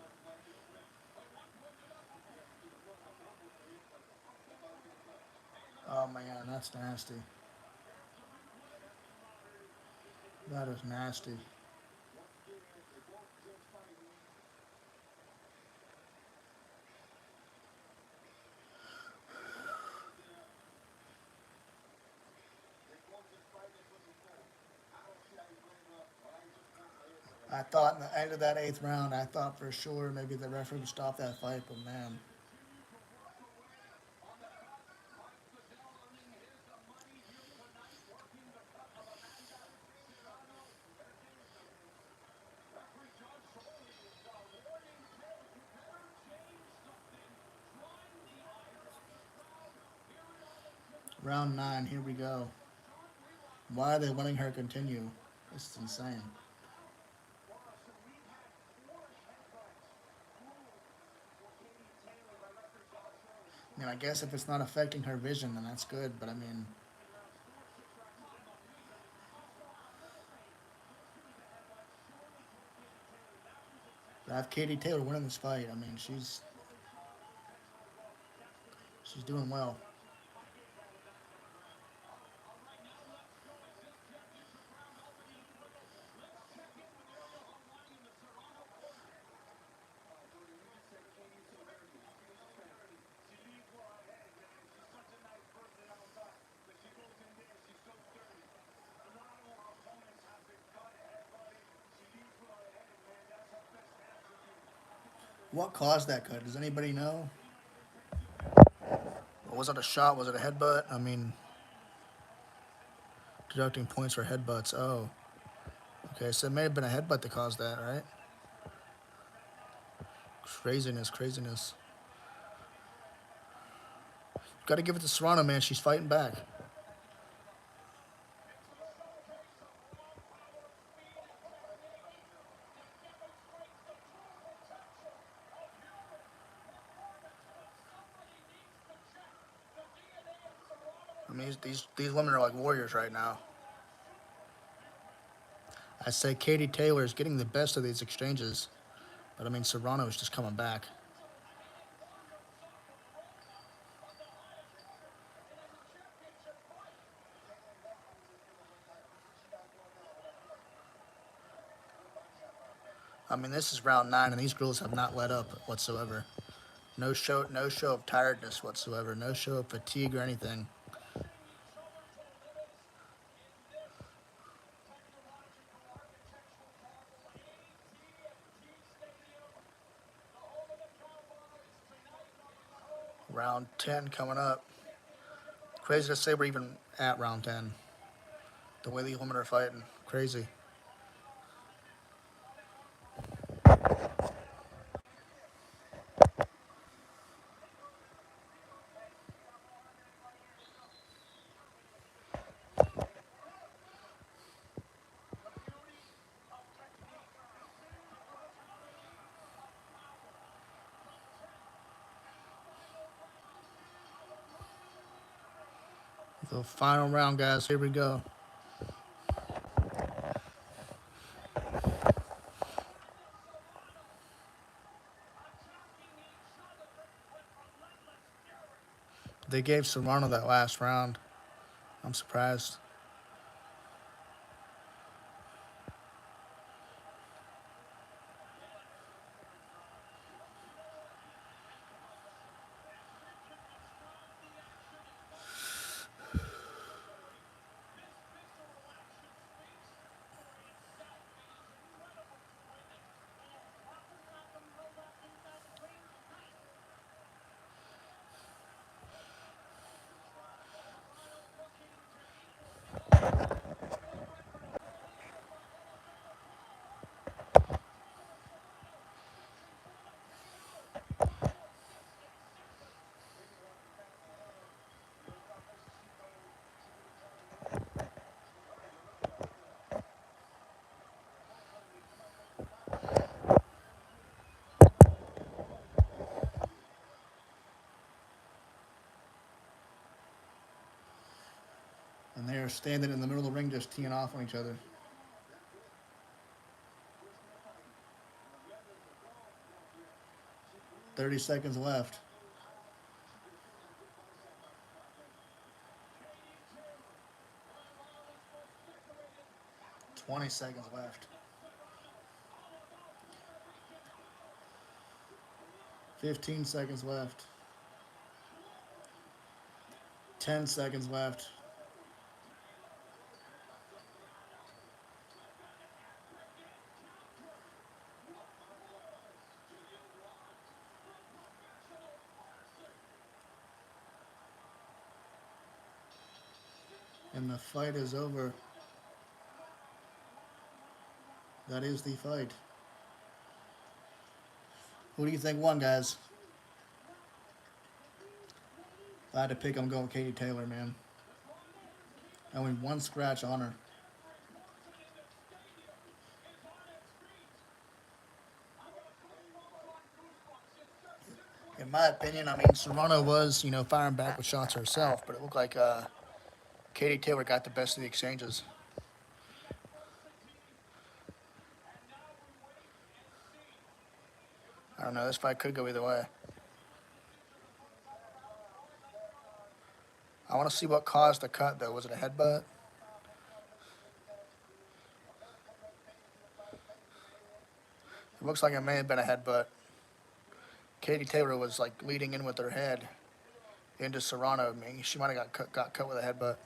Oh man, that's nasty. That is nasty. I thought in the end of that 8th round, I thought for sure maybe the referee would stop that fight, but man, round 9, here we go. Why are they letting her continue? This is insane. I mean, I guess if it's not affecting her vision, then that's good. But I mean, I have Katie Taylor winning this fight. I mean, she's doing well. What caused that cut? Does anybody know? Was it a shot? Was it a headbutt? I mean, deducting points for headbutts. Oh, okay. So it may have been a headbutt that caused that, right? Craziness, craziness. Got to give it to Serrano, man. She's fighting back. I mean, these women are like warriors right now. I say Katie Taylor is getting the best of these exchanges, but I mean Serrano is just coming back. I mean, this is round 9, and these girls have not let up whatsoever. No show of tiredness whatsoever. No show of fatigue or anything. Round 10 coming up. Crazy to say we're even at round 10. The way these women are fighting, crazy. The final round, guys. Here we go. They gave Serrano that last round. I'm surprised. And they are standing in the middle of the ring just teeing off on each other. 30 seconds left. 20 seconds left. 15 seconds left. 10 seconds left. And the fight is over. That is the fight. Who do you think won, guys? If I had to pick, I'm going Katie Taylor, man. Only one scratch on her. In my opinion, I mean, Serrano was, firing back with shots herself, but it looked like Katie Taylor got the best of the exchanges. I don't know. This fight could go either way. I want to see what caused the cut, though. Was it a headbutt? It looks like it may have been a headbutt. Katie Taylor was like leading in with her head into Serrano. I mean, she might have got cut with a headbutt.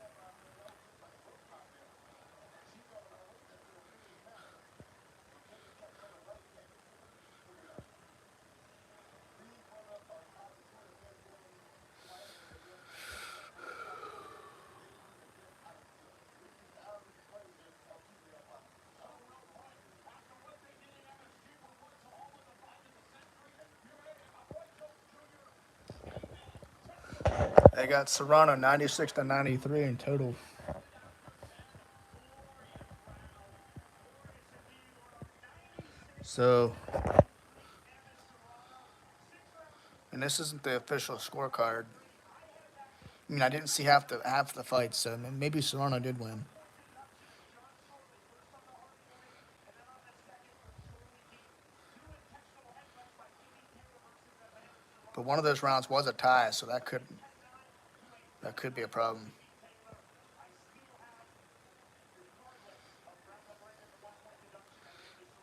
They got Serrano 96 to 93 in total. So, and this isn't the official scorecard. I mean, I didn't see half the fights, so maybe Serrano did win. But one of those rounds was a tie, so that could be a problem.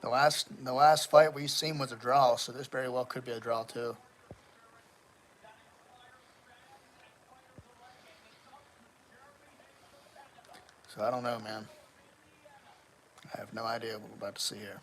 The last fight we seen was a draw, so this very well could be a draw too. So I don't know, man. I have no idea what we're about to see here.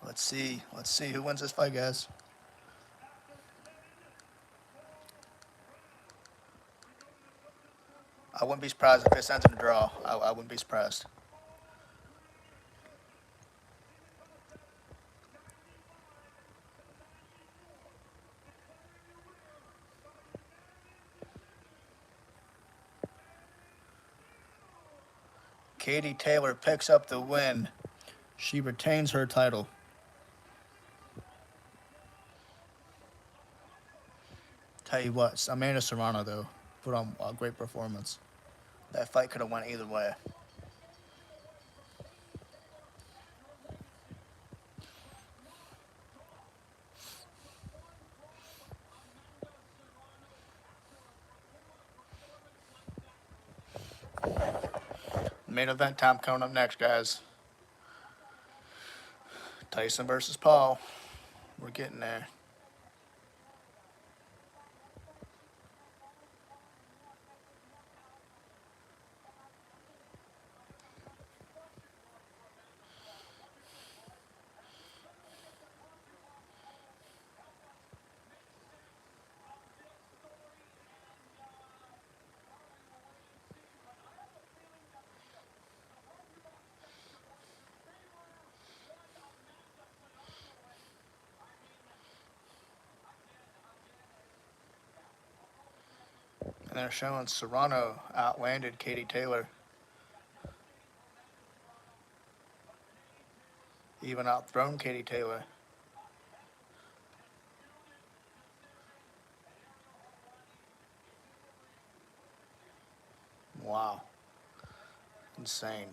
Let's see. Let's see who wins this fight, guys. I wouldn't be surprised if this ends in a draw. I wouldn't be surprised. Katie Taylor picks up the win. She retains her title. Tell you what, Amanda Serrano though put on a great performance. That fight could have went either way. Main event time coming up next, guys. Tyson versus Paul. We're getting there. And they're showing Serrano outlanded Katie Taylor. Even outthrown Katie Taylor. Wow. Insane.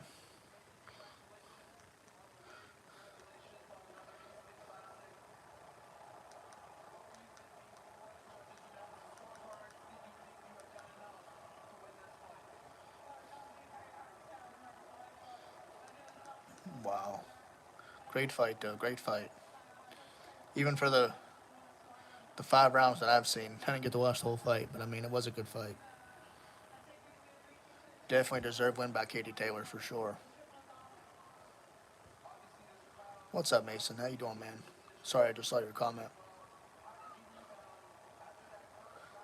Wow. Great fight, though. Great fight. Even for the 5 rounds that I've seen. I didn't get to watch the whole fight, but I mean, it was a good fight. Definitely deserved win by Katie Taylor for sure. What's up, Mason? How you doing, man? Sorry, I just saw your comment.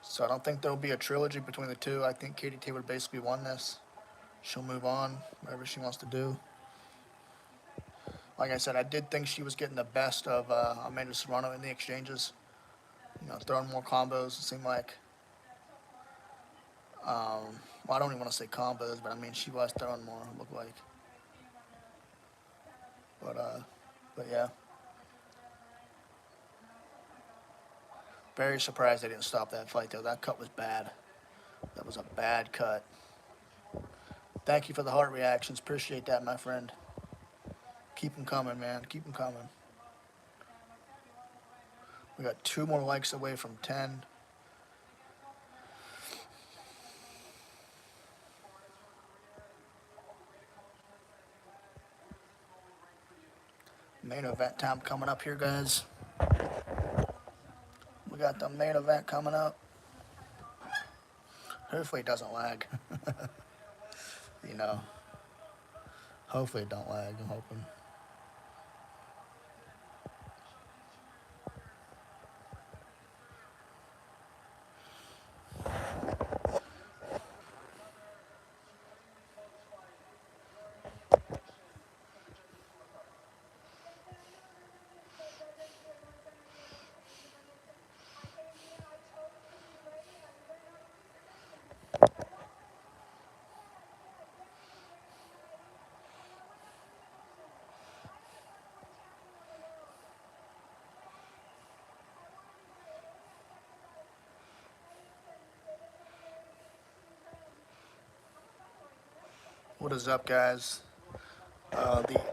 So I don't think there'll be a trilogy between the two. I think Katie Taylor basically won this. She'll move on, whatever she wants to do. Like I said, I did think she was getting the best of Amanda Serrano in the exchanges. Throwing more combos. It seemed like, well, I don't even want to say combos, but I mean, she was throwing more, it looked like. But, uh, but yeah. Very surprised they didn't stop that fight, though. That cut was bad. That was a bad cut. Thank you for the heart reactions. Appreciate that, my friend. Keep them coming, man. Keep them coming. We got 2 more likes away from 10. Main event time coming up here, guys. We got the main event coming up. Hopefully it doesn't lag. you know, hopefully it don't lag. I'm hoping. What is up, guys?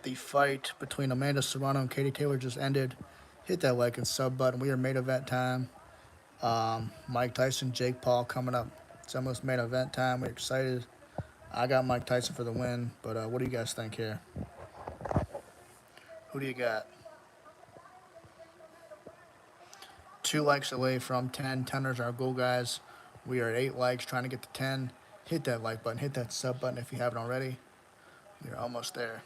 The fight between Amanda Serrano and Katie Taylor just ended. Hit that like and sub button. We are main event time. Mike Tyson, Jake Paul coming up. It's almost main event time. We're excited. I got Mike Tyson for the win, but what do you guys think here? Who do you got? 2 likes away from 10. Teners our goal, guys. We are at 8 likes, trying to get to 10. Hit that like button. Hit that sub button if you haven't already. We're almost there.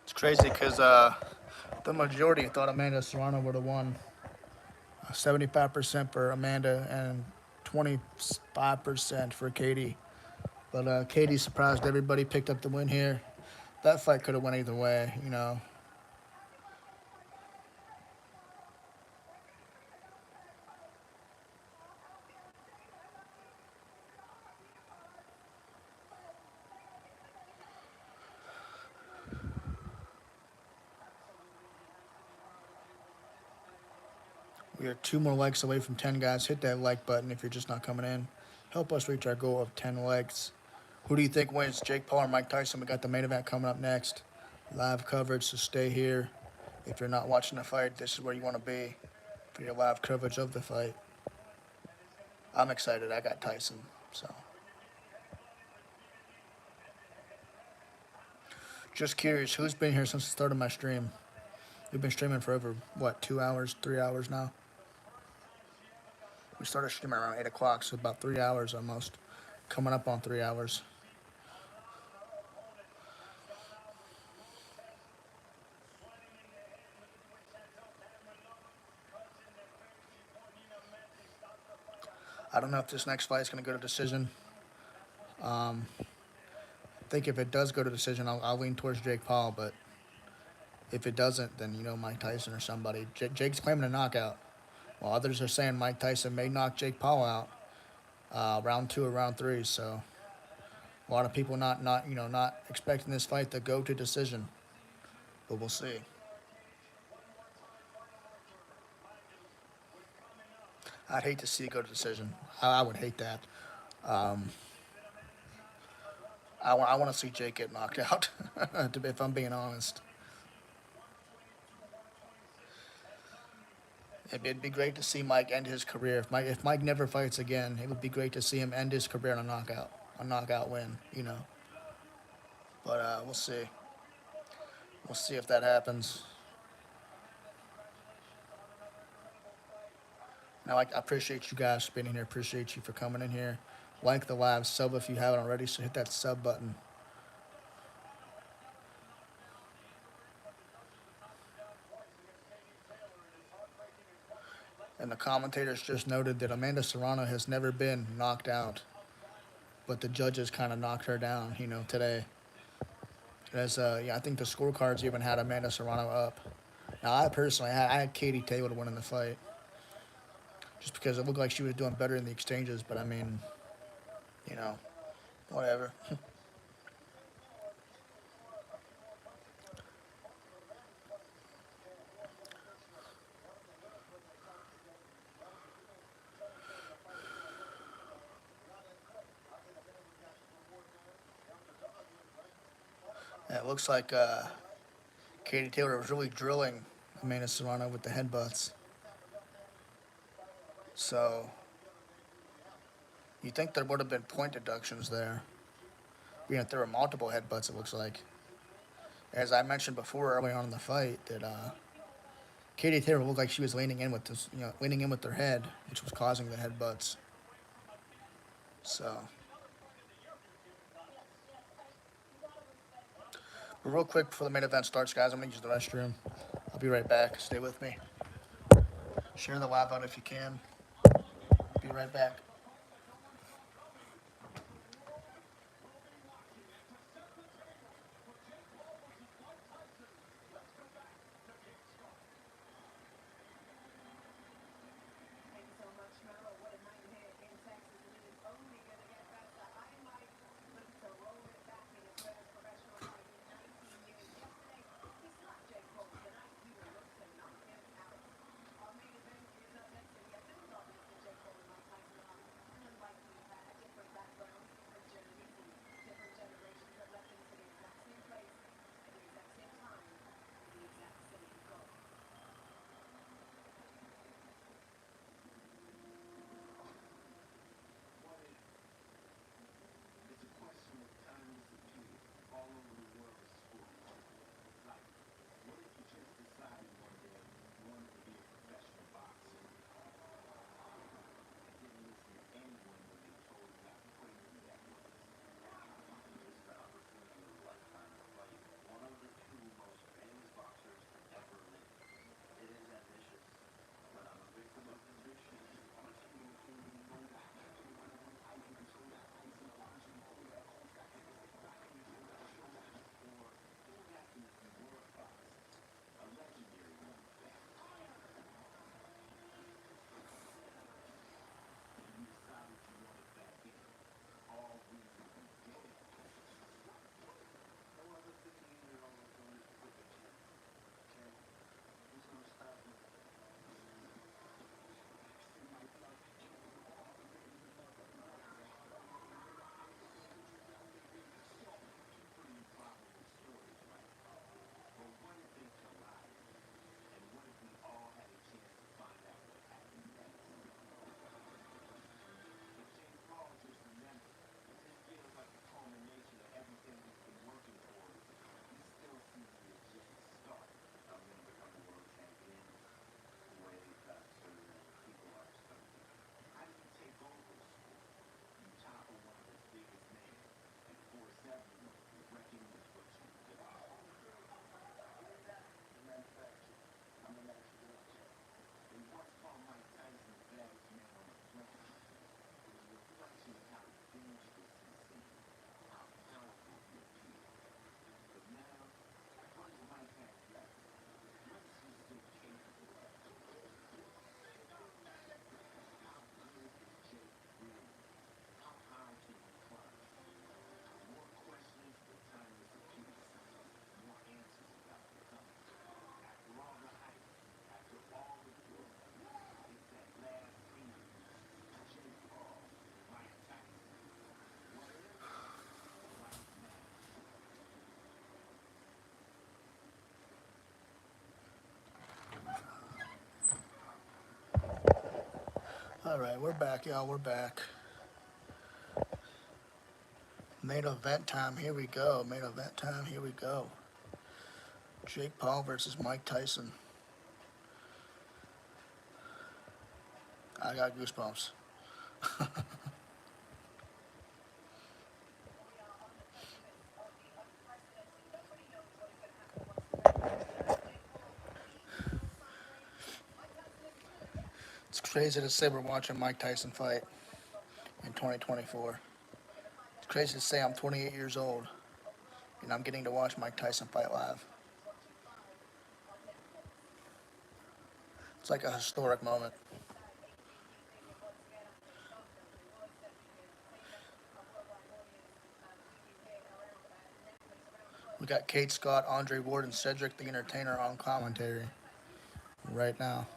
It's crazy because the majority thought Amanda Serrano would have won. 75% for Amanda and 25% for Katie. But Katie surprised everybody, picked up the win here. That fight could have went either way. We are 2 more likes away from 10, guys. Hit that like button if you're just not coming in. Help us reach our goal of 10 likes. Who do you think wins, Jake Paul or Mike Tyson? We got the main event coming up next. Live coverage, so stay here. If you're not watching the fight, this is where you want to be for your live coverage of the fight. I'm excited. I got Tyson, so. Just curious, who's been here since the start of my stream? We've been streaming for over, 2 hours, 3 hours now? We started streaming around 8 o'clock, so about 3 hours almost. Coming up on 3 hours. I don't know if this next fight is going to go to decision. I think if it does go to decision, I'll lean towards Jake Paul, but if it doesn't, then Mike Tyson or somebody. Jake's claiming a knockout, while others are saying Mike Tyson may knock Jake Paul out round 2 or round 3. So a lot of people not expecting this fight to go to decision, but we'll see. I'd hate to see it go to decision. I would hate that. I want to see Jake get knocked out, if I'm being honest. It'd be great to see Mike end his career. If Mike never fights again, it would be great to see him end his career on a knockout win. But we'll see. We'll see if that happens. Now, I appreciate you guys being here. Appreciate you for coming in here. Like the live, sub if you haven't already. So hit that sub button. And the commentators just noted that Amanda Serrano has never been knocked out, but the judges kind of knocked her down, today. I think the scorecards even had Amanda Serrano up. Now, I personally, I had Katie Taylor winning the fight, just because it looked like she was doing better in the exchanges. But I mean, you know, whatever. And it looks like Katie Taylor was really drilling Amanda Serrano with the headbutts. So you think there would have been point deductions there, being that there were multiple headbutts. It looks like, as I mentioned before early on in the fight, that Katie Taylor looked like she was leaning in with this, leaning in with her head, which was causing the headbutts. So, but real quick before the main event starts, guys, I'm gonna use the restroom. I'll be right back. Stay with me. Share the live out if you can. Be right back. All right, we're back, y'all. We're back. Main event time. Here we go. Main event time. Here we go. Jake Paul versus Mike Tyson. I got goosebumps. It's crazy to say we're watching Mike Tyson fight in 2024. It's crazy to say I'm 28 years old and I'm getting to watch Mike Tyson fight live. It's like a historic moment. We got Kate Scott, Andre Ward, and Cedric the Entertainer on commentary right now.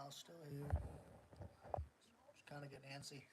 Crowd's still here. Just kind of get antsy.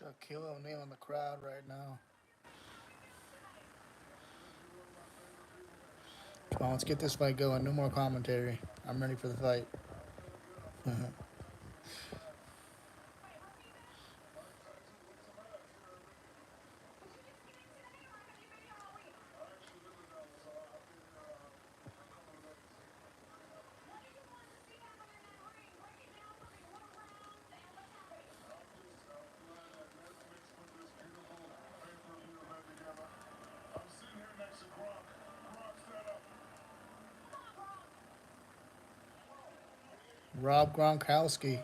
Shaquille O'Neal in the crowd right now. Come on, let's get this fight going. No more commentary. I'm ready for the fight. Rob Gronkowski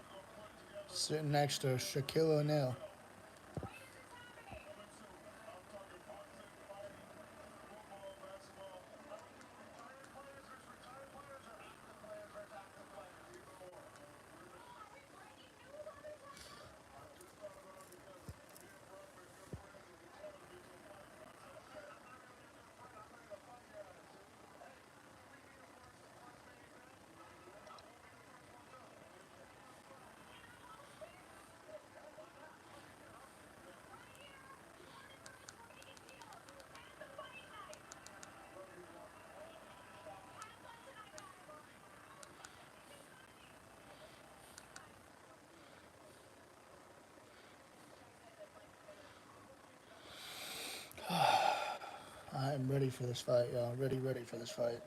sitting next to Shaquille O'Neal. I am ready for this fight, y'all. Ready for this fight.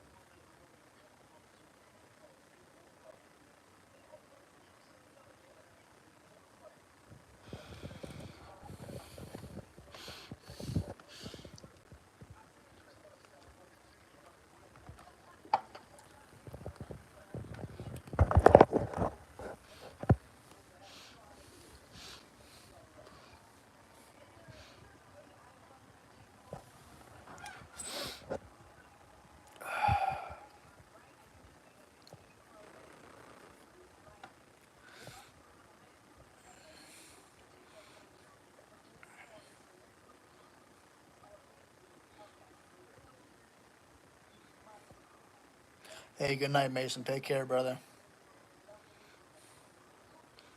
Hey, good night, Mason. Take care, brother.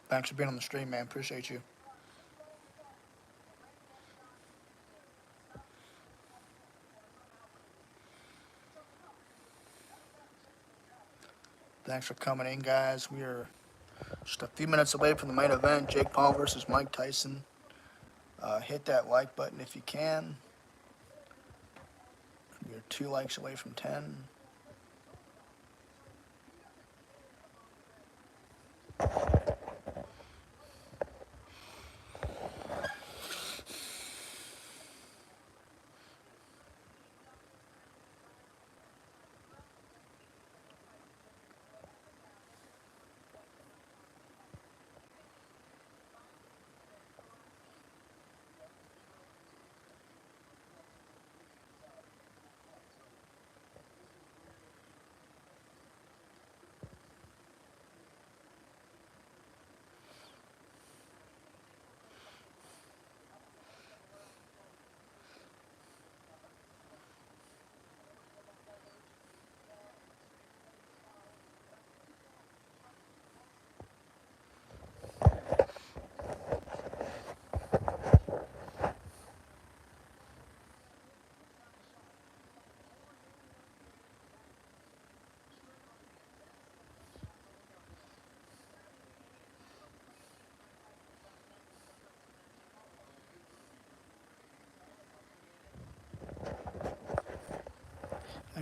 Thanks for being on the stream, man. Appreciate you. Thanks for coming in, guys. We are just a few minutes away from the main event. Jake Paul versus Mike Tyson. Hit that like button if you can. We're 2 likes away from 10.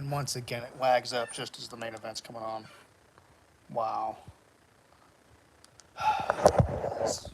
And once again, it lags up just as the main event's coming on. Wow. Netflix.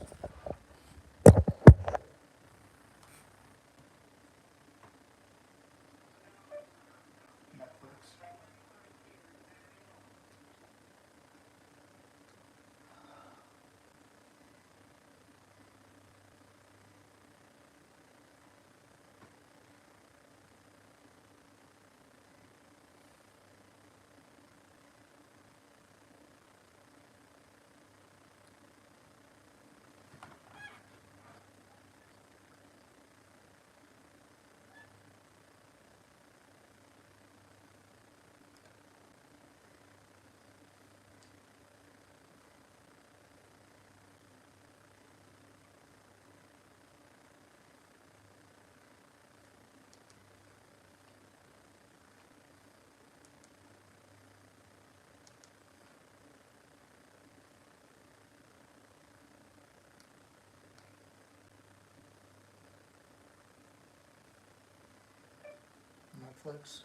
Netflix.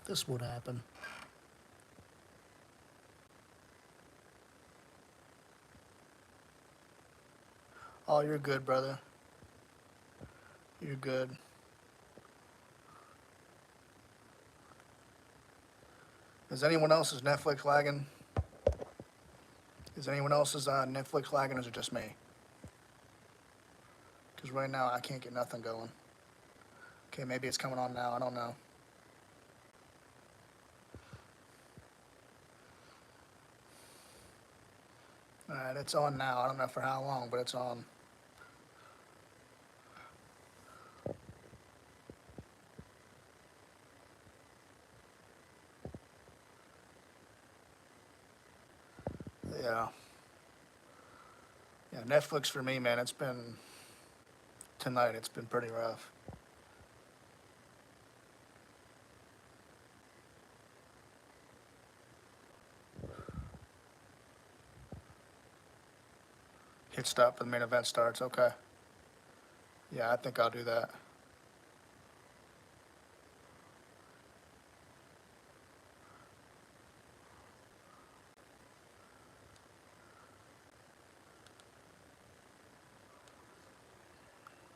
This would happen. Oh, you're good, brother. You're good. Is anyone else's Netflix lagging? Is anyone else's Netflix lagging, or is it just me? Because right now I can't get nothing going. Okay, maybe it's coming on now. I don't know. All right, it's on now. I don't know for how long, but it's on. Yeah. Yeah, Netflix for me, man, it's been tonight. It's been pretty rough. Hit stop when the main event starts. Okay. Yeah, I think I'll do that.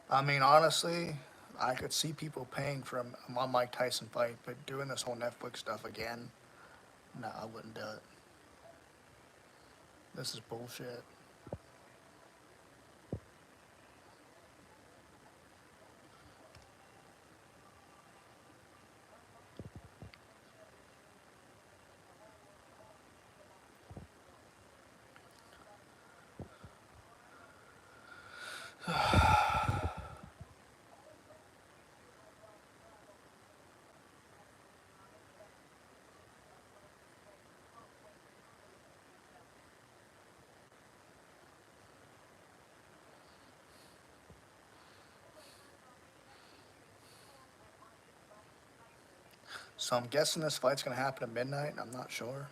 I mean, honestly, I could see people paying for a Mike Tyson fight, but doing this whole Netflix stuff again, no, I wouldn't do it. This is bullshit. So I'm guessing this fight's gonna happen at midnight. I'm not sure.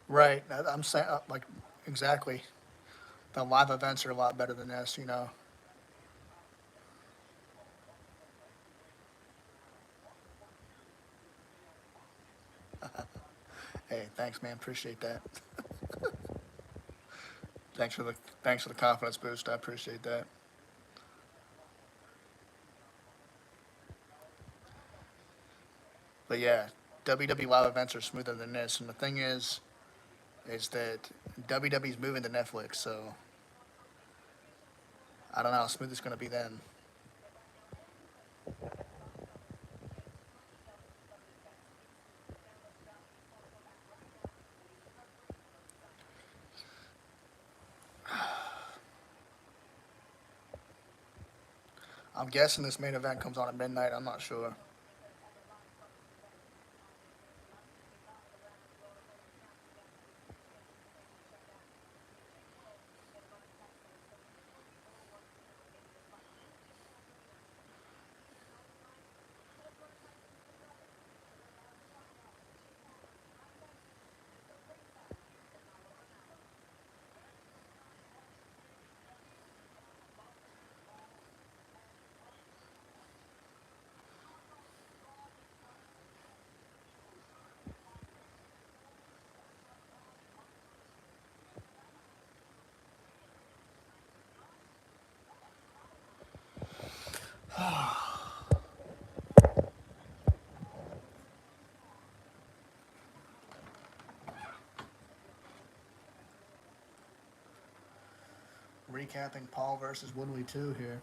Right. I'm saying like exactly. The live events are a lot better than this. You know. Hey, thanks, man. Appreciate that. Thanks for the thanks for the confidence boost. I appreciate that. But yeah, WWE live events are smoother than this. And the thing is that WWE's moving to Netflix, so I don't know how smooth it's going to be then. I'm guessing this main event comes on at midnight. I'm not sure. Recapping Paul versus Woodley 2 here.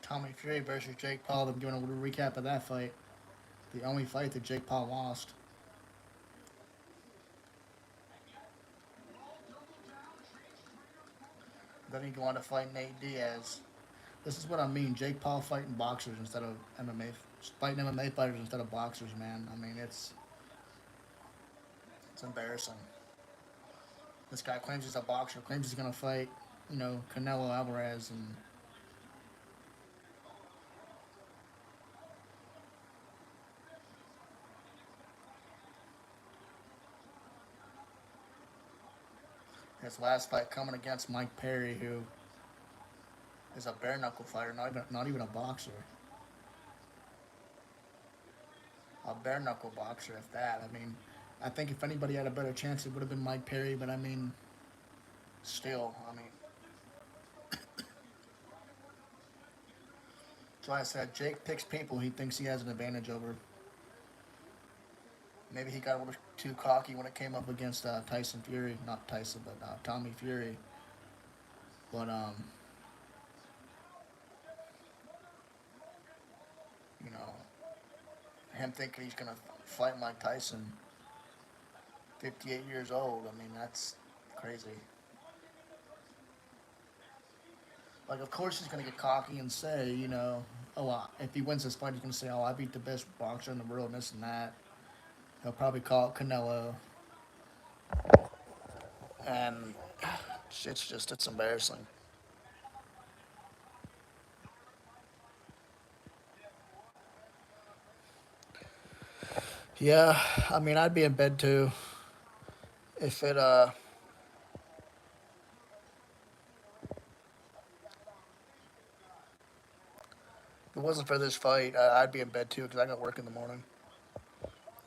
Tommy Fury versus Jake Paul. I'm doing a little recap of that fight. The only fight that Jake Paul lost. Then he go on to fight Nate Diaz. This is what I mean. Jake Paul fighting boxers instead of MMA, fighting MMA fighters instead of boxers, man. I mean, it's embarrassing. This guy claims he's a boxer, claims he's gonna fight, Canelo Alvarez, and his last fight coming against Mike Perry, who is a bare knuckle fighter, not even a boxer. A bare knuckle boxer, if that. I mean, I think if anybody had a better chance, it would have been Mike Perry. But I mean, still, I mean, that's why I said Jake picks people he thinks he has an advantage over. Maybe he got a little too cocky when it came up against Tyson Fury, not Tyson, but Tommy Fury. But you know, him thinking he's gonna fight Mike Tyson, 58 years old. I mean, that's crazy. Like, of course he's gonna get cocky and say, oh, if he wins this fight, he's gonna say, oh, I beat the best boxer in the world, and this and that. He'll probably call it Canelo, and it's embarrassing. Yeah, I mean, I'd be in bed too if it wasn't for this fight. I'd be in bed too because I got work in the morning.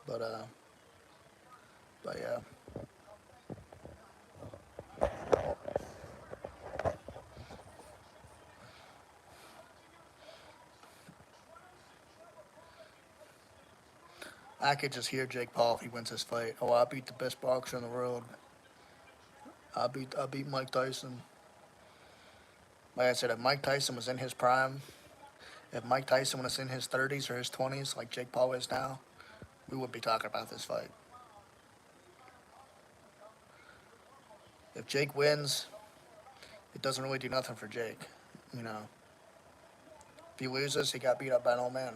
But uh, but yeah, I could just hear Jake Paul if he wins this fight. Oh, I beat the best boxer in the world. I beat Mike Tyson. Like I said, if Mike Tyson was in his prime, if Mike Tyson was in his 30s or his 20s, like Jake Paul is now, we would be talking about this fight. If Jake wins, it doesn't really do nothing for Jake. You know, if he loses, he got beat up by an old man.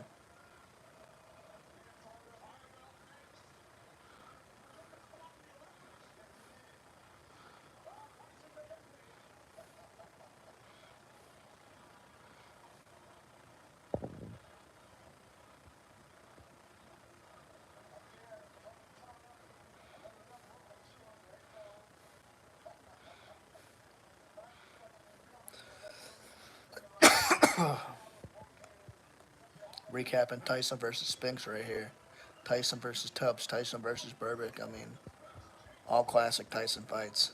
Recapping Tyson versus Spinks right here. Tyson versus Tubbs. Tyson versus Burbick. I mean, all classic Tyson fights.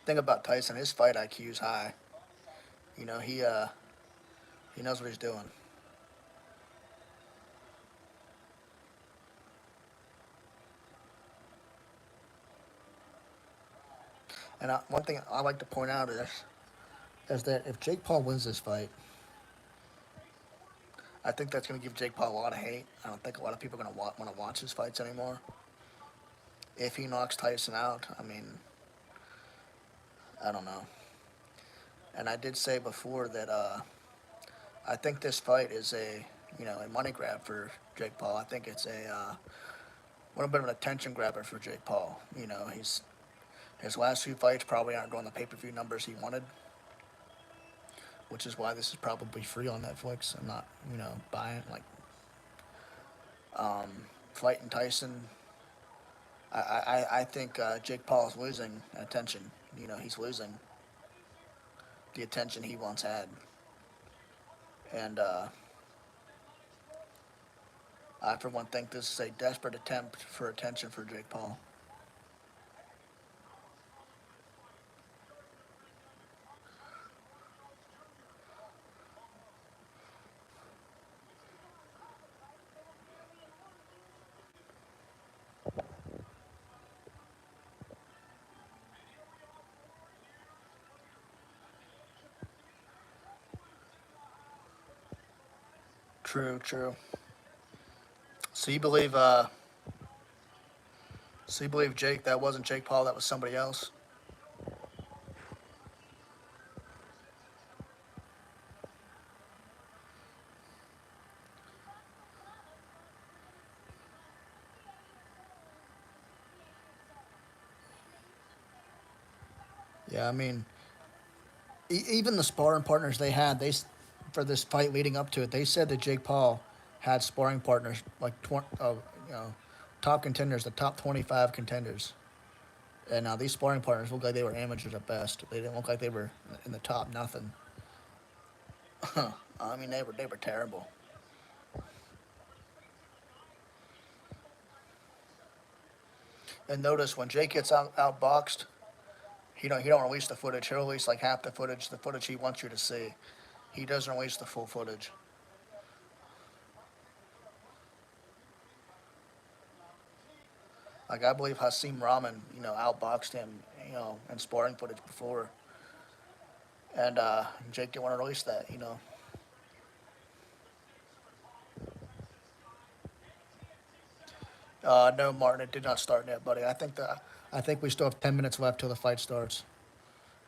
Thing about Tyson, his fight IQ is high. You know, he knows what he's doing. And one thing I like to point out is that if Jake Paul wins this fight, I think that's going to give Jake Paul a lot of hate. I don't think a lot of people are going to want to watch his fights anymore. If he knocks Tyson out, I mean, I don't know. And I did say before that I think this fight is a money grab for Jake Paul. I think it's a little bit of an attention grabber for Jake Paul. His last few fights probably aren't going the pay per view numbers he wanted, which is why this is probably free on Netflix and not buying like fighting Tyson. I think Jake Paul is losing attention. He's losing the attention he once had, and I for one think this is a desperate attempt for attention for Jake Paul. True, true. So you believe Jake that wasn't Jake Paul, that was somebody else? Yeah, I mean, even the sparring partners they had, for this fight leading up to it, they said that Jake Paul had sparring partners like you know, top contenders, the top 25 contenders. And now these sparring partners look like they were amateurs at best. They didn't look like they were in the top nothing. I mean, they were terrible. And notice when Jake gets outboxed, he don't release the footage. He'll release like half the footage he wants you to see. He doesn't release the full footage. Like I believe Hasim Rahman, outboxed him, in sparring footage before, and Jake didn't want to release that. No, Martin, it did not start yet, buddy. I think we still have 10 minutes left till the fight starts,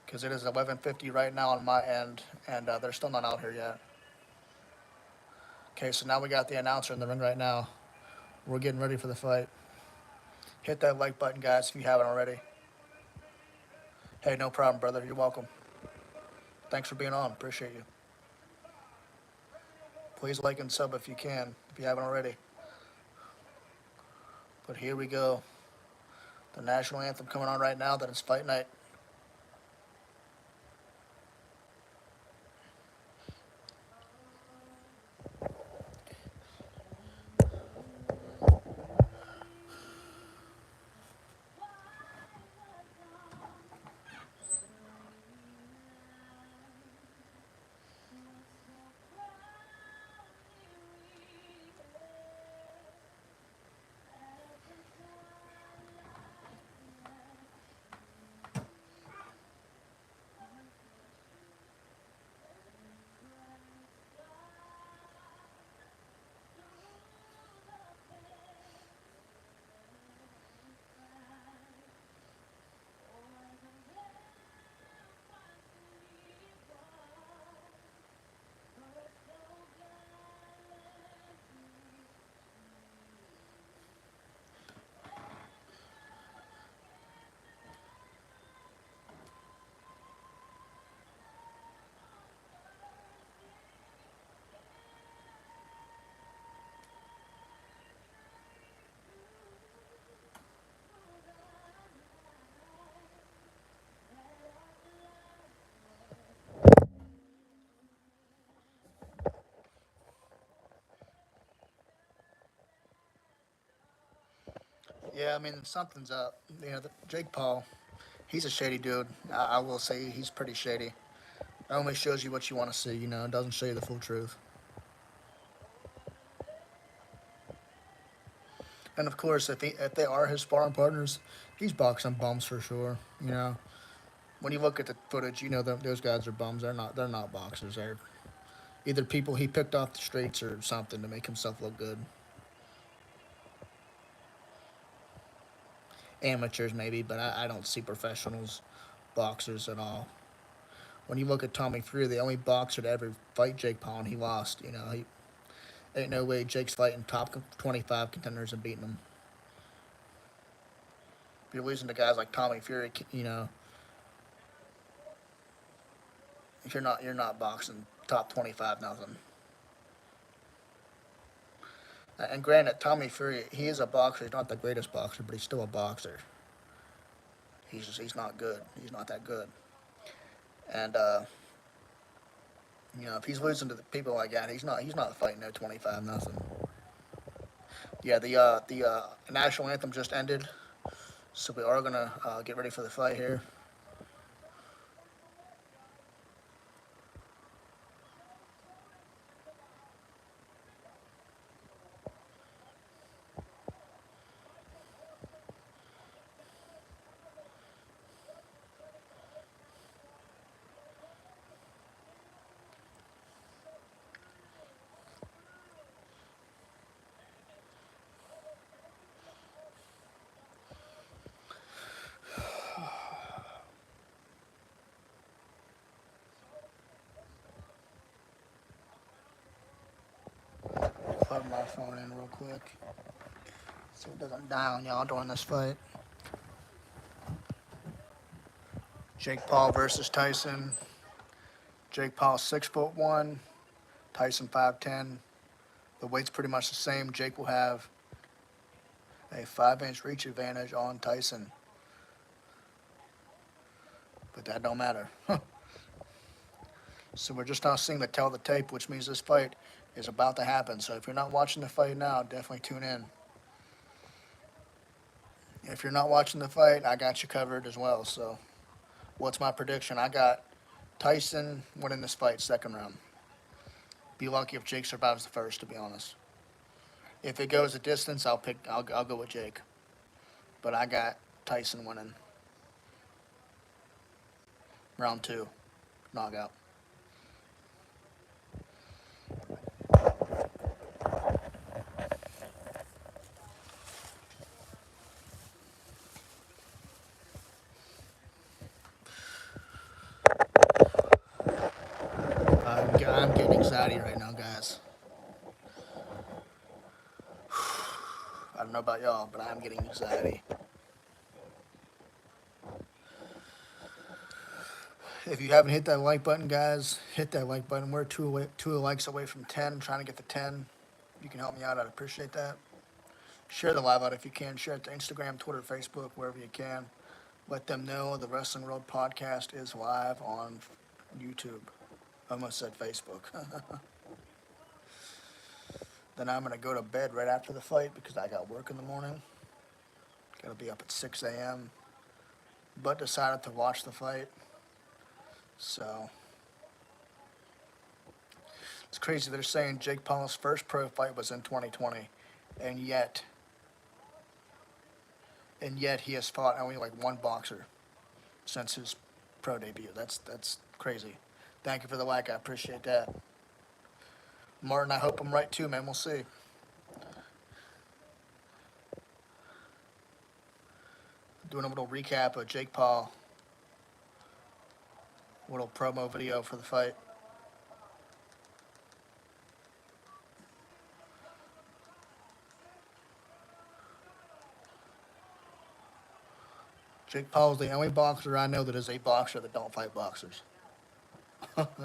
because it is 11:50 right now on my end, and they're still not out here yet. Okay, so now we got the announcer in the ring right now. We're getting ready for the fight. Hit that like button, guys, if you haven't already. Hey, no problem, brother. You're welcome. Thanks for being on. Appreciate you. Please like and sub if you can, if you haven't already. But here we go. The national anthem coming on right now. That is fight night. Yeah, I mean something's up. Jake Paul. He's a shady dude. I will say he's pretty shady. It only shows you what you want to see, you know. It doesn't show you the full truth. And of course, if they are his sparring partners, he's boxing bums for sure. You know, when you look at the footage, you know those guys are bums. They're not boxers. They're either people he picked off the streets or something to make himself look good. Amateurs maybe, but I don't see professionals boxers at all. When you look at Tommy Fury, the only boxer to ever fight Jake Paul, and he lost. You know, he ain't no way Jake's fighting top 25 contenders and beating them. If you're losing to guys like Tommy Fury, you know, if you're not boxing top 25 nothing. And granted, Tommy Fury, he is a boxer. He's not the greatest boxer, but he's still a boxer. He's not good. He's not that good. And you know, if he's losing to the people like that, he's not fighting no 25 nothing. Yeah, the national anthem just ended, so we are gonna get ready for the fight here. Plug my phone in real quick so it doesn't die on y'all during this fight. Jake Paul versus Tyson. Jake Paul 6'1", Tyson 5'10". The weight's pretty much the same. Jake will have a 5-inch reach advantage on Tyson, but that don't matter. So we're just now seeing the tell the tape, which means this fight is about to happen. So if you're not watching the fight now, definitely tune in. If you're not watching the fight, I got you covered as well. So what's my prediction? I got Tyson winning this fight second round. Be lucky if Jake survives the first, to be honest. If it goes a distance, I'll go with Jake. But I got Tyson winning round two, knockout. I'm getting anxiety right now, guys. I don't know about y'all, but I'm getting anxiety. If you haven't hit that like button, guys, hit that like button. We're two likes away from 10. Trying to get to 10. You can help me out. I'd appreciate that. Share the live out if you can. Share it to Instagram, Twitter, Facebook, wherever you can. Let them know the Wrestling World Podcast is live on YouTube. Almost said Facebook. Then I'm going to go to bed right after the fight because I got work in the morning. Got to be up at 6 a.m. But decided to watch the fight. So it's crazy. They're saying Jake Paul's first pro fight was in 2020, and yet he has fought only like one boxer since his pro debut. That's crazy. Thank you for the like. I appreciate that. Martin, I hope I'm right too, man. We'll see. Doing a little recap of Jake Paul. A little promo video for the fight. Jake Paul is the only boxer I know that is a boxer that don't fight boxers.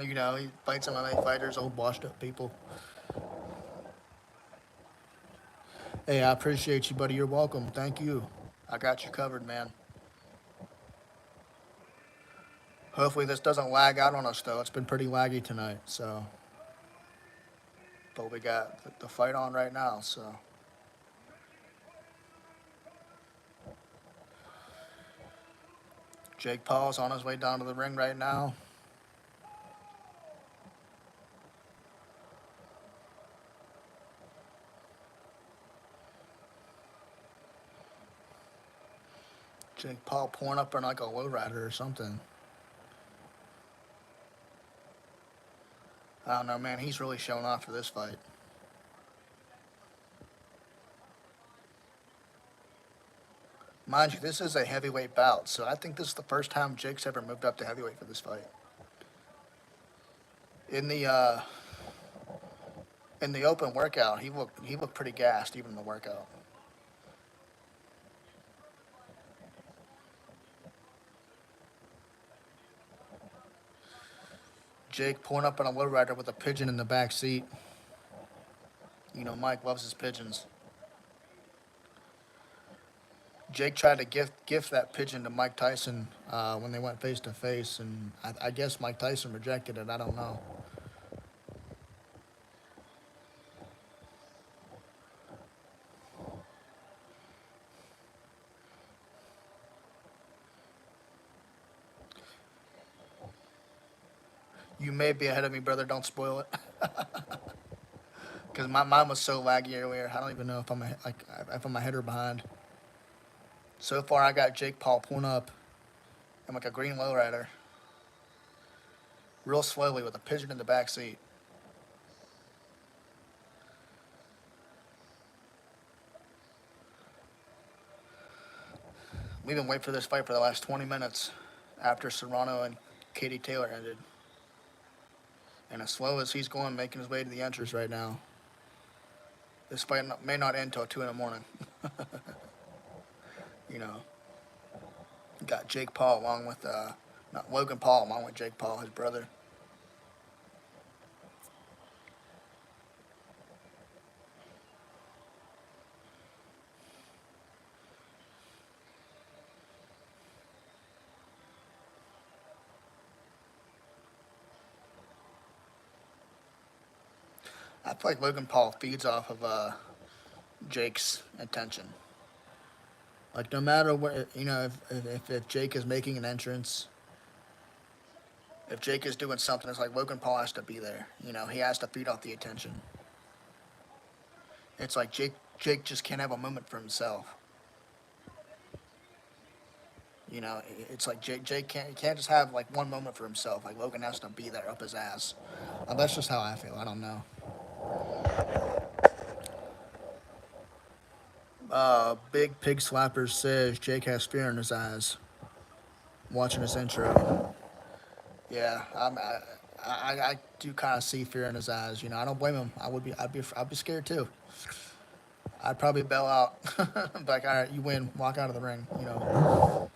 You know, he fights MMA fighters, old washed up people. Hey, I appreciate you, buddy. You're welcome. Thank you. I got you covered, man. Hopefully this doesn't lag out on us, though. It's been pretty laggy tonight, so. But we got the fight on right now, so. Jake Paul's on his way down to the ring right now. Jake Paul pouring up in like a lowrider or something. I don't know, man. He's really showing off for this fight. Mind you, this is a heavyweight bout, so I think this is the first time Jake's ever moved up to heavyweight for this fight. In the uh, in the open workout, he looked pretty gassed even in the workout. Jake pulling up on a lowrider with a pigeon in the back seat. You know, Mike loves his pigeons. Jake tried to gift that pigeon to Mike Tyson when they went face to face, and I guess Mike Tyson rejected it. I don't know. You may be ahead of me, brother. Don't spoil it. Because mine was so laggy earlier. I don't even know if I'm ahead or behind. So far, I got Jake Paul pulling up in like a green lowrider, real slowly with a pigeon in the back seat. We've been waiting for this fight for the last 20 minutes after Serrano and Katie Taylor ended. And as slow as he's going, making his way to the entrance right now, this fight may not end until 2 in the morning. You know, got Jake Paul along with, not Logan Paul along with Jake Paul, his brother. I feel like Logan Paul feeds off of Jake's attention. Like no matter what, you know, if Jake is making an entrance, if Jake is doing something, it's like Logan Paul has to be there. You know, he has to feed off the attention. It's like Jake just can't have a moment for himself. You know, it's like Jake can't just have like one moment for himself. Like Logan has to be there up his ass. That's just how I feel. I don't know. Big Pig Slapper says Jake has fear in his eyes. Watching his intro, yeah, I do kind of see fear in his eyes. You know, I don't blame him. I'd be scared too. I'd probably bail out. Like, all right, you win, walk out of the ring. You know,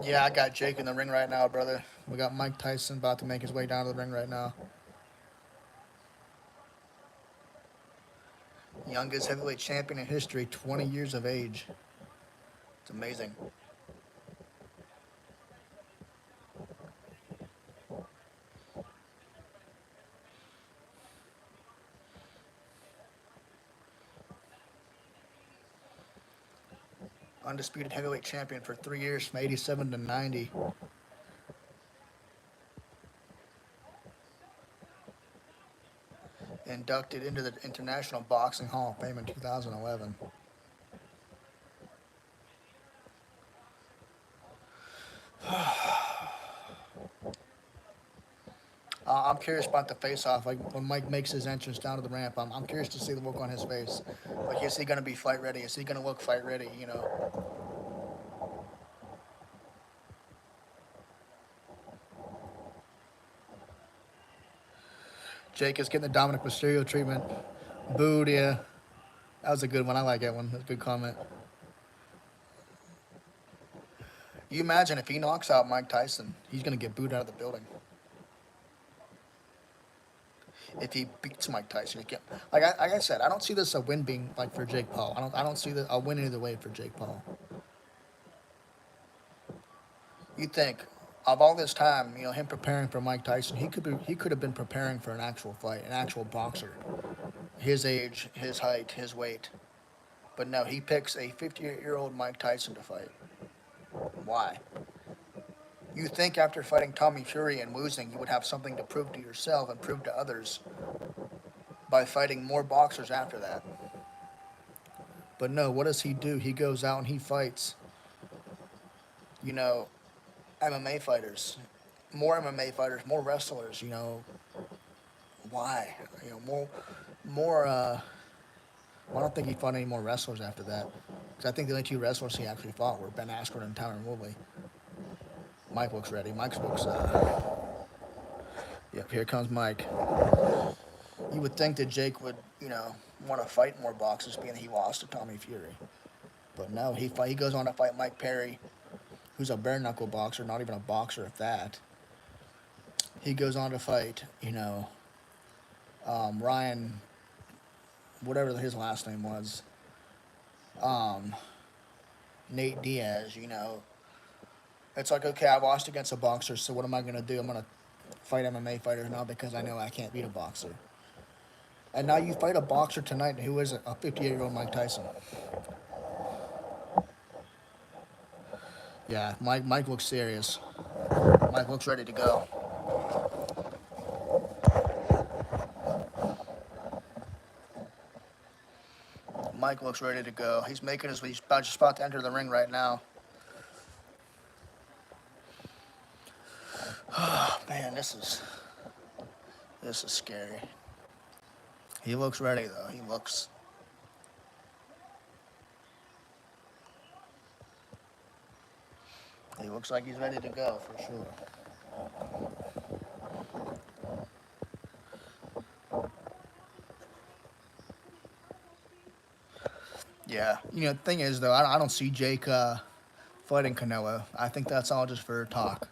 yeah, I got Jake in the ring right now, brother. We got Mike Tyson about to make his way down to the ring right now. Youngest heavyweight champion in history, 20 years of age. It's amazing. Undisputed heavyweight champion for 3 years from 87 to 90. Inducted into the International Boxing Hall of Fame in 2011. I'm curious about the face-off. Like when Mike makes his entrance down to the ramp, I'm curious to see the look on his face. Like, is he gonna be fight ready? Is he gonna look fight ready? You know, Jake is getting the Dominic Mysterio treatment. Booed, yeah. That was a good one. I like that one. That's a good comment. You imagine if he knocks out Mike Tyson, he's gonna get booed out of the building. If he beats Mike Tyson, he can like I said, I don't see this a win being like for Jake Paul. I don't see a win either way for Jake Paul. You think of all this time, him preparing for Mike Tyson, he could have been preparing for an actual fight, an actual boxer, his age, his height, his weight. But no, he picks a 58-year-old Mike Tyson to fight. Why? You think after fighting Tommy Fury and losing, you would have something to prove to yourself and prove to others by fighting more boxers after that. But no, what does he do? He goes out and he fights, you know, MMA fighters, more MMA fighters, more wrestlers. Why? More. Well, I don't think he fought any more wrestlers after that. Because I think the only two wrestlers he actually fought were Ben Askren and Tyron Woodley. Mike looks ready. Mike looks. Yep, here comes Mike. You would think that Jake would, want to fight more boxers, being that he lost to Tommy Fury. But no, he goes on to fight Mike Perry, who's a bare knuckle boxer, not even a boxer at that. He goes on to fight, Ryan, whatever his last name was, Nate Diaz. It's like, okay, I lost against a boxer, so what am I gonna do? I'm gonna fight MMA fighters now because I know I can't beat a boxer. And now you fight a boxer tonight who is a 58-year-old Mike Tyson. Yeah, Mike looks serious. Mike looks ready to go. Mike looks ready to go. He's about to enter the ring right now. Oh, man, this is scary. He looks ready though. He looks like he's ready to go for sure. Yeah, the thing is though, I don't see Jake fighting Canelo. I think that's all just for talk.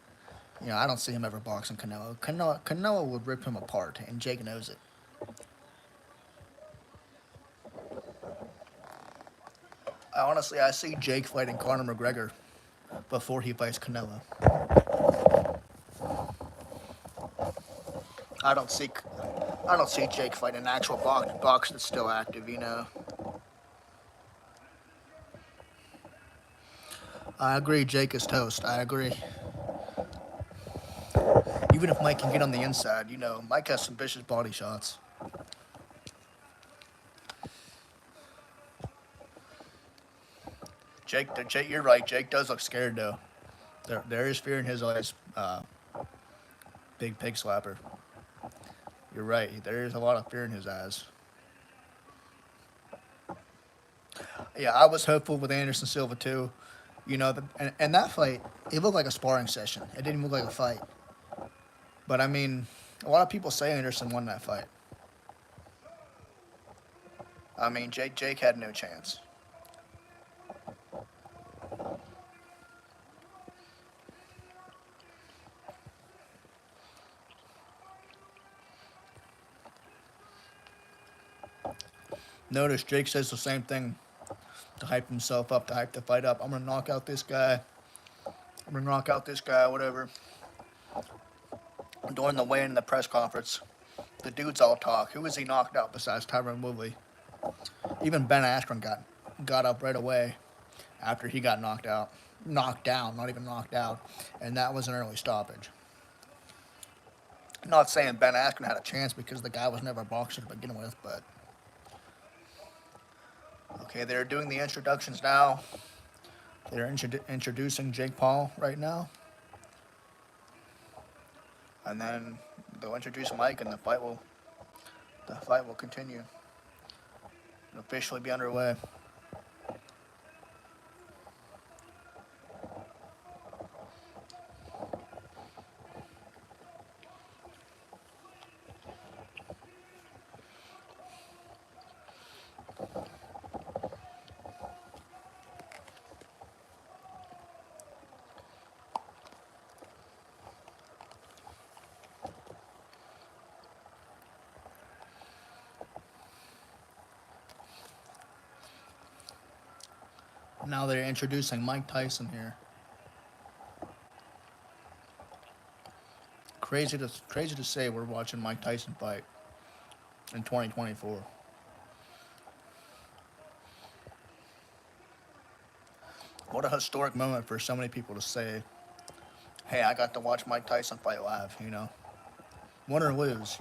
I don't see him ever boxing Canelo. Canelo would rip him apart, and Jake knows it. I see Jake fighting Conor McGregor before he fights Canelo. I don't see, I don't see Jake fighting an actual boxer that's still active. I agree, Jake is toast. I agree. Even if Mike can get on the inside, Mike has some vicious body shots. Jake, you're right. Jake does look scared though. There is fear in his eyes. Big pig slapper. You're right. There is a lot of fear in his eyes. Yeah, I was hopeful with Anderson Silva too. And that fight, it looked like a sparring session. It didn't look like a fight. But I mean, a lot of people say Anderson won that fight. I mean, Jake had no chance. Notice Jake says the same thing to hype himself up, to hype the fight up. I'm gonna knock out this guy. I'm gonna knock out this guy, whatever. During the weigh-in in the press conference, the dudes all talk. Who was he knocked out besides Tyron Woodley? Even Ben Askren got up right away after he got knocked out. Knocked down, not even knocked out. And that was an early stoppage. Not saying Ben Askren had a chance because the guy was never a boxer to begin with, but okay, they're doing the introductions now. They're introducing Jake Paul right now. And then they'll introduce Mike and the fight will continue. It'll officially be underway. Now they're introducing Mike Tyson here. Crazy to say we're watching Mike Tyson fight in 2024. What a historic moment for so many people to say, "Hey, I got to watch Mike Tyson fight live." Win or lose.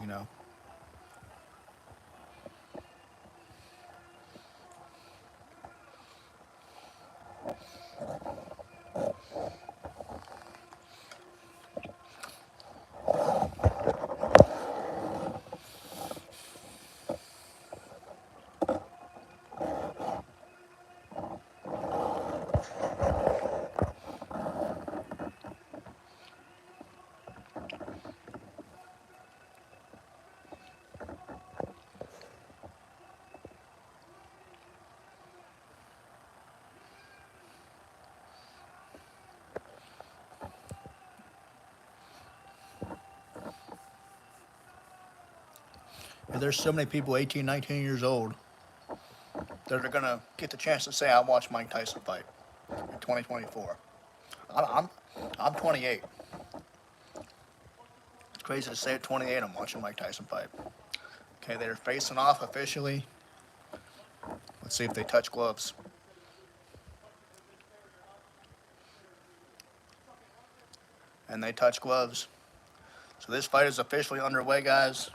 And there's so many people 18, 19 years old that are gonna get the chance to say, "I watched Mike Tyson fight in 2024." I'm I'm, I'm 28. It's crazy to say at 28 I'm watching Mike Tyson fight. Okay, they're facing off officially. Let's see if they touch gloves. And they touch gloves. So this fight is officially underway, guys.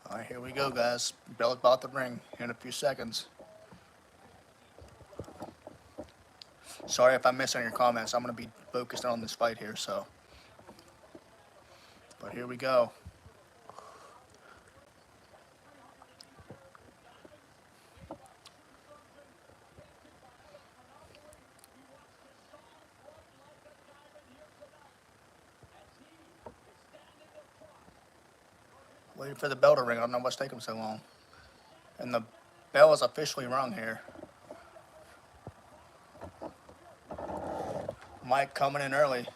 All right, here we go, guys. Bell's about to ring in a few seconds. Sorry if I miss any of your comments. I'm going to be focused on this fight here, so. But here we go. Waiting for the bell to ring. I don't know what's taking so long. And the bell is officially rung here. Mike coming in early.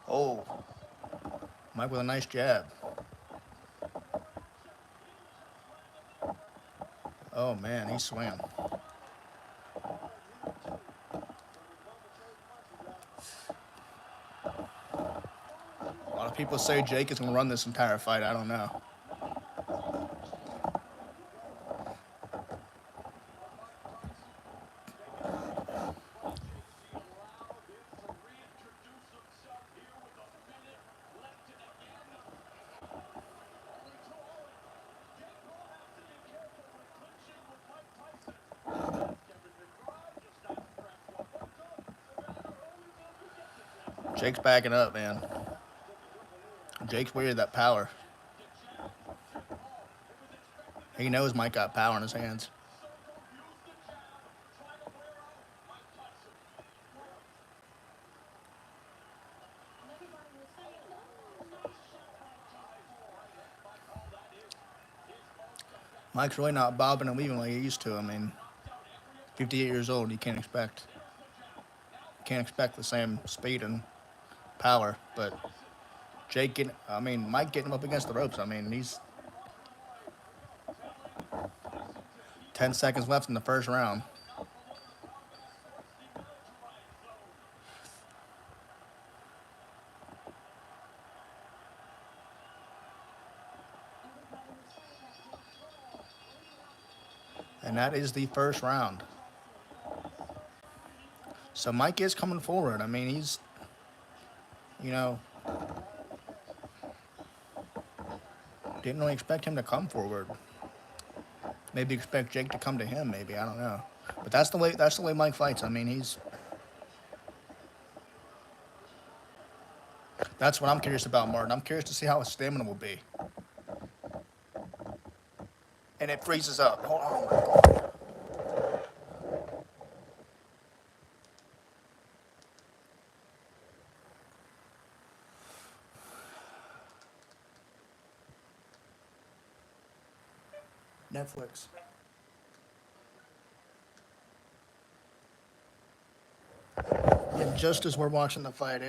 Oh, Mike with a nice jab. Oh, man, he's swinging. A lot of people say Jake is going to run this entire fight. I don't know. Jake's backing up, man. Jake's weird that power. He knows Mike got power in his hands. Mike's really not bobbing and weaving like he used to. I mean, 58 years old, you can't expect the same speed and power. But Mike getting him up against the ropes. I mean, he's 10 seconds left in the first round. And that is the first round. So Mike is coming forward. I mean, you know, didn't really expect him to come forward. Maybe expect Jake to come to him. Maybe I don't know. But that's the way. That's the way Mike fights. I mean, That's what I'm curious about, Martin. I'm curious to see how his stamina will be. And it freezes up. Hold on. Netflix. And just as we're watching the fight,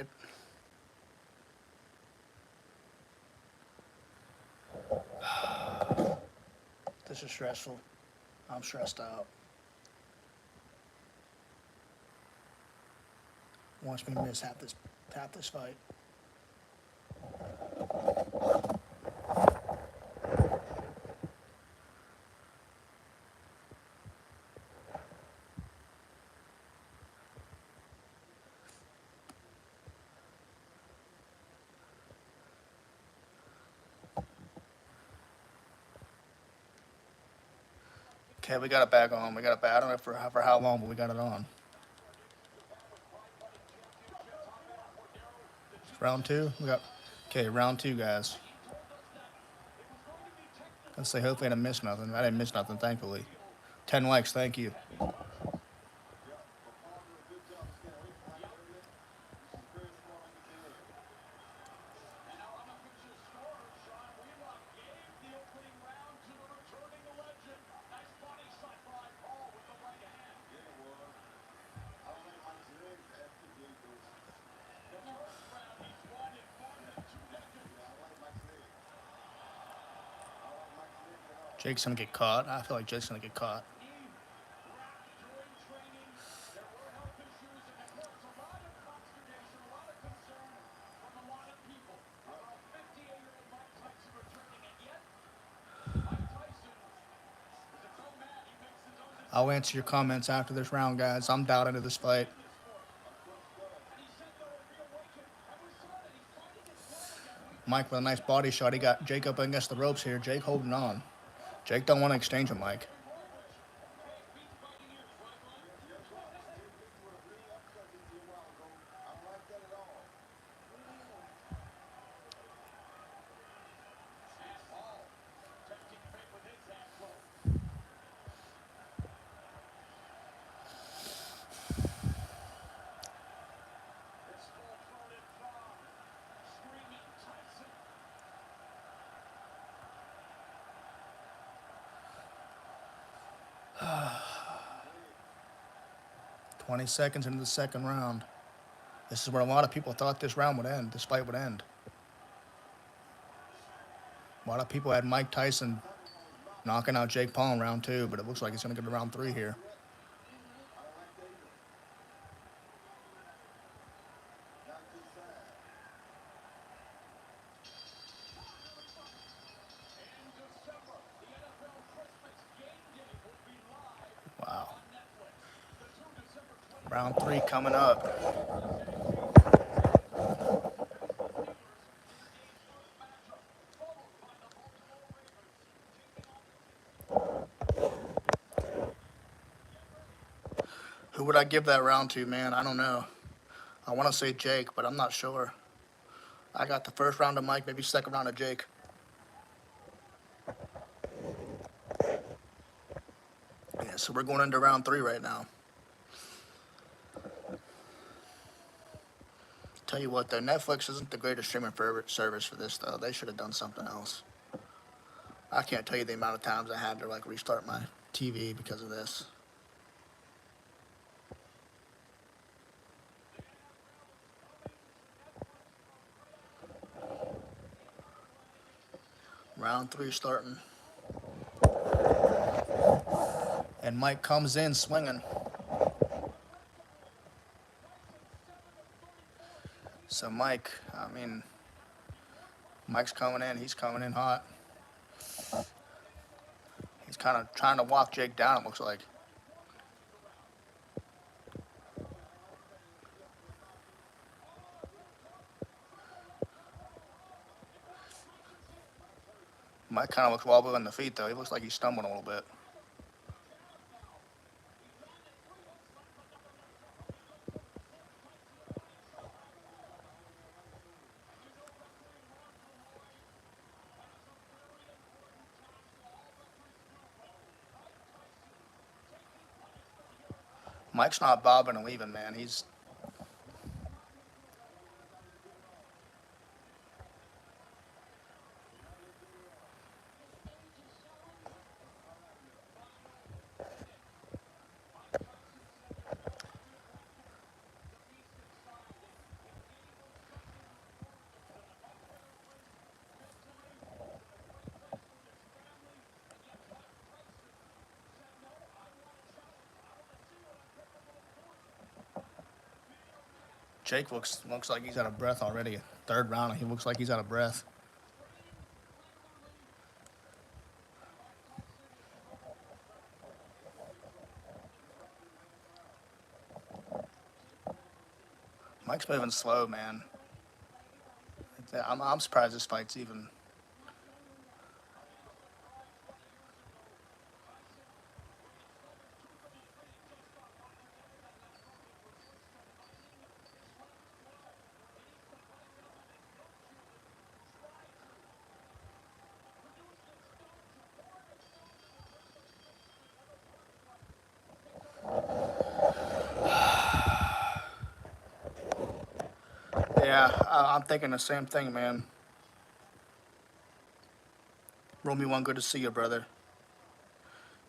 this is stressful. I'm stressed out. Watch me miss half this fight. Okay, we got it back on. We got it back. I don't know for how long, but we got it on. Round two. We got okay. Round two, guys. Let's say hopefully I didn't miss nothing. I didn't miss nothing, thankfully. 10 likes, thank you. Jake's gonna get caught. I feel like Jake's gonna get caught. I'll answer your comments after this round, guys. I'm down into this fight. Mike with a nice body shot. He got Jake up against the ropes here. Jake holding on. Jake don't want to exchange him, Mike. Uh, 20 seconds into the second round. This is where a lot of people thought this round would end. This fight would end. A lot of people had Mike Tyson knocking out Jake Paul in round two, but it looks like he's going to go to round three here. Wow. Round three coming up. Who would I give that round to, man? I don't know. I want to say Jake, but I'm not sure. I got the first round of Mike, maybe second round of Jake. Yeah, so we're going into round three right now. Tell you what, though, Netflix isn't the greatest streaming service for this, though. They should have done something else. I can't tell you the amount of times I had to like restart my TV because of this. Round three starting. And Mike comes in swinging. So Mike's coming in. He's coming in hot. He's kind of trying to walk Jake down, it looks like. Mike kind of looks wobbly on the feet, though. He looks like he's stumbling a little bit. Mike's not bobbing and weaving, man. Jake looks like he's out of breath already. Third round, he looks like he's out of breath. Mike's moving slow, man. I'm surprised this fight's even. Yeah, I'm thinking the same thing, man. Romy one, good to see you, brother.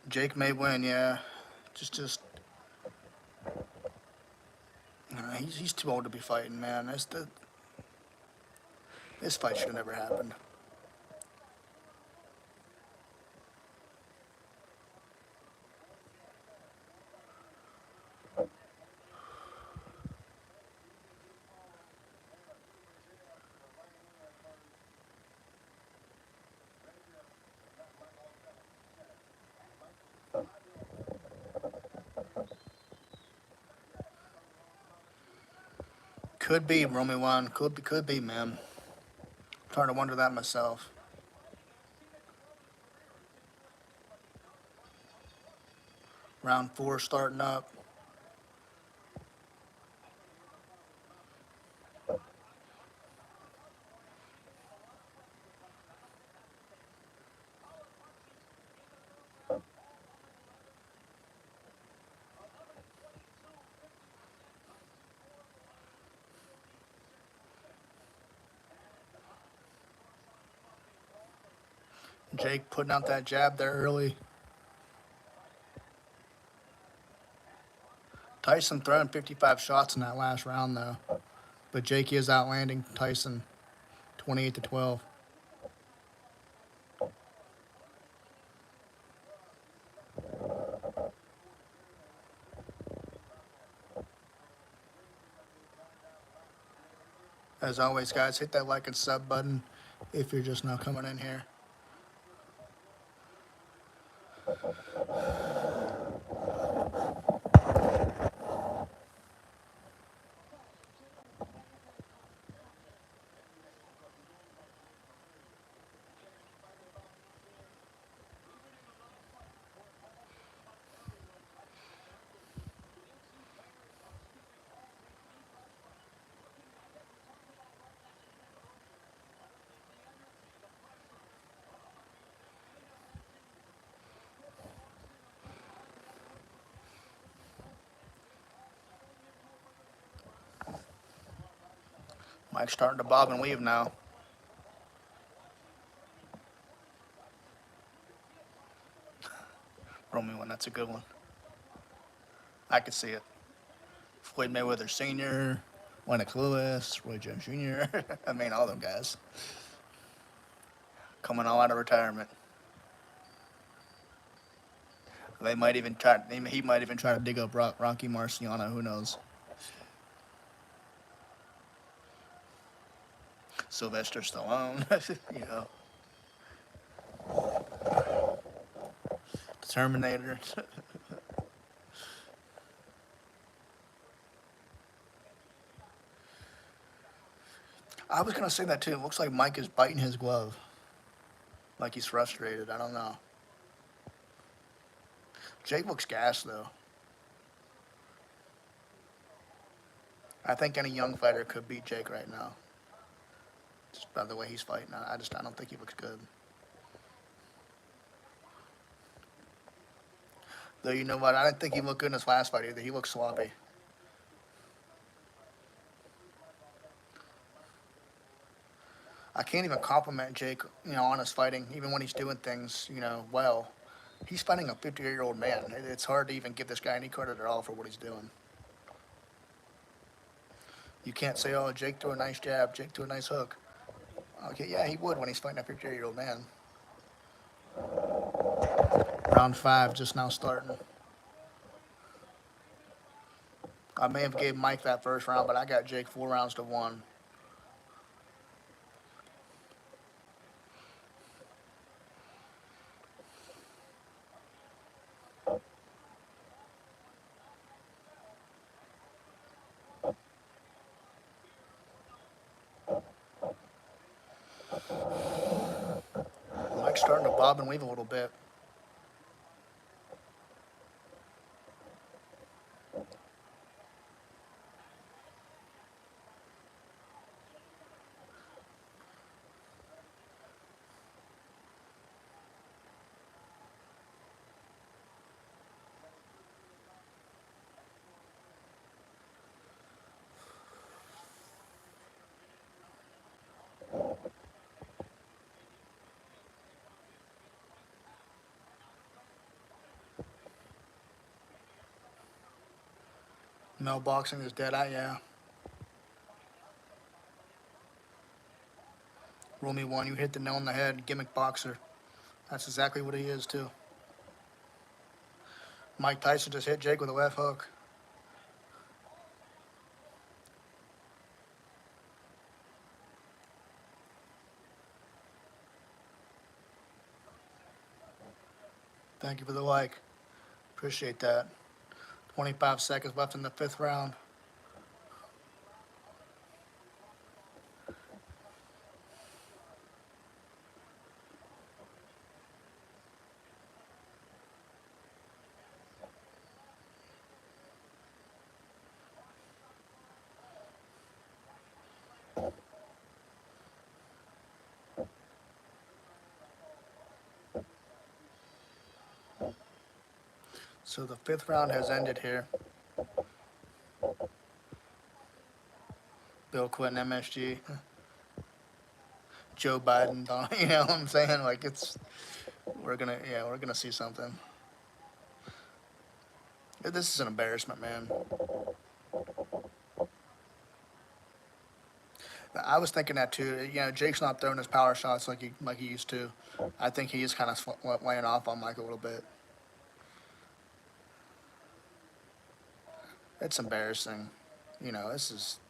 Jake may win, yeah. Just he's too old to be fighting, man. This fight should have never happened. Could be Romy one, could be, man. I'm starting to wonder that myself. Round four starting up. Jake putting out that jab there early. Tyson throwing 55 shots in that last round though, but Jake is outlanding Tyson 28-12. As always, guys, hit that like and sub button if you're just now coming in here. Mike's starting to bob and weave now. Romy one, that's a good one. I could see it. Floyd Mayweather Sr., Lennox Lewis, Roy Jones Jr. I mean, all them guys coming all out of retirement. They might even try. He might even try to dig up Rocky Marciano. Who knows? Sylvester Stallone. you know, Terminator. I was gonna say that too. It looks like Mike is biting his glove, like he's frustrated. I don't know. Jake looks gassed though. I think any young fighter could beat Jake right now, just by the way he's fighting. I don't think he looks good. Though you know what? I didn't think he looked good in his last fight either. He looked sloppy. I can't even compliment Jake, on his fighting, even when he's doing things, well. He's fighting a 58-year-old man. It's hard to even give this guy any credit at all for what he's doing. You can't say, oh, Jake threw a nice jab, Jake threw a nice hook. Okay, yeah, he would when he's fighting a 58-year-old man. Round five just now starting. I may have gave Mike that first round, but I got Jake 4 rounds to 1. Mike's starting to bob and weave a little bit. No boxing is dead. Yeah. Rule me one. You hit the nail on the head. Gimmick boxer. That's exactly what he is too. Mike Tyson just hit Jake with a left hook. Thank you for the like. Appreciate that. 25 seconds left in the 5th round. So the 5th round has ended here. Bill Clinton, MSG, Joe Biden. You know what I'm saying? Like we're gonna see something. This is an embarrassment, man. I was thinking that too. You know, Jake's not throwing his power shots like he used to. I think he is kind of laying off on Mike a little bit. It's embarrassing. You know, this is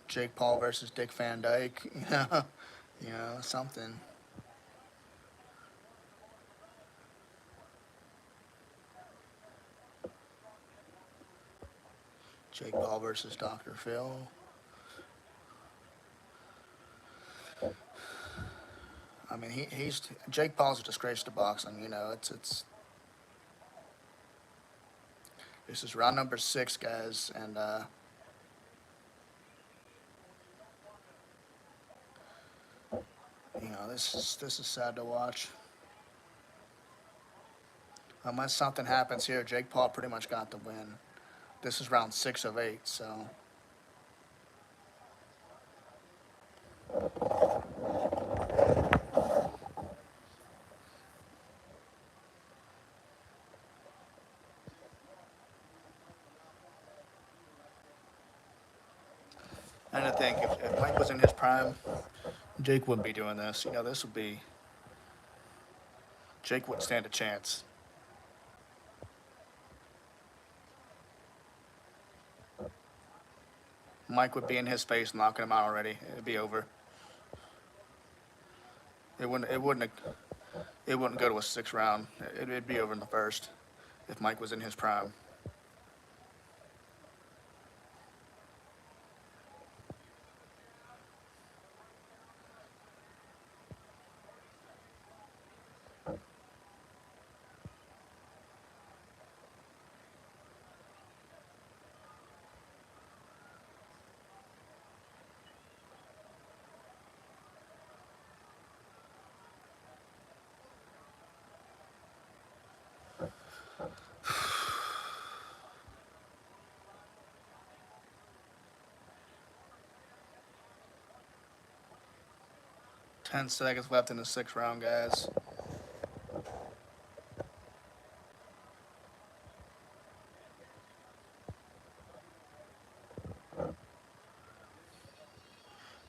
Jake Paul versus Dick Van Dyke. You know, something. Jake Paul versus Dr. Phil. I mean, he's Jake Paul's a disgrace to boxing. You know, it's this is round number 6, guys, and you know this is sad to watch. Unless something happens here, Jake Paul pretty much got the win. This is round 6 of 8, so and I think if Mike was in his prime, Jake wouldn't be doing this. You know, this would be Jake wouldn't stand a chance. Mike would be in his face, knocking him out already. It'd be over. It wouldn't. It wouldn't. It wouldn't go to a 6th round. It'd be over in the first if Mike was in his prime. Ten seconds left in the 6th round, guys.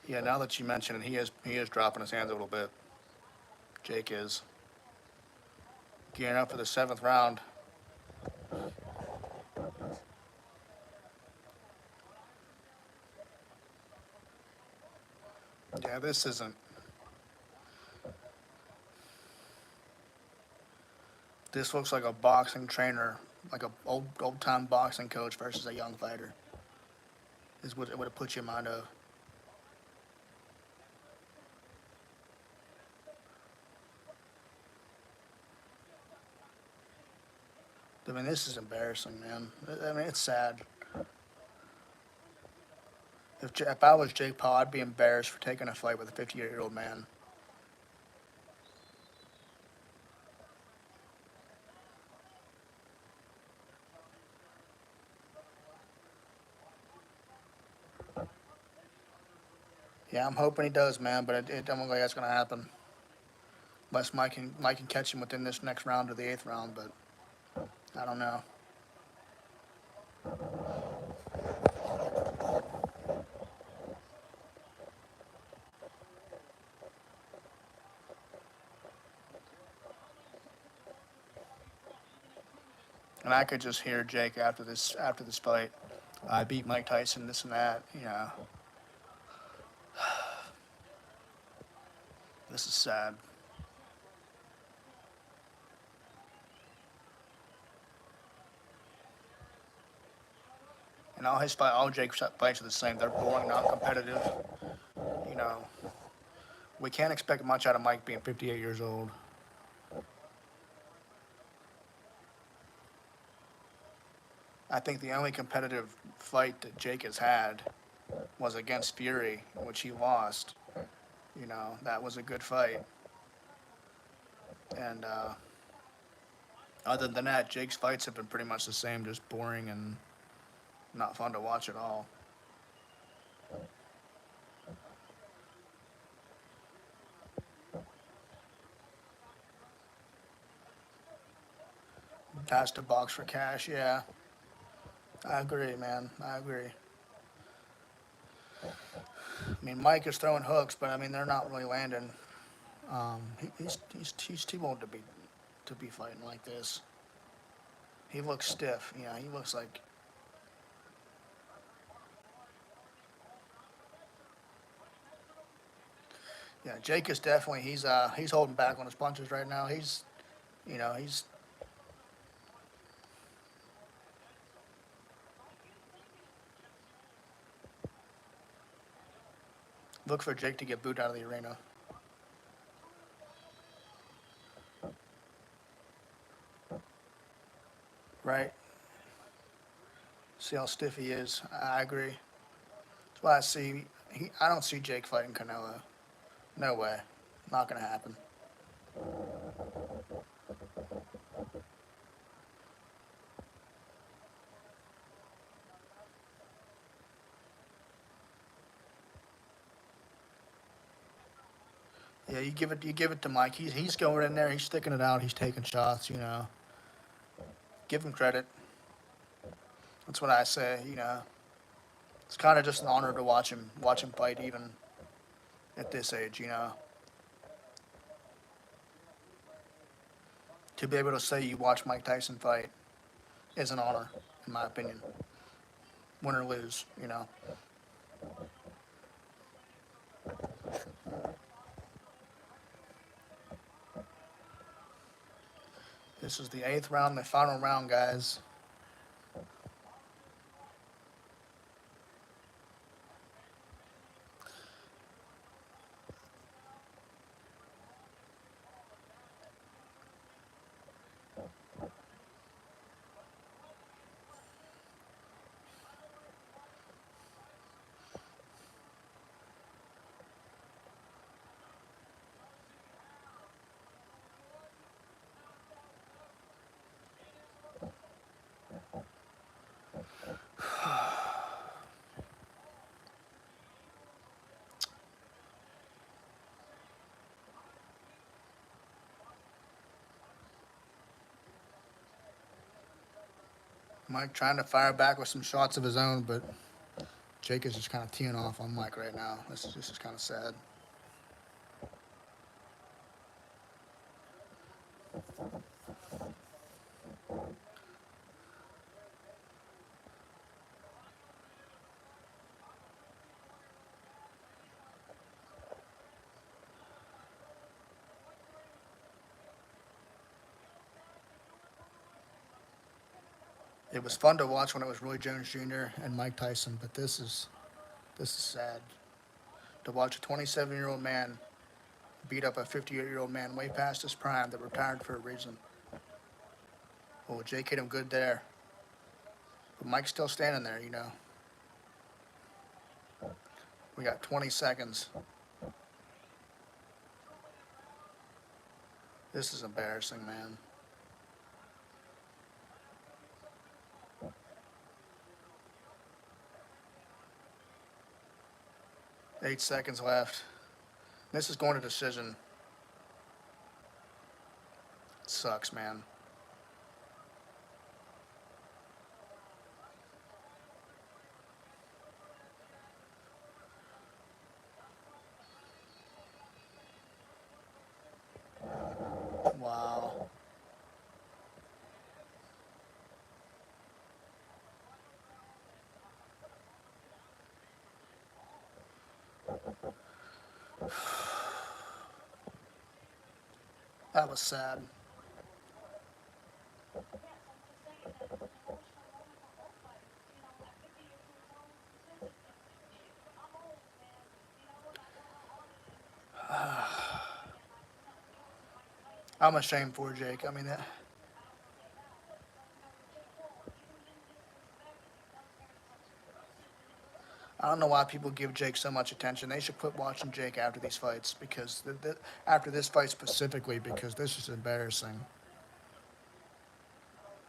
Yeah, Yeah, now that you mention it, he is dropping his hands a little bit. Jake is gearing up for the seventh round. Yeah, this isn't. This looks like a boxing trainer, like a old time boxing coach versus a young fighter. Is what it would have put you in mind of. I mean, this is embarrassing, man. I mean, it's sad. If I was Jake Paul, I'd be embarrassed for taking a fight with a 58-year-old man. Yeah, I'm hoping he does, man, but it don't look like that's gonna happen. Unless Mike can catch him within this next round or the eighth round, but I don't know. And I could just hear Jake after this fight. I beat Mike Tyson, this and that. This is sad. And all Jake's fights are the same. They're boring, not competitive. You know, we can't expect much out of Mike being 58 years old. I think the only competitive fight that Jake has had was against Fury, which he lost. That was a good fight. And other than that, Jake's fights have been pretty much the same, just boring and not fun to watch at all. Has to box for cash, yeah. I agree, man. I agree. I mean, Mike is throwing hooks, but I mean, they're not really landing. He's too old to be fighting like this. He looks stiff. He looks like. Yeah, Jake is definitely he's holding back on his punches right now. He's look for Jake to get booed out of the arena. Right? See how stiff he is. I agree. That's why I don't see Jake fighting Canelo. No way. Not gonna happen. Yeah, you give it to Mike. He's going in there. He's sticking it out. He's taking shots. Give him credit. That's what I say. It's kind of just an honor to watch him fight even at this age. To be able to say you watch Mike Tyson fight is an honor, in my opinion. Win or lose. This is the eighth round, the final round, guys. Mike trying to fire back with some shots of his own, but Jake is just kind of teeing off on Mike right now. This is kind of sad. It was fun to watch when it was Roy Jones Jr. and Mike Tyson, but this is sad to watch a 27-year-old man beat up a 58-year-old man way past his prime that retired for a reason. Well, Jake hit him good there, but Mike's still standing there. We got 20 seconds. This is embarrassing, man. 8 seconds left. This is going to decision. Sucks, man. Wow. That was sad. I'm ashamed for Jake. I mean, I don't know why people give Jake so much attention. They should quit watching Jake after these fights because after this fight specifically, because this is embarrassing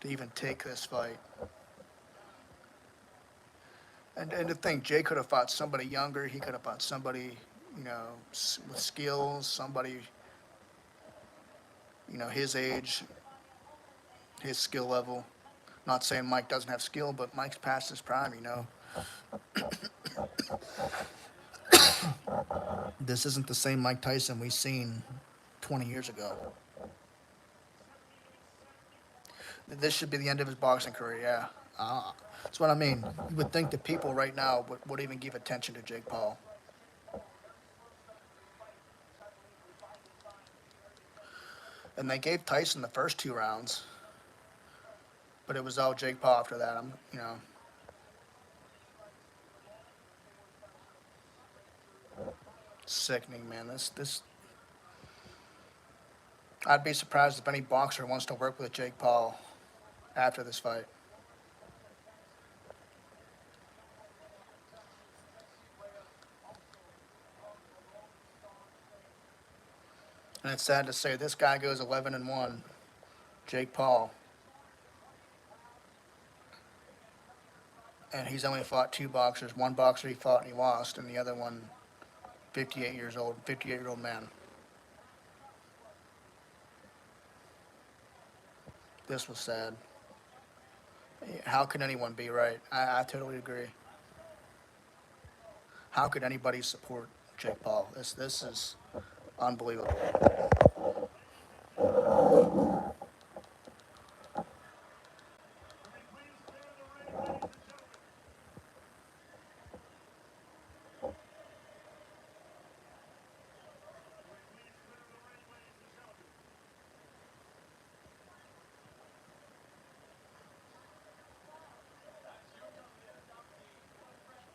to even take this fight. And to think Jake could have fought somebody younger. He could have fought somebody, with skills, somebody, his age, his skill level. Not saying Mike doesn't have skill, but Mike's past his prime. This isn't the same Mike Tyson we seen 20 years ago. This should be the end of his boxing career, yeah. That's what I mean. You would think that people right now would even give attention to Jake Paul. And they gave Tyson the first 2 rounds, but it was all Jake Paul after that. Sickening, man. This I'd be surprised if any boxer wants to work with Jake Paul after this fight. And it's sad to say this guy goes 11-1, Jake Paul, and he's only fought 2 boxers. One boxer he fought and he lost, and the other one, 58 years old, 58-year-old man. This was sad. How can anyone be right? I totally agree. How could anybody support Jake Paul? This is unbelievable.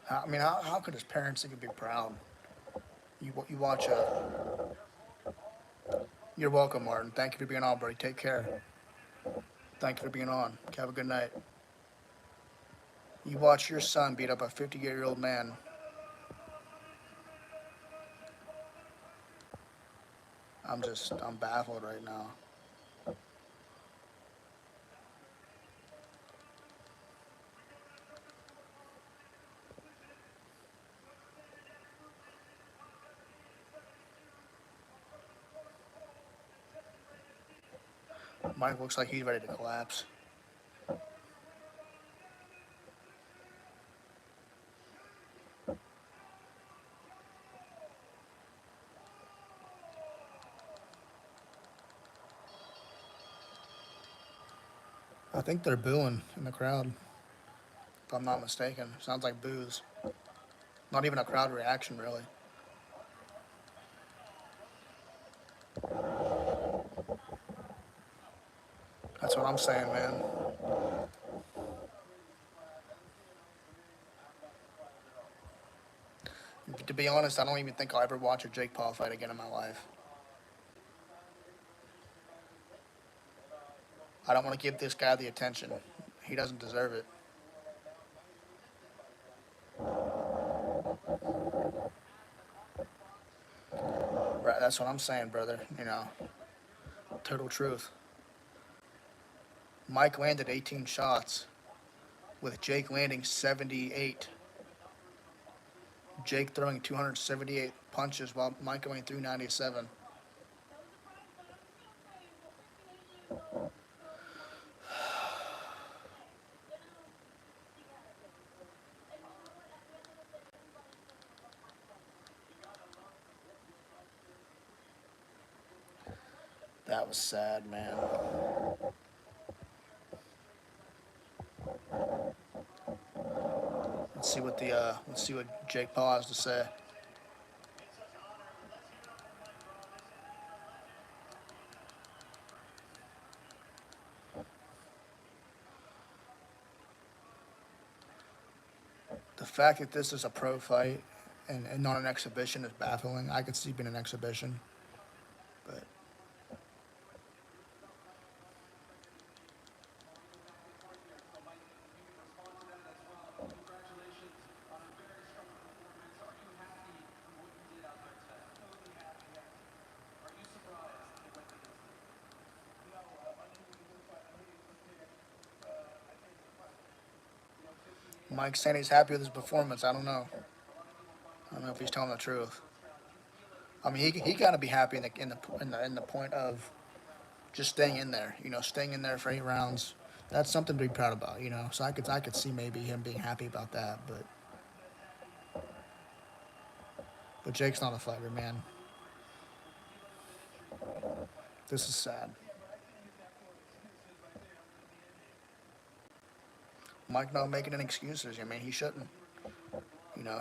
I mean, how could his parents even be proud? You watch a. You're welcome, Martin. Thank you for being on, buddy. Take care. Thank you for being on. Have a good night. You watch your son beat up a 58-year-old man. I'm baffled right now. Mike looks like he's ready to collapse. I think they're booing in the crowd, if I'm not mistaken. Sounds like boos. Not even a crowd reaction, really. That's what I'm saying, man. To be honest, I don't even think I'll ever watch a Jake Paul fight again in my life. I don't want to give this guy the attention. He doesn't deserve it. Right, that's what I'm saying, brother. Total truth. Mike landed 18 shots, with Jake landing 78. Jake throwing 278 punches while Mike going through 97. That was sad, man. Let's see what Jake Paul has to say. The fact that this is a pro fight and not an exhibition is baffling. I could see it being an exhibition, but Mike's saying he's happy with his performance. I don't know. I don't know if he's telling the truth. I mean, he got to be happy in the point of just staying in there. Staying in there for 8 rounds. That's something to be proud about. So I could see maybe him being happy about that. But Jake's not a fighter, man. This is sad. Mike not making any excuses. I mean, he shouldn't.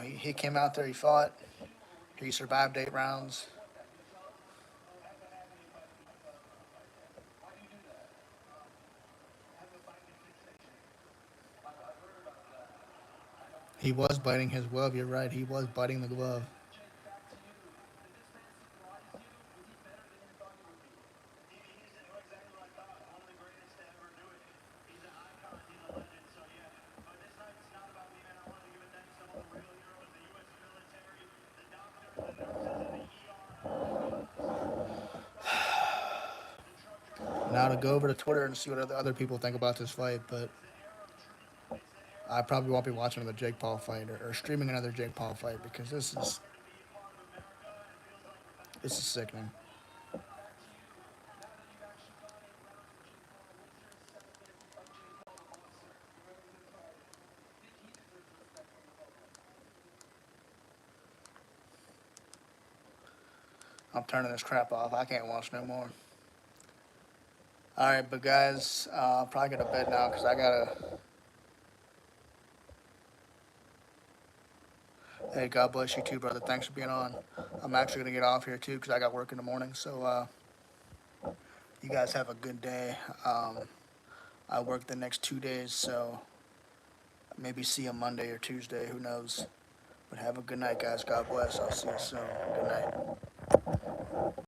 He came out there, he fought, he survived 8 rounds. He was biting his glove. You're right. He was biting the glove. Now to go over to Twitter and see what other people think about this fight, but I probably won't be watching another Jake Paul fight or streaming another Jake Paul fight because this is sickening. I'm turning this crap off. I can't watch no more. All right, but guys, I'll probably go to bed now because I gotta. Hey, God bless you too, brother. Thanks for being on. I'm actually gonna get off here too because I got work in the morning. So you guys have a good day. I work the next 2 days, so maybe see you Monday or Tuesday. Who knows? But have a good night, guys. God bless. I'll see you soon. Good night.